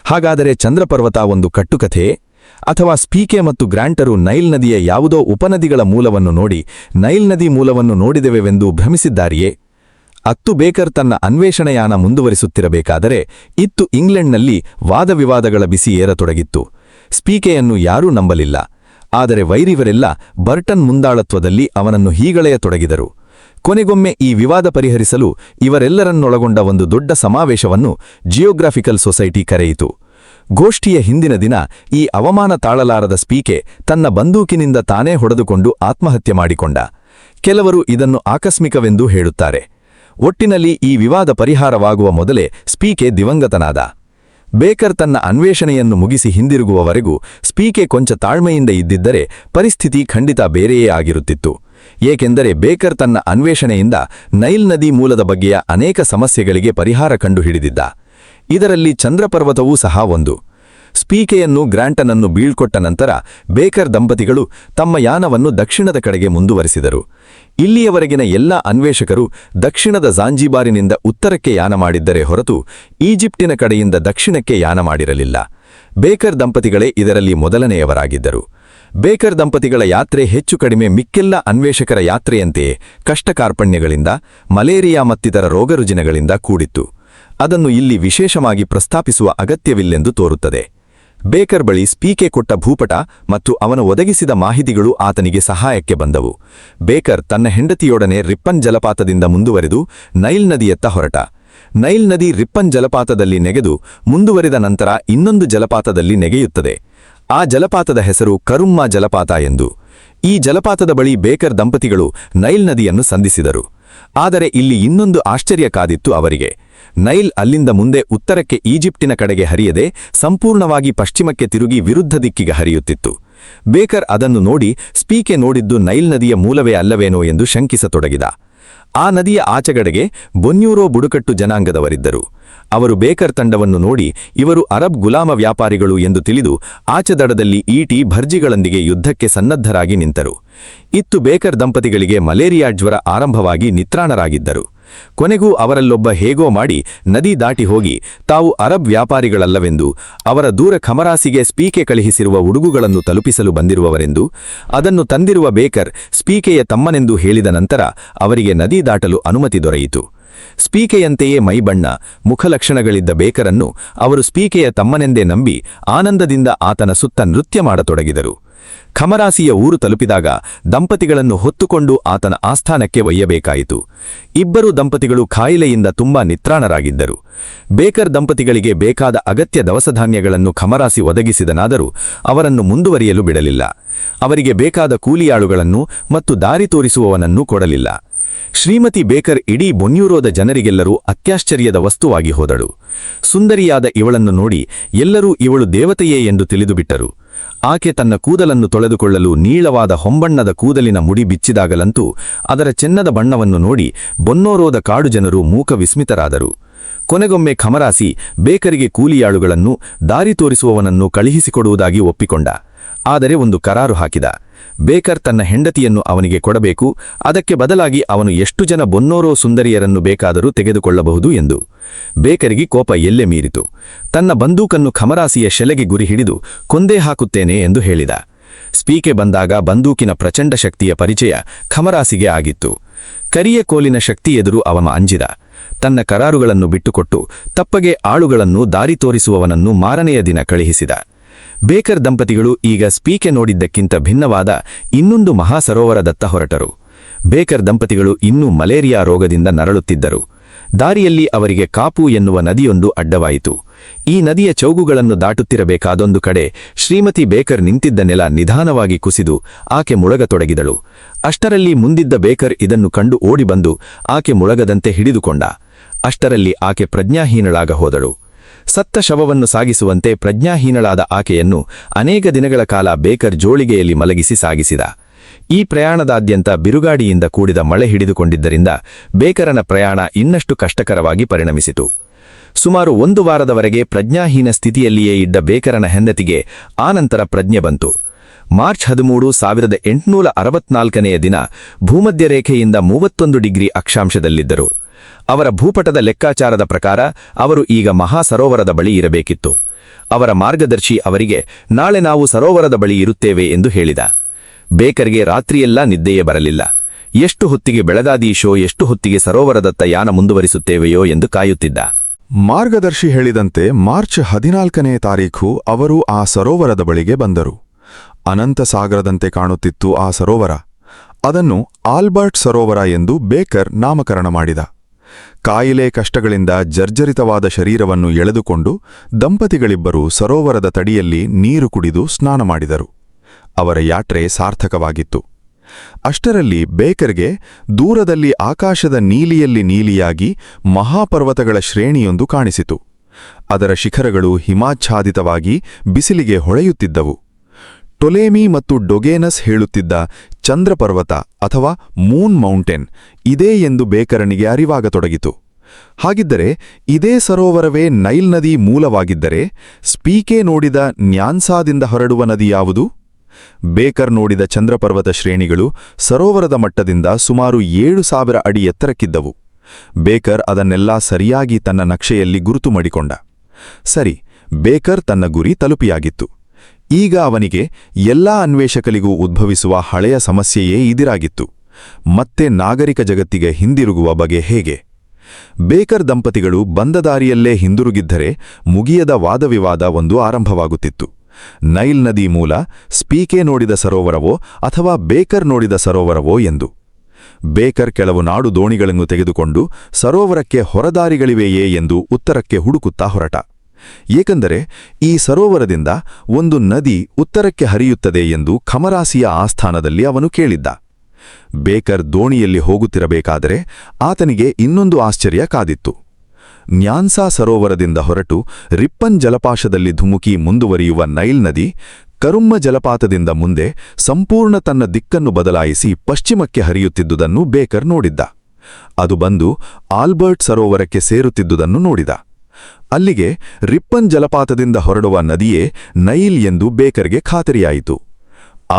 ಹಾಗಾದರೆ ಚಂದ್ರಪರ್ವತ ಒಂದು ಕಟ್ಟುಕಥೆಯೇ? ಅಥವಾ ಸ್ಪೀಕೆ ಮತ್ತು ಗ್ರಾಂಟರು ನೈಲ್ ನದಿಯ ಯಾವುದೋ ಉಪನದಿಗಳ ಮೂಲವನ್ನು ನೋಡಿ ನೈಲ್ ನದಿ ಮೂಲವನ್ನು ನೋಡಿದೆವೆಂದು ಭ್ರಮಿಸಿದ್ದಾರೆಯೇ? ಅತ್ತು ಬೇಕರ್ ತನ್ನ ಅನ್ವೇಷಣೆಯಾನ ಮುಂದುವರಿಸುತ್ತಿರಬೇಕಾದರೆ ಇತ್ತು ಇಂಗ್ಲೆಂಡ್ನಲ್ಲಿ ವಾದವಿವಾದಗಳ ಬಿಸಿ ಏರತೊಡಗಿತ್ತು. ಸ್ಪೀಕೆಯನ್ನು ಯಾರೂ ನಂಬಲಿಲ್ಲ. ಆದರೆ ವೈರಿವರೆಲ್ಲ ಬರ್ಟನ್ ಮುಂದಾಳತ್ವದಲ್ಲಿ ಅವನನ್ನು ಹೀಗಳೆಯತೊಡಗಿದರು. ಕೊನೆಗೊಮ್ಮೆ ಈ ವಿವಾದ ಪರಿಹರಿಸಲು ಇವರೆಲ್ಲರನ್ನೊಳಗೊಂಡ ಒಂದು ದೊಡ್ಡ ಸಮಾವೇಶವನ್ನು ಜಿಯೋಗ್ರಾಫಿಕಲ್ ಸೊಸೈಟಿ ಕರೆಯಿತು. ಗೋಷ್ಠಿಯ ಹಿಂದಿನ ದಿನ ಈ ಅವಮಾನ ತಾಳಲಾರದ ಸ್ಪೀಕೆ ತನ್ನ ಬಂದೂಕಿನಿಂದ ತಾನೇ ಹೊಡೆದುಕೊಂಡು ಆತ್ಮಹತ್ಯೆ ಮಾಡಿಕೊಂಡ. ಕೆಲವರು ಇದನ್ನು ಆಕಸ್ಮಿಕವೆಂದು ಹೇಳುತ್ತಾರೆ. ಒಟ್ಟಿನಲ್ಲಿ ಈ ವಿವಾದ ಪರಿಹಾರವಾಗುವ ಮೊದಲೇ ಸ್ಪೀಕೆ ದಿವಂಗತನಾದ. ಬೇಕರ್ ತನ್ನ ಅನ್ವೇಷಣೆಯನ್ನು ಮುಗಿಸಿ ಹಿಂದಿರುಗುವವರೆಗೂ ಸ್ಪೀಕೆ ಕೊಂಚ ತಾಳ್ಮೆಯಿಂದ ಇದ್ದಿದ್ದರೆ ಪರಿಸ್ಥಿತಿ ಖಂಡಿತ ಬೇರೆಯೇ ಆಗಿರುತ್ತಿತ್ತು. ಏಕೆಂದರೆ ಬೇಕರ್ ತನ್ನ ಅನ್ವೇಷಣೆಯಿಂದ ನೈಲ್ ನದಿ ಮೂಲದ ಬಗ್ಗೆಯ ಅನೇಕ ಸಮಸ್ಯೆಗಳಿಗೆ ಪರಿಹಾರ ಕಂಡುಹಿಡಿದಿದ್ದ. ಇದರಲ್ಲಿ ಚಂದ್ರಪರ್ವತವೂ ಸಹ ಒಂದು. ಸ್ಪೀಕೆಯನ್ನು ಗ್ರಾಂಟನನ್ನು ಬೀಳ್ಕೊಟ್ಟ ನಂತರ ಬೇಕರ್ ದಂಪತಿಗಳು ತಮ್ಮ ಯಾನವನ್ನು ದಕ್ಷಿಣದ ಕಡೆಗೆ ಮುಂದುವರಿಸಿದರು. ಇಲ್ಲಿಯವರೆಗಿನ ಎಲ್ಲ ಅನ್ವೇಷಕರು ದಕ್ಷಿಣದ ಝಾಂಜಿಬಾರಿನಿಂದ ಉತ್ತರಕ್ಕೆ ಯಾನ ಮಾಡಿದ್ದರೆ ಹೊರತು ಈಜಿಪ್ಟಿನ ಕಡೆಯಿಂದ ದಕ್ಷಿಣಕ್ಕೆ ಯಾನ ಮಾಡಿರಲಿಲ್ಲ. ಬೇಕರ್ ದಂಪತಿಗಳೇ ಇದರಲ್ಲಿ ಮೊದಲನೆಯವರಾಗಿದ್ದರು. ಬೇಕರ್ ದಂಪತಿಗಳ ಯಾತ್ರೆ ಹೆಚ್ಚು ಕಡಿಮೆ ಮಿಕ್ಕೆಲ್ಲ ಅನ್ವೇಷಕರ ಯಾತ್ರೆಯಂತೆಯೇ ಕಷ್ಟಕಾರ್ಪಣ್ಯಗಳಿಂದ, ಮಲೇರಿಯಾ ಮತ್ತಿತರ ರೋಗರುಜಿನಗಳಿಂದ ಕೂಡಿತ್ತು. ಅದನ್ನು ಇಲ್ಲಿ ವಿಶೇಷವಾಗಿ ಪ್ರಸ್ತಾಪಿಸುವ ಅಗತ್ಯವಿಲ್ಲೆಂದು ತೋರುತ್ತದೆ. ಬೇಕರ್ ಬಳಿ ಸ್ಪೀಕೆ ಕೊಟ್ಟ ಭೂಪಟ ಮತ್ತು ಅವನು ಒದಗಿಸಿದ ಮಾಹಿತಿಗಳು ಆತನಿಗೆ ಸಹಾಯಕ್ಕೆ ಬಂದವು. ಬೇಕರ್ ತನ್ನ ಹೆಂಡತಿಯೊಡನೆ ರಿಪ್ಪನ್ ಜಲಪಾತದಿಂದ ಮುಂದುವರೆದು ನೈಲ್ ನದಿಯತ್ತ ಹೊರಟ. ನೈಲ್ ನದಿ ರಿಪ್ಪನ್ ಜಲಪಾತದಲ್ಲಿ ನೆಗೆದು ಮುಂದುವರಿದ ನಂತರ ಇನ್ನೊಂದು ಜಲಪಾತದಲ್ಲಿ ನೆಗೆಯುತ್ತದೆ. ಆ ಜಲಪಾತದ ಹೆಸರು ಕರುಮ್ಮಾ ಜಲಪಾತ ಎಂದು. ಈ ಜಲಪಾತದ ಬಳಿ ಬೇಕರ್ ದಂಪತಿಗಳು ನೈಲ್ ನದಿಯನ್ನು ಸಂಧಿಸಿದರು. ಆದರೆ ಇಲ್ಲಿ ಇನ್ನೊಂದು ಆಶ್ಚರ್ಯ ಕಾದಿತ್ತು ಅವರಿಗೆ. ನೈಲ್ ಅಲ್ಲಿಂದ ಮುಂದೆ ಉತ್ತರಕ್ಕೆ ಈಜಿಪ್ಟಿನ ಕಡೆಗೆ ಹರಿಯದೆ ಸಂಪೂರ್ಣವಾಗಿ ಪಶ್ಚಿಮಕ್ಕೆ ತಿರುಗಿ ವಿರುದ್ಧ ದಿಕ್ಕಿಗೆ ಹರಿಯುತ್ತಿತ್ತು. ಬೇಕರ್ ಅದನ್ನು ನೋಡಿ ಸ್ಪೀಕೆ ನೋಡಿದ್ದು ನೈಲ್ ನದಿಯ ಮೂಲವೇ ಅಲ್ಲವೇನೋ ಎಂದು ಶಂಕಿಸತೊಡಗಿದ. ಆ ನದಿಯ ಆಚೆಗಡೆಗೆ ಬೊನ್ಯೂರೋ ಬುಡಕಟ್ಟು ಜನಾಂಗದವರಿದ್ದರು. ಅವರು ಬೇಕರ್ ತಂಡವನ್ನು ನೋಡಿ ಇವರು ಅರಬ್ ಗುಲಾಮ ವ್ಯಾಪಾರಿಗಳು ಎಂದು ತಿಳಿದು ಆಚೆ ದಡದಲ್ಲಿ ಈಟಿ ಭರ್ಜಿಗಳೊಂದಿಗೆ ಯುದ್ಧಕ್ಕೆ ಸನ್ನದ್ಧರಾಗಿ ನಿಂತರು. ಇತ್ತು ಬೇಕರ್ ದಂಪತಿಗಳಿಗೆ ಮಲೇರಿಯಾ ಜ್ವರ ಆರಂಭವಾಗಿ ನಿತ್ರಾಣರಾಗಿದ್ದರು. ಕೊನೆಗೂ ಅವರಲ್ಲೊಬ್ಬ ಹೇಗೋ ಮಾಡಿ ನದಿ ದಾಟಿ ಹೋಗಿ ತಾವು ಅರಬ್ ವ್ಯಾಪಾರಿಗಳಲ್ಲವೆಂದು, ಅವರ ದೂರ ಖಮರಾಸಿಗೆ ಸ್ಪೀಕೆ ಕಳುಹಿಸಿರುವ ಉಡುಗುಗಳನ್ನು ತಲುಪಿಸಲು ಬಂದಿರುವವರೆಂದು, ಅದನ್ನು ತಂದಿರುವ ಬೇಕರ್ ಸ್ಪೀಕೆಯ ತಮ್ಮನೆಂದು ಹೇಳಿದ ನಂತರ ಅವರಿಗೆ ನದಿ ದಾಟಲು ಅನುಮತಿ ದೊರೆಯಿತು. ಸ್ಪೀಕೆಯಂತೆಯೇ ಮೈಬಣ್ಣ, ಮುಖಲಕ್ಷಣಗಳಿದ್ದ ಬೇಕರನ್ನು ಅವರು ಸ್ಪೀಕೆಯ ತಮ್ಮನೆಂದೇ ನಂಬಿ ಆನಂದದಿಂದ ಆತನ ಸುತ್ತ ನೃತ್ಯ ಮಾಡತೊಡಗಿದರು. ಖಮರಾಸಿಯ ಊರು ತಲುಪಿದಾಗ ದಂಪತಿಗಳನ್ನು ಹೊತ್ತುಕೊಂಡು ಆತನ ಆಸ್ಥಾನಕ್ಕೆ ಒಯ್ಯಬೇಕಾಯಿತು. ಇಬ್ಬರು ದಂಪತಿಗಳು ಖಾಯಿಲೆಯಿಂದ ತುಂಬಾ ನಿತ್ರಾಣರಾಗಿದ್ದರು. ಬೇಕರ್ ದಂಪತಿಗಳಿಗೆ ಬೇಕಾದ ಅಗತ್ಯ ದವಸಧಾನ್ಯಗಳನ್ನು ಖಮರಾಸಿ ಒದಗಿಸಿದನಾದರೂ ಅವರನ್ನು ಮುಂದುವರಿಯಲು ಬಿಡಲಿಲ್ಲ. ಅವರಿಗೆ ಬೇಕಾದ ಕೂಲಿಯಾಳುಗಳನ್ನು ಮತ್ತು ದಾರಿ ತೋರಿಸುವವನನ್ನೂ ಕೊಡಲಿಲ್ಲ. ಶ್ರೀಮತಿ ಬೇಕರ್ ಇಡೀ ಬೊನ್ಯೂರೋದ ಜನರಿಗೆಲ್ಲರೂ ಅತ್ಯಾಶ್ಚರ್ಯದ ವಸ್ತುವಾಗಿ ಹೋದಳು. ಸುಂದರಿಯಾದ ಇವಳನ್ನು ನೋಡಿ ಎಲ್ಲರೂ ಇವಳು ದೇವತೆಯೇ ಎಂದು ತಿಳಿದುಬಿಟ್ಟರು. ಆಕೆ ತನ್ನ ಕೂದಲನ್ನು ತೊಳೆದುಕೊಳ್ಳಲು ನೀಳವಾದ ಹೊಂಬಣ್ಣದ ಕೂದಲಿನ ಮುಡಿ ಬಿಚ್ಚಿದಾಗಲಂತೂ ಅದರ ಚೆನ್ನದ ಬಣ್ಣವನ್ನು ನೋಡಿ ಬೊನ್ನೋರೋದ ಕಾಡು ಜನರು ಮೂಕ ವಿಸ್ಮಿತರಾದರು. ಕೊನೆಗೊಮ್ಮೆ ಖಮರಾಸಿ ಬೇಕರಿಗೆ ಕೂಲಿಯಾಳುಗಳನ್ನು, ದಾರಿ ತೋರಿಸುವವನನ್ನು ಕಳುಹಿಸಿಕೊಡುವುದಾಗಿ ಒಪ್ಪಿಕೊಂಡ. ಆದರೆ ಒಂದು ಕರಾರು ಹಾಕಿದ. ಬೇಕರ್ ತನ್ನ ಹೆಂಡತಿಯನ್ನು ಅವನಿಗೆ ಕೊಡಬೇಕು, ಅದಕ್ಕೆ ಬದಲಾಗಿ ಅವನು ಎಷ್ಟು ಜನ ಬೊನ್ನೋರೋ ಸುಂದರಿಯರನ್ನು ಬೇಕಾದರೂ ತೆಗೆದುಕೊಳ್ಳಬಹುದು ಎಂದು. ಬೇಕರಿಗೆ ಕೋಪ ಎಲ್ಲೆ ಮೀರಿತು. ತನ್ನ ಬಂದೂಕನ್ನು ಖಮರಾಸಿಯ ಶೆಲೆಗೆ ಗುರಿ ಹಿಡಿದು ಕೊಂದೇ ಹಾಕುತ್ತೇನೆ ಎಂದು ಹೇಳಿದ. ಸ್ಪೀಕೆ ಬಂದಾಗ ಬಂದೂಕಿನ ಪ್ರಚಂಡ ಶಕ್ತಿಯ ಪರಿಚಯ ಖಮರಾಸಿಗೆ ಆಗಿತ್ತು. ಕರಿಯ ಕೋಲಿನ ಶಕ್ತಿ ಎದುರು ಅವನ ಅಂಜಿದ. ತನ್ನ ಕರಾರುಗಳನ್ನು ಬಿಟ್ಟುಕೊಟ್ಟು ತಪ್ಪಗೆ ಆಳುಗಳನ್ನು, ದಾರಿ ತೋರಿಸುವವನನ್ನು ಮಾರನೆಯ ದಿನ ಕಳುಹಿಸಿದ. ಬೇಕರ್ ದಂಪತಿಗಳು ಈಗ ಸ್ಪೀಕೆ ನೋಡಿದ್ದಕ್ಕಿಂತ ಭಿನ್ನವಾದ ಇನ್ನೊಂದು ಮಹಾಸರೋವರದತ್ತ ಹೊರಟರು. ಬೇಕರ್ ದಂಪತಿಗಳು ಇನ್ನೂ ಮಲೇರಿಯಾ ರೋಗದಿಂದ ನರಳುತ್ತಿದ್ದರು. ದಾರಿಯಲ್ಲಿ ಅವರಿಗೆ ಕಾಪು ಎನ್ನುವ ನದಿಯೊಂದು ಅಡ್ಡವಾಯಿತು. ಈ ನದಿಯ ಚೌಗುಗಳನ್ನು ದಾಟುತ್ತಿರಬೇಕಾದೊಂದು ಕಡೆ ಶ್ರೀಮತಿ ಬೇಕರ್ ನಿಂತಿದ್ದ ನೆಲ ನಿಧಾನವಾಗಿ ಕುಸಿದು ಆಕೆ ಮುಳಗತೊಡಗಿದಳು. ಅಷ್ಟರಲ್ಲಿ ಮುಂದಿದ್ದ ಬೇಕರ್ ಇದನ್ನು ಕಂಡು ಓಡಿಬಂದು ಆಕೆ ಮುಳಗದಂತೆ ಹಿಡಿದುಕೊಂಡ. ಅಷ್ಟರಲ್ಲಿ ಆಕೆ ಪ್ರಜ್ಞಾಹೀನಳಾಗ ಹೋದಳು. ಸತ್ತ ಶವವನ್ನು ಸಾಗಿಸುವಂತೆ ಪ್ರಜ್ಞಾಹೀನಳಾದ ಆಕೆಯನ್ನು ಅನೇಕ ದಿನಗಳ ಕಾಲ ಬೇಕರ್ ಜೋಳಿಗೆಯಲ್ಲಿ ಮಲಗಿಸಿ ಸಾಗಿಸಿದ. ಈ ಪ್ರಯಾಣದಾದ್ಯಂತ ಬಿರುಗಾಡಿಯಿಂದ ಕೂಡಿದ ಮಳೆ ಹಿಡಿದುಕೊಂಡಿದ್ದರಿಂದ ಬೇಕರನ ಪ್ರಯಾಣ ಇನ್ನಷ್ಟು ಕಷ್ಟಕರವಾಗಿ ಪರಿಣಮಿಸಿತು. ಸುಮಾರು 1 ವಾರದವರೆಗೆ ಪ್ರಜ್ಞಾಹೀನ ಸ್ಥಿತಿಯಲ್ಲಿಯೇ ಇದ್ದ ಬೇಕರನ ಹೆಂಡತಿಗೆ ಆನಂತರ ಪ್ರಜ್ಞೆ ಬಂತು. ಮಾರ್ಚ್ 13, 1864ನೇ ದಿನ ಭೂಮಧ್ಯರೇಖೆಯಿಂದ 31 ಡಿಗ್ರಿ ಅಕ್ಷಾಂಶದಲ್ಲಿದ್ದರು. ಅವರ ಭೂಪಟದ ಲೆಕ್ಕಾಚಾರದ ಪ್ರಕಾರ ಅವರು ಈಗ ಮಹಾಸರೋವರದ ಬಳಿ ಇರಬೇಕಿತ್ತು. ಅವರ ಮಾರ್ಗದರ್ಶಿ ಅವರಿಗೆ ನಾಳೆ ನಾವು ಸರೋವರದ ಬಳಿ ಇರುತ್ತೇವೆ ಎಂದು ಹೇಳಿದ. ಬೇಕರ್ಗೆ ರಾತ್ರಿಯೆಲ್ಲ ನಿದ್ದೆಯೇ ಬರಲಿಲ್ಲ. ಎಷ್ಟು ಹೊತ್ತಿಗೆ ಬೆಳಗಾದೀಶೋ, ಎಷ್ಟು ಹೊತ್ತಿಗೆ ಸರೋವರದತ್ತ ಯಾನ ಮುಂದುವರಿಸುತ್ತೇವೆಯೋ ಎಂದು ಕಾಯುತ್ತಿದ್ದ. ಮಾರ್ಗದರ್ಶಿ ಹೇಳಿದಂತೆ ಮಾರ್ಚ್ 14ನೇ ತಾರೀಖು ಅವರು ಆ ಸರೋವರದ ಬಳಿಗೆ ಬಂದರು. ಅನಂತ ಸಾಗರದಂತೆ ಕಾಣುತ್ತಿತ್ತು ಆ ಸರೋವರ. ಅದನ್ನು ಆಲ್ಬರ್ಟ್ ಸರೋವರ ಎಂದು ಬೇಕರ್ ನಾಮಕರಣ ಮಾಡಿದ. ಕಾಯಿಲೆ ಕಷ್ಟಗಳಿಂದ ಜರ್ಜರಿತವಾದ ಶರೀರವನ್ನು ಎಳೆದುಕೊಂಡು ದಂಪತಿಗಳಿಬ್ಬರು ಸರೋವರದ ತಡಿಯಲ್ಲಿ ನೀರು ಕುಡಿದು ಸ್ನಾನ ಮಾಡಿದರು. ಅವರ ಯಾತ್ರೆ ಸಾರ್ಥಕವಾಗಿತ್ತು. ಅಷ್ಟರಲ್ಲಿ ಬೇಕರ್ಗೆ ದೂರದಲ್ಲಿ ಆಕಾಶದ ನೀಲಿಯಲ್ಲಿ ನೀಲಿಯಾಗಿ ಮಹಾಪರ್ವತಗಳ ಶ್ರೇಣಿಯೊಂದು ಕಾಣಿಸಿತು. ಅದರ ಶಿಖರಗಳು ಹಿಮಾಚ್ಛಾದಿತವಾಗಿ ಬಿಸಿಲಿಗೆ ಹೊಳೆಯುತ್ತಿದ್ದವು. ಟೊಲೇಮಿ ಮತ್ತು ಡೊಗೇನಸ್ ಹೇಳುತ್ತಿದ್ದ ಚಂದ್ರಪರ್ವತ ಅಥವಾ ಮೂನ್ ಮೌಂಟೇನ್ ಇದೇ ಎಂದು ಬೇಕರನಿಗೆ ಅರಿವಾಗತೊಡಗಿತು. ಹಾಗಿದ್ದರೆ ಇದೇ ಸರೋವರವೇ ನೈಲ್ ನದಿ ಮೂಲವಾಗಿದ್ದರೆ ಸ್ಪೀಕೆ ನೋಡಿದ ನ್ಯಾನ್ಸಾದಿಂದ ಹೊರಡುವ ನದಿ ಯಾವುದು? ಬೇಕರ್ ನೋಡಿದ ಚಂದ್ರಪರ್ವತ ಶ್ರೇಣಿಗಳು ಸರೋವರದ ಮಟ್ಟದಿಂದ ಸುಮಾರು 7,000 ಅಡಿ ಎತ್ತರಕ್ಕಿದ್ದವು. ಬೇಕರ್ ಅದನ್ನೆಲ್ಲ ಸರಿಯಾಗಿ ತನ್ನ ನಕ್ಷೆಯಲ್ಲಿ ಗುರುತು ಮಾಡಿಕೊಂಡ. ಸರಿ, ಬೇಕರ್ ತನ್ನ ಗುರಿ ತಲುಪಿಯಾಗಿತ್ತು. ಈಗ ಅವನಿಗೆ ಎಲ್ಲಾ ಅನ್ವೇಷಕರಿಗೂ ಉದ್ಭವಿಸುವ ಹಳೆಯ ಸಮಸ್ಯೆಯೇ ಇದಿರಾಗಿತ್ತು. ಮತ್ತೆ ನಾಗರಿಕ ಜಗತ್ತಿಗೆ ಹಿಂದಿರುಗುವ ಬಗೆ ಹೇಗೆ? ಬೇಕರ್ ದಂಪತಿಗಳು ಬಂದ ದಾರಿಯಲ್ಲೇ ಹಿಂದಿರುಗಿದ್ದರೆ ಮುಗಿಯದ ವಾದವಿವಾದ ಒಂದು ಆರಂಭವಾಗುತ್ತಿತ್ತು. ನೈಲ್ ನದಿ ಮೂಲ ಸ್ಪೀಕೆ ನೋಡಿದ ಸರೋವರವೋ ಅಥವಾ ಬೇಕರ್ ನೋಡಿದ ಸರೋವರವೋ ಎಂದು. ಬೇಕರ್ ಕೆಲವು ನಾಡು ದೋಣಿಗಳನ್ನು ತೆಗೆದುಕೊಂಡು ಸರೋವರಕ್ಕೆ ಹೊರದಾರಿಗಳಿವೆಯೇ ಎಂದು ಉತ್ತರಕ್ಕೆ ಹುಡುಕುತ್ತಾ ಹೊರಟ. ಏಕೆಂದರೆ ಈ ಸರೋವರದಿಂದ ಒಂದು ನದಿ ಉತ್ತರಕ್ಕೆ ಹರಿಯುತ್ತದೆ ಎಂದು ಖಮರಾಸಿಯ ಆಸ್ಥಾನದಲ್ಲಿ ಅವನು ಕೇಳಿದ್ದ. ಬೇಕರ್ ದೋಣಿಯಲ್ಲಿ ಹೋಗುತ್ತಿರಬೇಕಾದರೆ ಆತನಿಗೆ ಇನ್ನೊಂದು ಆಶ್ಚರ್ಯ ಕಾದಿತ್ತು. ನ್ಯಾನ್ಸಾ ಸರೋವರದಿಂದ ಹೊರಟು ರಿಪ್ಪನ್ ಜಲಪಾತದಲ್ಲಿ ಧುಮುಕಿ ಮುಂದುವರಿಯುವ ನೈಲ್ ನದಿ ಕರುಮ್ಮ ಜಲಪಾತದಿಂದ ಮುಂದೆ ಸಂಪೂರ್ಣ ತನ್ನ ದಿಕ್ಕನ್ನು ಬದಲಾಯಿಸಿ ಪಶ್ಚಿಮಕ್ಕೆ ಹರಿಯುತ್ತಿದ್ದುದನ್ನು ಬೇಕರ್ ನೋಡಿದ್ದ. ಅದು ಬಂದು ಆಲ್ಬರ್ಟ್ ಸರೋವರಕ್ಕೆ ಸೇರುತ್ತಿದ್ದುದನ್ನು ನೋಡಿದ. ಅಲ್ಲಿಗೆ ರಿಪ್ಪನ್ ಜಲಪಾತದಿಂದ ಹೊರಡುವ ನದಿಯೇ ನೈಲ್ ಎಂದು ಬೇಕರ್ಗೆ ಖಾತರಿಯಾಯಿತು.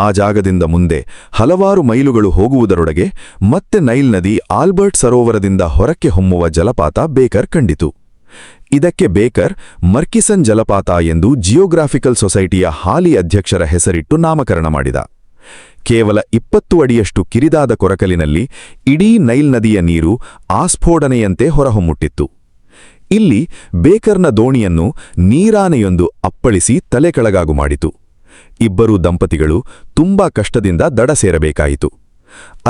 ಆ ಜಾಗದಿಂದ ಮುಂದೆ ಹಲವಾರು ಮೈಲುಗಳು ಹೋಗುವುದರೊಳಗೆ ಮತ್ತೆ ನೈಲ್ ನದಿ ಆಲ್ಬರ್ಟ್ ಸರೋವರದಿಂದ ಹೊರಕ್ಕೆ ಹೊಮ್ಮುವ ಜಲಪಾತ ಬೇಕರ್ ಕಂಡಿತು. ಇದಕ್ಕೆ ಬೇಕರ್ ಮರ್ಕಿಸನ್ ಜಲಪಾತ ಎಂದು ಜಿಯೋಗ್ರಾಫಿಕಲ್ ಸೊಸೈಟಿಯ ಹಾಲಿ ಅಧ್ಯಕ್ಷರ ಹೆಸರಿಟ್ಟು ನಾಮಕರಣ ಮಾಡಿದ. ಕೇವಲ 20 ಅಡಿಯಷ್ಟು ಕಿರಿದಾದ ಕೊರಕಲಿನಲ್ಲಿ ಇಡೀ ನೈಲ್ ನದಿಯ ನೀರು ಆಸ್ಫೋಡನೆಯಂತೆ ಹೊರಹೊಮ್ಮುಟ್ಟಿತ್ತು. ಇಲ್ಲಿ ಬೇಕರ್ನ ದೋಣಿಯನ್ನು ನೀರಾನೆಯೊಂದು ಅಪ್ಪಳಿಸಿ ತಲೆ ಕೆಳಗಾಗು ಮಾಡಿತು. ಇಬ್ಬರೂ ದಂಪತಿಗಳು ತುಂಬಾ ಕಷ್ಟದಿಂದ ದಡ ಸೇರಬೇಕಾಯಿತು.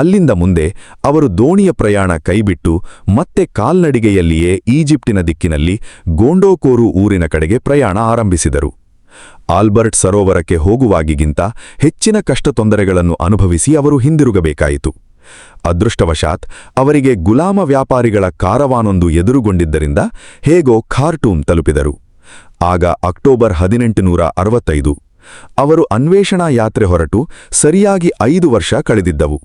ಅಲ್ಲಿಂದ ಮುಂದೆ ಅವರು ದೋಣಿಯ ಪ್ರಯಾಣ ಕೈಬಿಟ್ಟು ಮತ್ತೆ ಕಾಲ್ನಡಿಗೆಯಲ್ಲಿಯೇ ಈಜಿಪ್ಟಿನ ದಿಕ್ಕಿನಲ್ಲಿ ಗೋಂಡೋಕೋರು ಊರಿನ ಕಡೆಗೆ ಪ್ರಯಾಣ ಆರಂಭಿಸಿದರು. ಆಲ್ಬರ್ಟ್ ಸರೋವರಕ್ಕೆ ಹೋಗುವಾಗಿಗಿಂತ ಹೆಚ್ಚಿನ ಕಷ್ಟ ತೊಂದರೆಗಳನ್ನು ಅನುಭವಿಸಿ ಅವರು ಹಿಂದಿರುಗಬೇಕಾಯಿತು. ಅದೃಷ್ಟವಶಾತ್ ಅವರಿಗೆ ಗುಲಾಮ ವ್ಯಾಪಾರಿಗಳ ಕಾರವಾನೊಂದು ಎದುರುಗೊಂಡಿದ್ದರಿಂದ ಹೇಗೋ ಖಾರ್ಟೂಮ್ ತಲುಪಿದರು. ಆಗ ಅಕ್ಟೋಬರ್ 1865. ಅವರು ಅನ್ವೇಷಣಾ ಯಾತ್ರೆ ಹೊರಟು ಸರಿಯಾಗಿ 5 ವರ್ಷ ಕಳೆದಿದ್ದವು.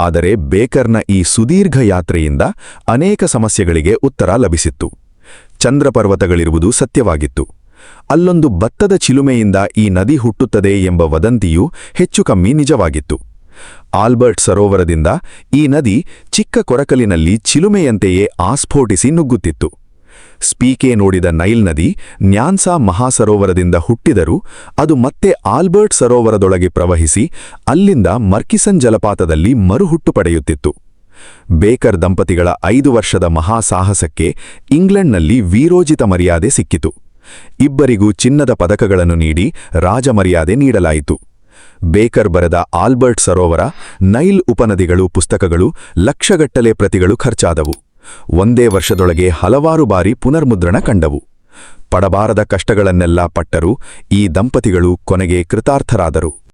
ಆದರೆ ಬೇಕರ್ನ ಈ ಸುದೀರ್ಘ ಯಾತ್ರೆಯಿಂದ ಅನೇಕ ಸಮಸ್ಯೆಗಳಿಗೆ ಉತ್ತರ ಲಭಿಸಿತ್ತು. ಚಂದ್ರಪರ್ವತಗಳಿರುವುದು ಸತ್ಯವಾಗಿತ್ತು. ಅಲ್ಲೊಂದು ಭತ್ತದ ಚಿಲುಮೆಯಿಂದ ಈ ನದಿ ಹುಟ್ಟುತ್ತದೆ ಎಂಬ ವದಂತಿಯು ಹೆಚ್ಚು ಕಮ್ಮಿ ನಿಜವಾಗಿತ್ತು. ಆಲ್ಬರ್ಟ್ ಸರೋವರದಿಂದ ಈ ನದಿ ಚಿಕ್ಕ ಕೊರಕಲಿನಲ್ಲಿ ಚಿಲುಮೆಯಂತೆಯೇ ಆಸ್ಫೋಟಿಸಿ ನುಗ್ಗುತ್ತಿತ್ತು. ಸ್ಪೀಕೆ ನೋಡಿದ ನೈಲ್ ನದಿ ನ್ಯಾನ್ಸಾ ಮಹಾಸರೋವರದಿಂದ ಹುಟ್ಟಿದರೂ ಅದು ಮತ್ತೆ ಆಲ್ಬರ್ಟ್ ಸರೋವರದೊಳಗೆ ಪ್ರವಹಿಸಿ ಅಲ್ಲಿಂದ ಮರ್ಕಿಸನ್ ಜಲಪಾತದಲ್ಲಿ ಮರುಹುಟ್ಟು ಪಡೆಯುತ್ತಿತ್ತು. ಬೇಕರ್ ದಂಪತಿಗಳ 5 ವರ್ಷದ ಮಹಾಸಾಹಸಕ್ಕೆ ಇಂಗ್ಲೆಂಡ್ನಲ್ಲಿ ವೀರೋಚಿತ ಮರ್ಯಾದೆ ಸಿಕ್ಕಿತು. ಇಬ್ಬರಿಗೂ ಚಿನ್ನದ ಪದಕಗಳನ್ನು ನೀಡಿ ರಾಜಮರ್ಯಾದೆ ನೀಡಲಾಯಿತು. ಬೇಕರ್ ಬರೆದ ಆಲ್ಬರ್ಟ್ ಸರೋವರ, ನೈಲ್ ಉಪನದಿಗಳು ಪುಸ್ತಕಗಳು ಲಕ್ಷಗಟ್ಟಲೆ ಪ್ರತಿಗಳು ಖರ್ಚಾದವು. ಒಂದೇ ವರ್ಷದೊಳಗೆ ಹಲವಾರು ಬಾರಿ ಪುನರ್ಮುದ್ರಣ ಕಂಡವು. ಪಡಬಾರದ ಕಷ್ಟಗಳನ್ನೆಲ್ಲ ಪಟ್ಟರೂ ಈ ದಂಪತಿಗಳು ಕೊನೆಗೆ ಕೃತಾರ್ಥರಾದರು.